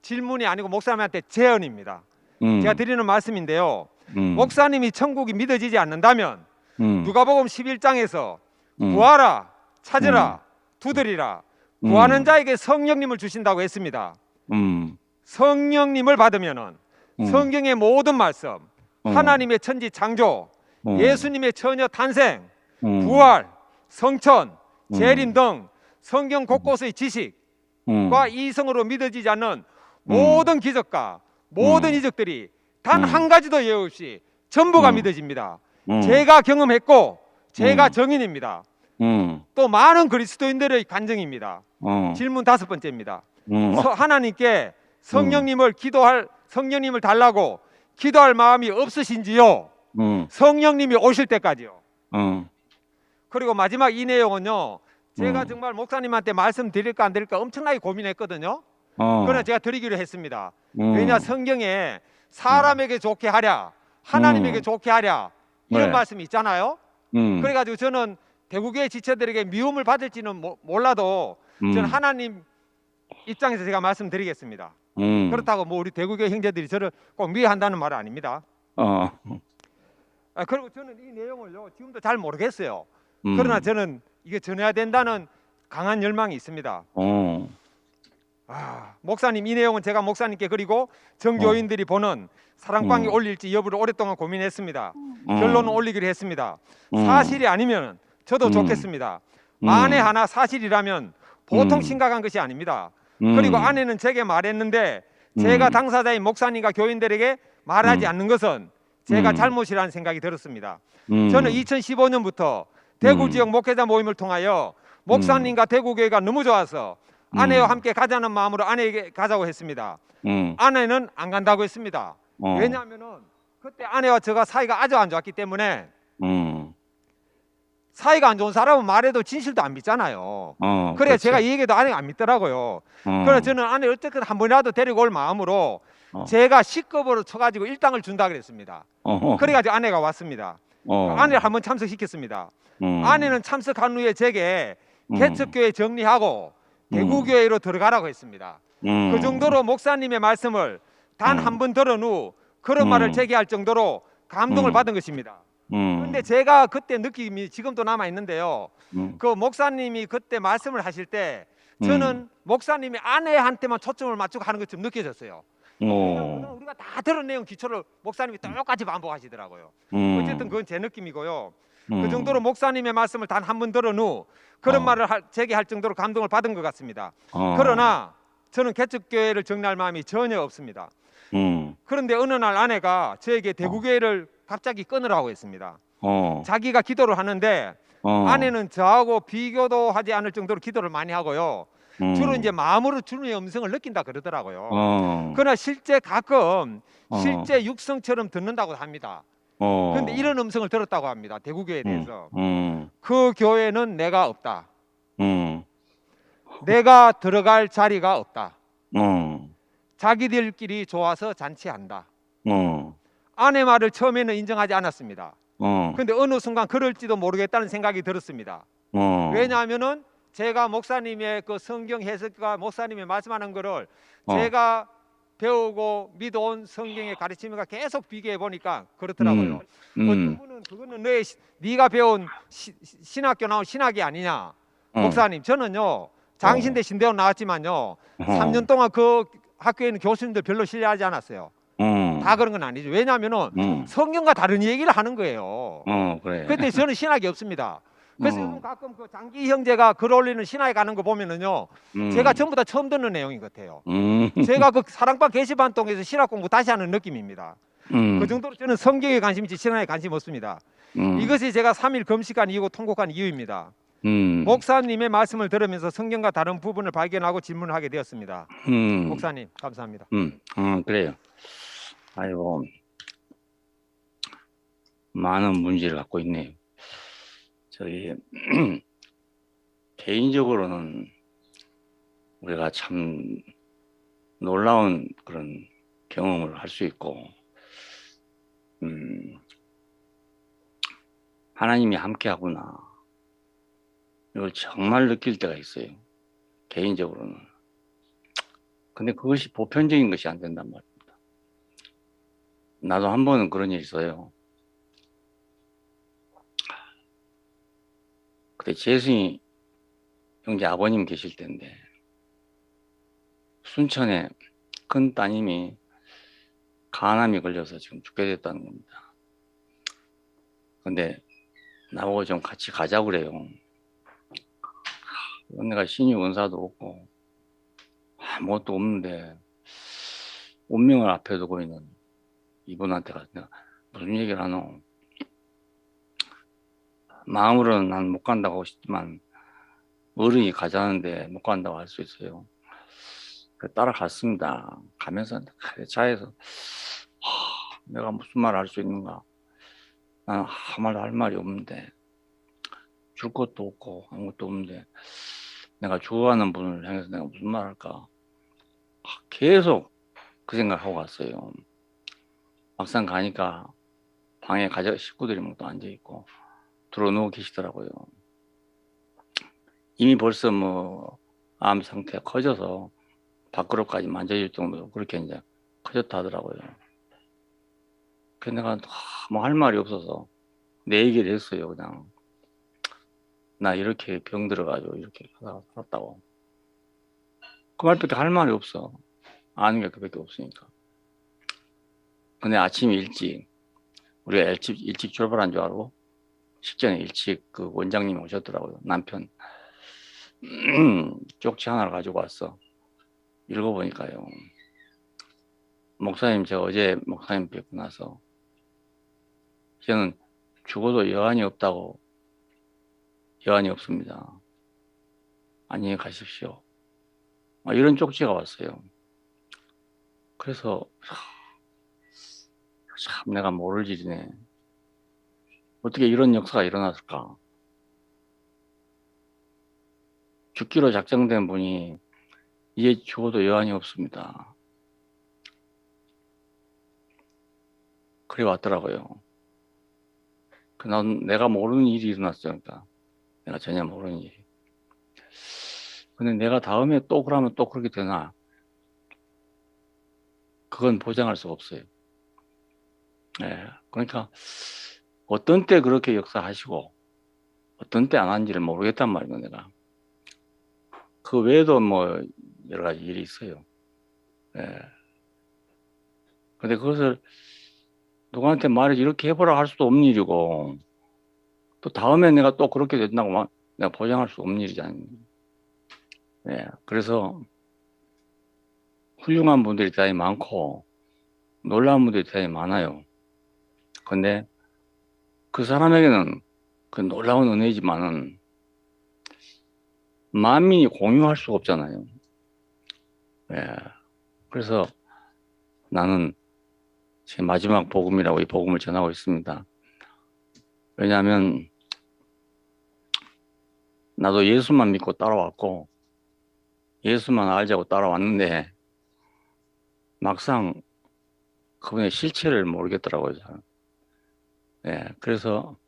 질문이 아니고 목사님한테 제언입니다. 제가 드리는 말씀인데요. 목사님이 천국이 믿어지지 않는다면 누가복음 11장에서 구하라, 찾으라, 두드리라, 구하는 자에게 성령님을 주신다고 했습니다. 성령님을 받으면은 성경의 모든 말씀, 하나님의 천지 창조, 예수님의 처녀 탄생, 부활, 성천, 재림 등 성경 곳곳의 지식과 이성으로 믿어지지 않는 모든 기적과 모든 이적들이 단 한 가지도 예외 없이 전부가 믿어집니다. 제가 경험했고 제가 정인입니다. 또 많은 그리스도인들의 간증입니다. 질문 다섯 번째입니다. 하나님께 성령님을 달라고 기도할 마음이 없으신지요? 성령님이 오실 때까지요. 그리고 마지막 이 내용은요. 제가 정말 목사님한테 말씀드릴까 안 드릴까 엄청나게 고민했거든요. 그러나 제가 드리기로 했습니다. 왜냐 성경에 사람에게 좋게 하랴, 하나님에게 좋게 하랴 이런 네. 말씀이 있잖아요. 그래가지고 저는 대구교회 지체들에게 미움을 받을지는 몰라도 저는 하나님 입장에서 제가 말씀드리겠습니다. 그렇다고 뭐 우리 대구교회 형제들이 저를 꼭 미워한다는 말은 아닙니다. 그리고 저는 이 내용을요 지금도 잘 모르겠어요. 그러나 저는 이게 전해야 된다는 강한 열망이 있습니다. 목사님 이 내용은 제가 목사님께 그리고 정교인들이 보는 사랑방에 올릴지 여부를 오랫동안 고민했습니다. 결론은 올리기로 했습니다. 사실이 아니면 저도 좋겠습니다. 만에 하나 사실이라면 보통 심각한 것이 아닙니다. 그리고 아내는 제게 말했는데 제가 당사자인 목사님과 교인들에게 말하지 않는 것은 제가 잘못이라는 생각이 들었습니다. 저는 2015년부터 대구 지역 목회자 모임을 통하여 목사님과 대구교회가 너무 좋아서 아내와 함께 가자는 마음으로 아내에게 가자고 했습니다. 아내는 안 간다고 했습니다. 왜냐하면 그때 아내와 저가 사이가 아주 안 좋았기 때문에 사이가 안 좋은 사람은 말해도 진실도 안 믿잖아요. 그래 그렇지. 제가 이 얘기도 아내가 안 믿더라고요. 그래서 저는 아내 어쨌든 한 번이라도 데리고 올 마음으로 제가 C급으로 쳐가지고 일당을 준다 그랬습니다. 그래가지고 아내가 왔습니다. 아내를 한번 참석시켰습니다. 아내는 참석한 후에 제게 개척교회 정리하고 대구교회로 들어가라고 했습니다. 그 정도로 목사님의 말씀을 단 한 번 들은 후 그런 말을 제게 할 정도로 감동을 받은 것입니다. 그런데 제가 그때 느낌이 지금도 남아 있는데요. 그 목사님이 그때 말씀을 하실 때 저는 목사님이 아내한테만 초점을 맞추고 하는 것처럼 느껴졌어요. 우리가 다 들은 내용 기초를 목사님이 똑같이 반복하시더라고요. 어쨌든 그건 제 느낌이고요. 그 정도로 목사님의 말씀을 단 한 번 들은 후 그런 말을 제게 할 정도로 감동을 받은 것 같습니다. 그러나 저는 개척교회를 정리할 마음이 전혀 없습니다. 그런데 어느 날 아내가 저에게 대구교회를 갑자기 끊으라고 했습니다. 자기가 기도를 하는데 아내는 저하고 비교도 하지 않을 정도로 기도를 많이 하고요. 주로 이제 마음으로 주님의 음성을 느낀다 그러더라고요. 어. 그러나 실제 가끔 어. 실제 육성처럼 듣는다고 합니다. 그런데 이런 음성을 들었다고 합니다. 대구교회에 대해서. 그 교회는 내가 없다. 내가 들어갈 자리가 없다. 자기들끼리 좋아서 잔치한다. 아내 말을 처음에는 인정하지 않았습니다. 그런데 어느 순간 그럴지도 모르겠다는 생각이 들었습니다. 왜냐하면은 제가 목사님의 그 성경 해석과 목사님이 말씀하는 거를 제가 배우고 믿어온 성경의 가르침과 계속 비교해 보니까 그렇더라고요. 어떤 분은 그거는 네가 배운 신학교 나온 신학이 아니냐. 목사님, 저는요 장신대 신대원 나왔지만요 3년 동안 그 학교에 있는 교수님들 별로 신뢰하지 않았어요. 다 그런 건 아니죠. 왜냐하면은 성경과 다른 얘기를 하는 거예요. 그래. 그때 저는 신학이 없습니다. 그래서 요즘 가끔 그 장기 형제가 글 올리는 신학에 가는 거 보면은요, 제가 전부 다 처음 듣는 내용인 것 같아요. 제가 그 사랑방 게시판 통해서 신학 공부 다시 하는 느낌입니다. 그 정도로 저는 성경에 관심이지 신학에 관심 없습니다. 이것이 제가 3일 금식한 이유고 통곡한 이유입니다. 목사님의 말씀을 들으면서 성경과 다른 부분을 발견하고 질문을 하게 되었습니다. 목사님 감사합니다. 그래요. 아이고, 많은 문제를 갖고 있네요. 저희 개인적으로는 우리가 참 놀라운 그런 경험을 할 수 있고, 하나님이 함께하구나 이걸 정말 느낄 때가 있어요. 개인적으로는. 근데 그것이 보편적인 것이 안 된단 말입니다. 나도 한 번은 그런 일이 있어요. 그때 재승이 형제 아버님 계실 때인데 순천에 큰 따님이 간암이 걸려서 지금 죽게 됐다는 겁니다. 근데 나보고 좀 같이 가자고 그래요. 내가 신유 원사도 없고 아무것도 없는데 운명을 앞에 두고 있는 이분한테 가서 내가 무슨 얘기를 하노? 마음으로는 난 못 간다고 하고 싶지만 어른이 가자는데 못 간다고 할 수 있어요. 따라갔습니다. 가면서 차에서 내가 무슨 말을 할 수 있는가? 나는 아무 말도 할 말이 없는데 줄 것도 없고 아무것도 없는데 내가 좋아하는 분을 향해서 내가 무슨 말을 할까? 계속 그 생각하고 갔어요. 막상 가니까 방에 식구들이 막 또 앉아있고 들어누워 계시더라고요. 이미 벌써 뭐 암 상태가 커져서 밖으로까지 만져질 정도로 그렇게 이제 커졌다 하더라고요. 그래서 내가 뭐 할 말이 없어서 내 얘기를 했어요. 그냥 나 이렇게 병 들어가지고 이렇게 살았다고. 그 말밖에 할 말이 없어. 아는 게 그밖에 없으니까. 근데 아침 일찍 우리가 일찍 출발한 줄 알고 식전에 일찍 그 원장님이 오셨더라고요. 남편 쪽지 하나를 가지고 왔어. 읽어보니까요. 목사님, 제가 어제 목사님 뵙고 나서 저는 죽어도 여한이 없다고. 여한이 없습니다. 안녕히 가십시오. 이런 쪽지가 왔어요. 그래서 참 내가 모를 일이네. 어떻게 이런 역사가 일어났을까? 죽기로 작정된 분이 이제 죽어도 여한이 없습니다. 그래 왔더라고요. 난 내가 모르는 일이 일어났어요. 그러니까 내가 전혀 모르는 일이. 근데 내가 다음에 또 그러면 또 그렇게 되나? 그건 보장할 수가 없어요. 네, 그러니까 어떤 때 그렇게 역사하시고 어떤 때 안 한지를 모르겠단 말이에요. 내가 그 외에도 뭐 여러 가지 일이 있어요. 네. 근데 그것을 누구한테 말해서 이렇게 해보라 할 수도 없는 일이고 또 다음에 내가 또 그렇게 된다고 내가 보장할 수 없는 일이잖아요. 네, 그래서 훌륭한 분들이 대단히 많고 놀라운 분들이 대단히 많아요. 근데 그 사람에게는 그 놀라운 은혜지만은 만민이 공유할 수가 없잖아요. 예. 그래서 나는 제 마지막 복음이라고 이 복음을 전하고 있습니다. 왜냐하면 나도 예수만 믿고 따라왔고 예수만 알자고 따라왔는데 막상 그분의 실체를 모르겠더라고요. 저는. 예, 그래서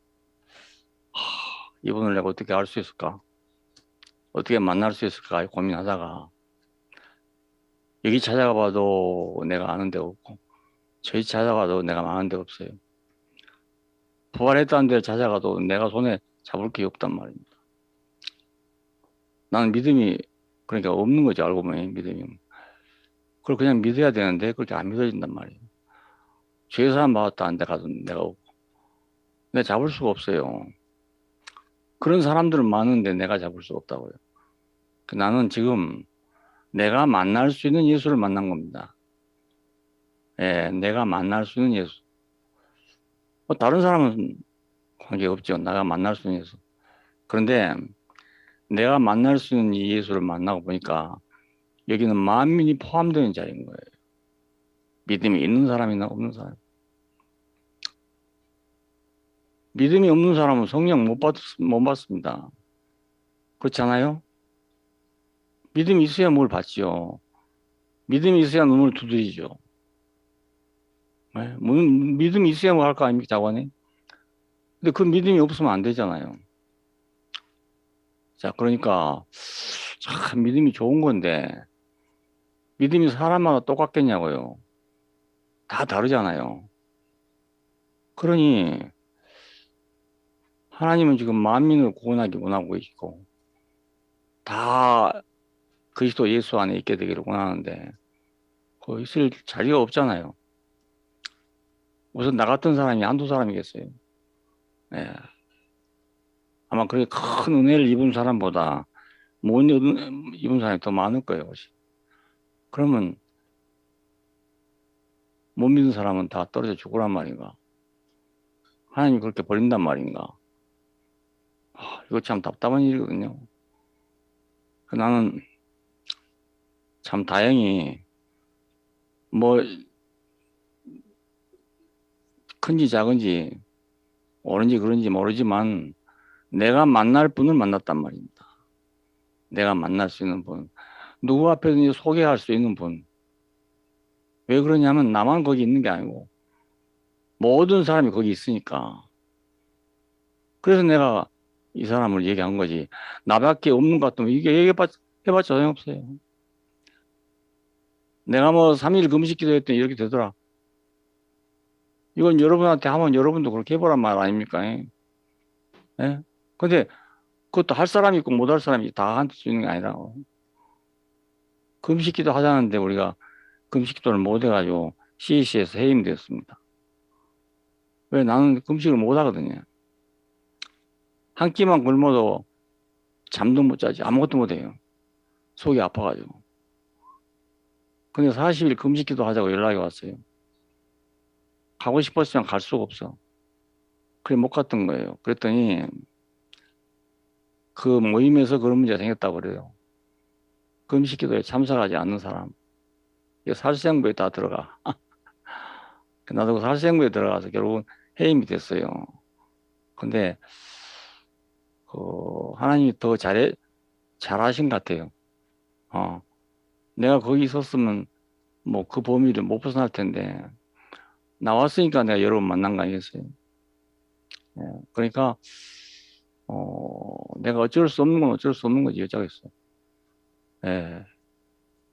이분을 내가 어떻게 알 수 있을까? 어떻게 만날 수 있을까 고민하다가 여기 찾아가 봐도 내가 아는 데가 없고 저희 찾아가도 내가 아는 데가 없어요. 부활했다는 데를 찾아가도 내가 손에 잡을 게 없단 말입니다. 나는 믿음이 그러니까 없는 거지. 알고 보니 믿음이. 그걸 그냥 믿어야 되는데 그렇게 안 믿어진단 말이에요. 죄 사람 받았다는 데 가도 내가 없고 내가 잡을 수가 없어요. 그런 사람들은 많은데 내가 잡을 수가 없다고요. 나는 지금 내가 만날 수 있는 예수를 만난 겁니다. 예, 내가 만날 수 있는 예수. 뭐 다른 사람은 관계없죠. 내가 만날 수 있는 예수. 그런데 내가 만날 수 있는 이 예수를 만나고 보니까 여기는 만민이 포함되는 자리인 거예요. 믿음이 있는 사람이나 없는 사람. 믿음이 없는 사람은 성령 못 받습니다. 그렇지 않아요? 믿음이 있어야 뭘 받지요. 믿음이 있어야 눈을 두드리죠. 네? 믿음이 있어야 뭐 할 거 아닙니까, 자관이? 근데 그 믿음이 없으면 안 되잖아요. 자, 그러니까 참 믿음이 좋은 건데 믿음이 사람마다 똑같겠냐고요. 다 다르잖아요. 그러니 하나님은 지금 만민을 구원하기 원하고 계시고 다 그리스도 예수 안에 있게 되기를 원하는데 그 있을 자리가 없잖아요. 우선 나 같은 사람이 한두 사람이겠어요. 예. 아마 그렇게 큰 은혜를 입은 사람보다 못 입은 사람이 더 많을 거예요. 혹시. 그러면 못 믿는 사람은 다 떨어져 죽으란 말인가? 하나님이 그렇게 버린단 말인가? 이거 참 답답한 일이거든요. 나는 참 다행히 뭐 큰지 작은지 옳은지 그런지 모르지만 내가 만날 분을 만났단 말입니다. 내가 만날 수 있는 분. 누구 앞에든지 소개할 수 있는 분. 왜 그러냐면 나만 거기 있는 게 아니고 모든 사람이 거기 있으니까. 그래서 내가 이 사람을 얘기한 거지. 나밖에 없는 것 같으면 이게 얘기해봤자 소용없어요. 내가 뭐 3일 금식 기도했더니 이렇게 되더라. 이건 여러분한테 하면 여러분도 그렇게 해보란 말 아닙니까? 예? 근데 그것도 할 사람이 있고 못 할 사람이 다 할 수 있는 게 아니라고. 금식 기도 하자는데 우리가 금식 기도를 못 해가지고 CAC에서 해임되었습니다. 왜? 나는 금식을 못 하거든요. 한 끼만 굶어도 잠도 못 자지. 아무것도 못 해요. 속이 아파가지고. 근데 40일 금식 기도 하자고 연락이 왔어요. 가고 싶었지만 갈 수가 없어. 그래 못 갔던 거예요. 그랬더니 그 모임에서 그런 문제가 생겼다고 그래요. 금식 기도에 참석하지 않는 사람. 이게 살생부에 다 들어가. 나도 살생부에 들어가서 결국은 해임이 됐어요. 근데 하나님이 더 잘하신 것 같아요. 내가 거기 있었으면 뭐 그 범위를 못 벗어날 텐데 나왔으니까 내가 여러 번 만난 거 아니겠어요? 예, 그러니까 내가 어쩔 수 없는 건 어쩔 수 없는 거지 어쩌겠어. 예,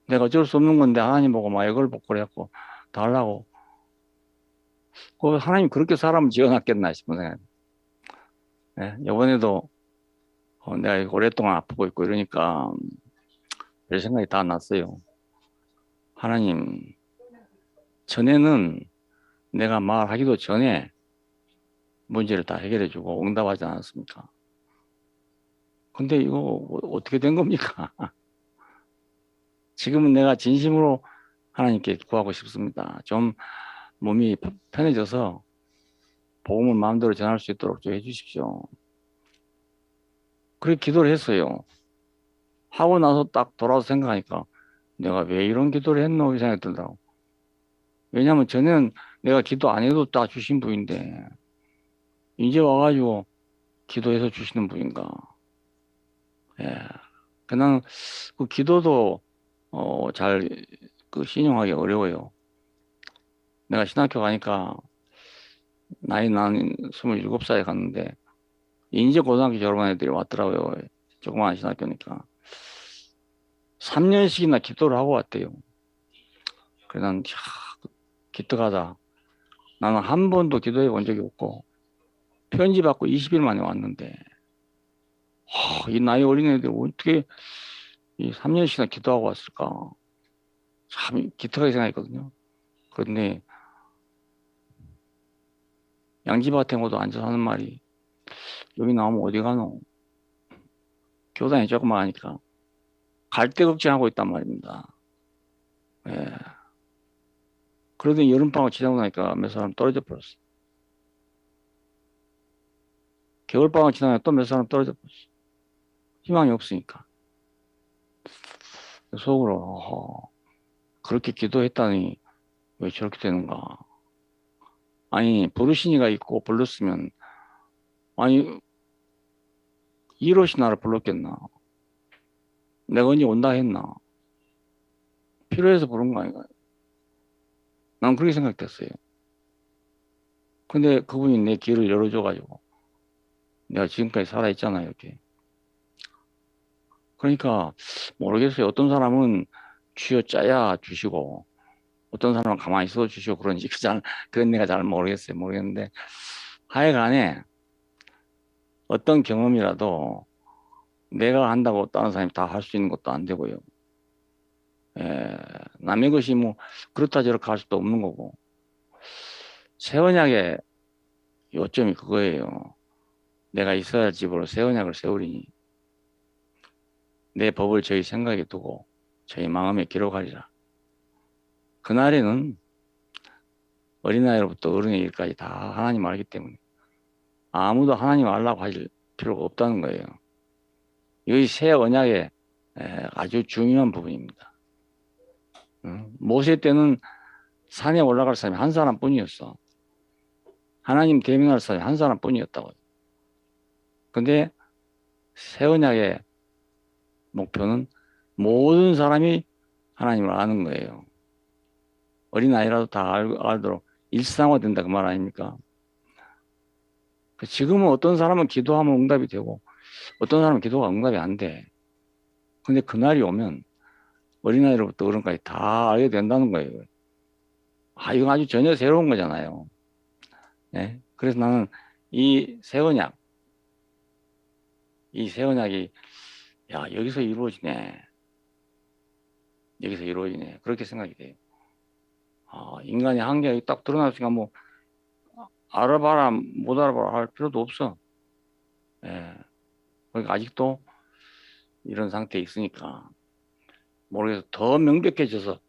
내가 어쩔 수 없는 건데 하나님 보고 막 이걸 복구해갖고 달라고. 하나님 그렇게 사람을 지어놨겠나 싶은 생각. 예, 이번에도 내가 오랫동안 아프고 있고 이러니까 별 생각이 다 났어요. 하나님, 전에는 내가 말하기도 전에 문제를 다 해결해주고 응답하지 않았습니까? 근데 이거 어떻게 된 겁니까? 지금은 내가 진심으로 하나님께 구하고 싶습니다. 좀 몸이 편해져서 복음을 마음대로 전할 수 있도록 좀 해주십시오. 그렇게 기도를 했어요. 하고 나서 딱 돌아서 생각하니까 내가 왜 이런 기도를 했노 이 생각이 들더라고. 왜냐하면 전에는 내가 기도 안 해도 다 주신 분인데 이제 와가지고 기도해서 주시는 분인가. 예. 그냥 그 기도도 잘 그 신용하기 어려워요. 내가 신학교 가니까 나이 난 27살에 갔는데 이제 고등학교 졸업한 애들이 왔더라고요. 조그마한 신학교니까 3년씩이나 기도를 하고 왔대요. 그래서 난 기특하다. 나는 한 번도 기도해 본 적이 없고 편지 받고 20일 만에 왔는데 이 나이 어린 애들이 어떻게 이 3년씩이나 기도하고 왔을까? 참 기특하게 생각했거든요. 그런데 양지밭에 모두 앉아서 하는 말이 여기 나오면 어디 가노? 교단이 조금만 하니까 갈 데 걱정하고 있단 말입니다. 예. 그러더니 여름방학 지나고 나니까 몇 사람 떨어져 버렸어. 겨울방학 지나니까 또 몇 사람 떨어져 버렸어. 희망이 없으니까. 속으로 그렇게 기도했다니 왜 저렇게 되는가. 아니 부르시니가 있고 불렀으면 아니 이롯이 나를 불렀겠나. 내가 언제 온다 했나. 필요해서 부른 거 아닌가. 난 그렇게 생각됐어요. 근데 그분이 내 길을 열어줘가지고 내가 지금까지 살아있잖아요. 이렇게. 그러니까 모르겠어요. 어떤 사람은 쥐어짜야 주시고 어떤 사람은 가만히 있어 주시고 그런지 그건 내가 잘 모르겠어요. 모르겠는데 하여간에 어떤 경험이라도 내가 한다고 다른 사람이 다 할 수 있는 것도 안 되고요. 남의 것이 뭐 그렇다 저렇다 할 수도 없는 거고. 새 언약의 요점이 그거예요. 내가 있어야 할 집으로 새 언약을 세우리니 내 법을 저희 생각에 두고 저희 마음에 기록하리라. 그날에는 어린아이로부터 어른의 일까지 다 하나님 알기 때문에 아무도 하나님 알라고 할 필요가 없다는 거예요. 이것이 새 언약의 아주 중요한 부분입니다. 모세 때는 산에 올라갈 사람이 한 사람뿐이었어. 하나님 대면할 사람이 한 사람뿐이었다고요. 근데 새 언약의 목표는 모든 사람이 하나님을 아는 거예요. 어린아이라도 다 알도록 일상화된다 그 말 아닙니까? 지금은 어떤 사람은 기도하면 응답이 되고 어떤 사람은 기도가 응답이 안 돼. 근데 그날이 오면 어린아이로부터 어른까지 다 알게 된다는 거예요. 이건 아주 전혀 새로운 거잖아요. 네? 그래서 나는 이 새 언약이 여기서 이루어지네. 여기서 이루어지네. 그렇게 생각이 돼요. 인간의 한계가 딱 드러났으니까 뭐 알아봐라 못 알아봐라 할 필요도 없어. 그러니까 아직도 이런 상태에 있으니까 모르겠어. 더 명백해져서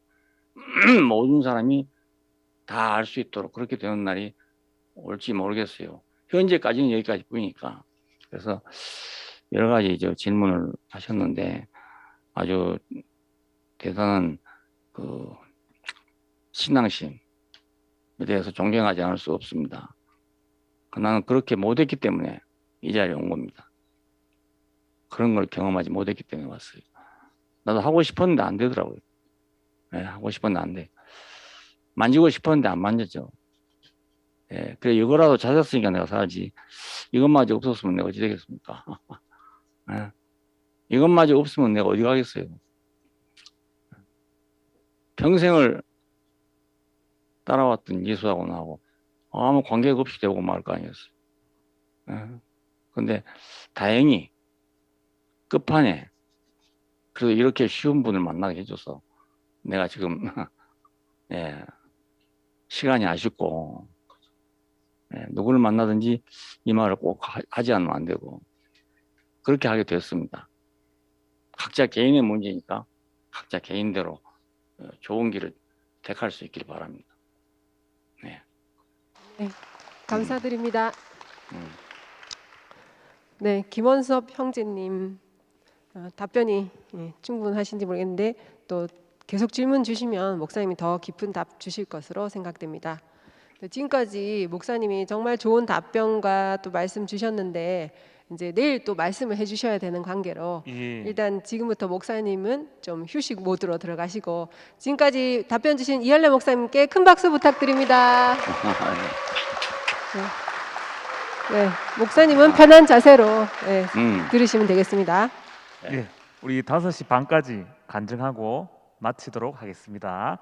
모든 사람이 다 알 수 있도록 그렇게 되는 날이 올지 모르겠어요. 현재까지는 여기까지 뿐이니까. 그래서 여러 가지 질문을 하셨는데 아주 대단한 그 신앙심에 대해서 존경하지 않을 수 없습니다. 나는 그렇게 못했기 때문에 이 자리에 온 겁니다. 그런 걸 경험하지 못했기 때문에 왔어요. 나도 하고 싶었는데 안 되더라고요. 하고 싶었는데 안 돼. 만지고 싶었는데 안 만졌죠. 그래 이거라도 찾았으니까 내가 살지. 이것마저 없었으면 내가 어찌 되겠습니까? 이것마저 없으면 내가 어디 가겠어요. 평생을 따라왔던 예수하고 나하고 아무 관계가 없이 되고 말 거 아니었어요. 근데 다행히 끝판에 그래도 이렇게 쉬운 분을 만나게 해줘서 내가 지금 시간이 아쉽고 누구를 만나든지 이 말을 꼭 하지 않으면 안 되고 그렇게 하게 됐습니다. 각자 개인의 문제니까 각자 개인대로 좋은 길을 택할 수 있길 바랍니다. 네, 감사드립니다. 네, 김원섭 형제님 답변이 충분하신지 모르겠는데 또 계속 질문 주시면 목사님이 더 깊은 답 주실 것으로 생각됩니다. 지금까지 목사님이 정말 좋은 답변과 또 말씀 주셨는데 이제 내일 또 말씀을 해주셔야 되는 관계로 일단 지금부터 목사님은 좀 휴식 모드로 들어가시고 지금까지 답변 주신 이할래 목사님께 큰 박수 부탁드립니다. 네, 목사님은 편한 자세로 들으시면 되겠습니다. 예, 우리 5시 반까지 간증하고 마치도록 하겠습니다.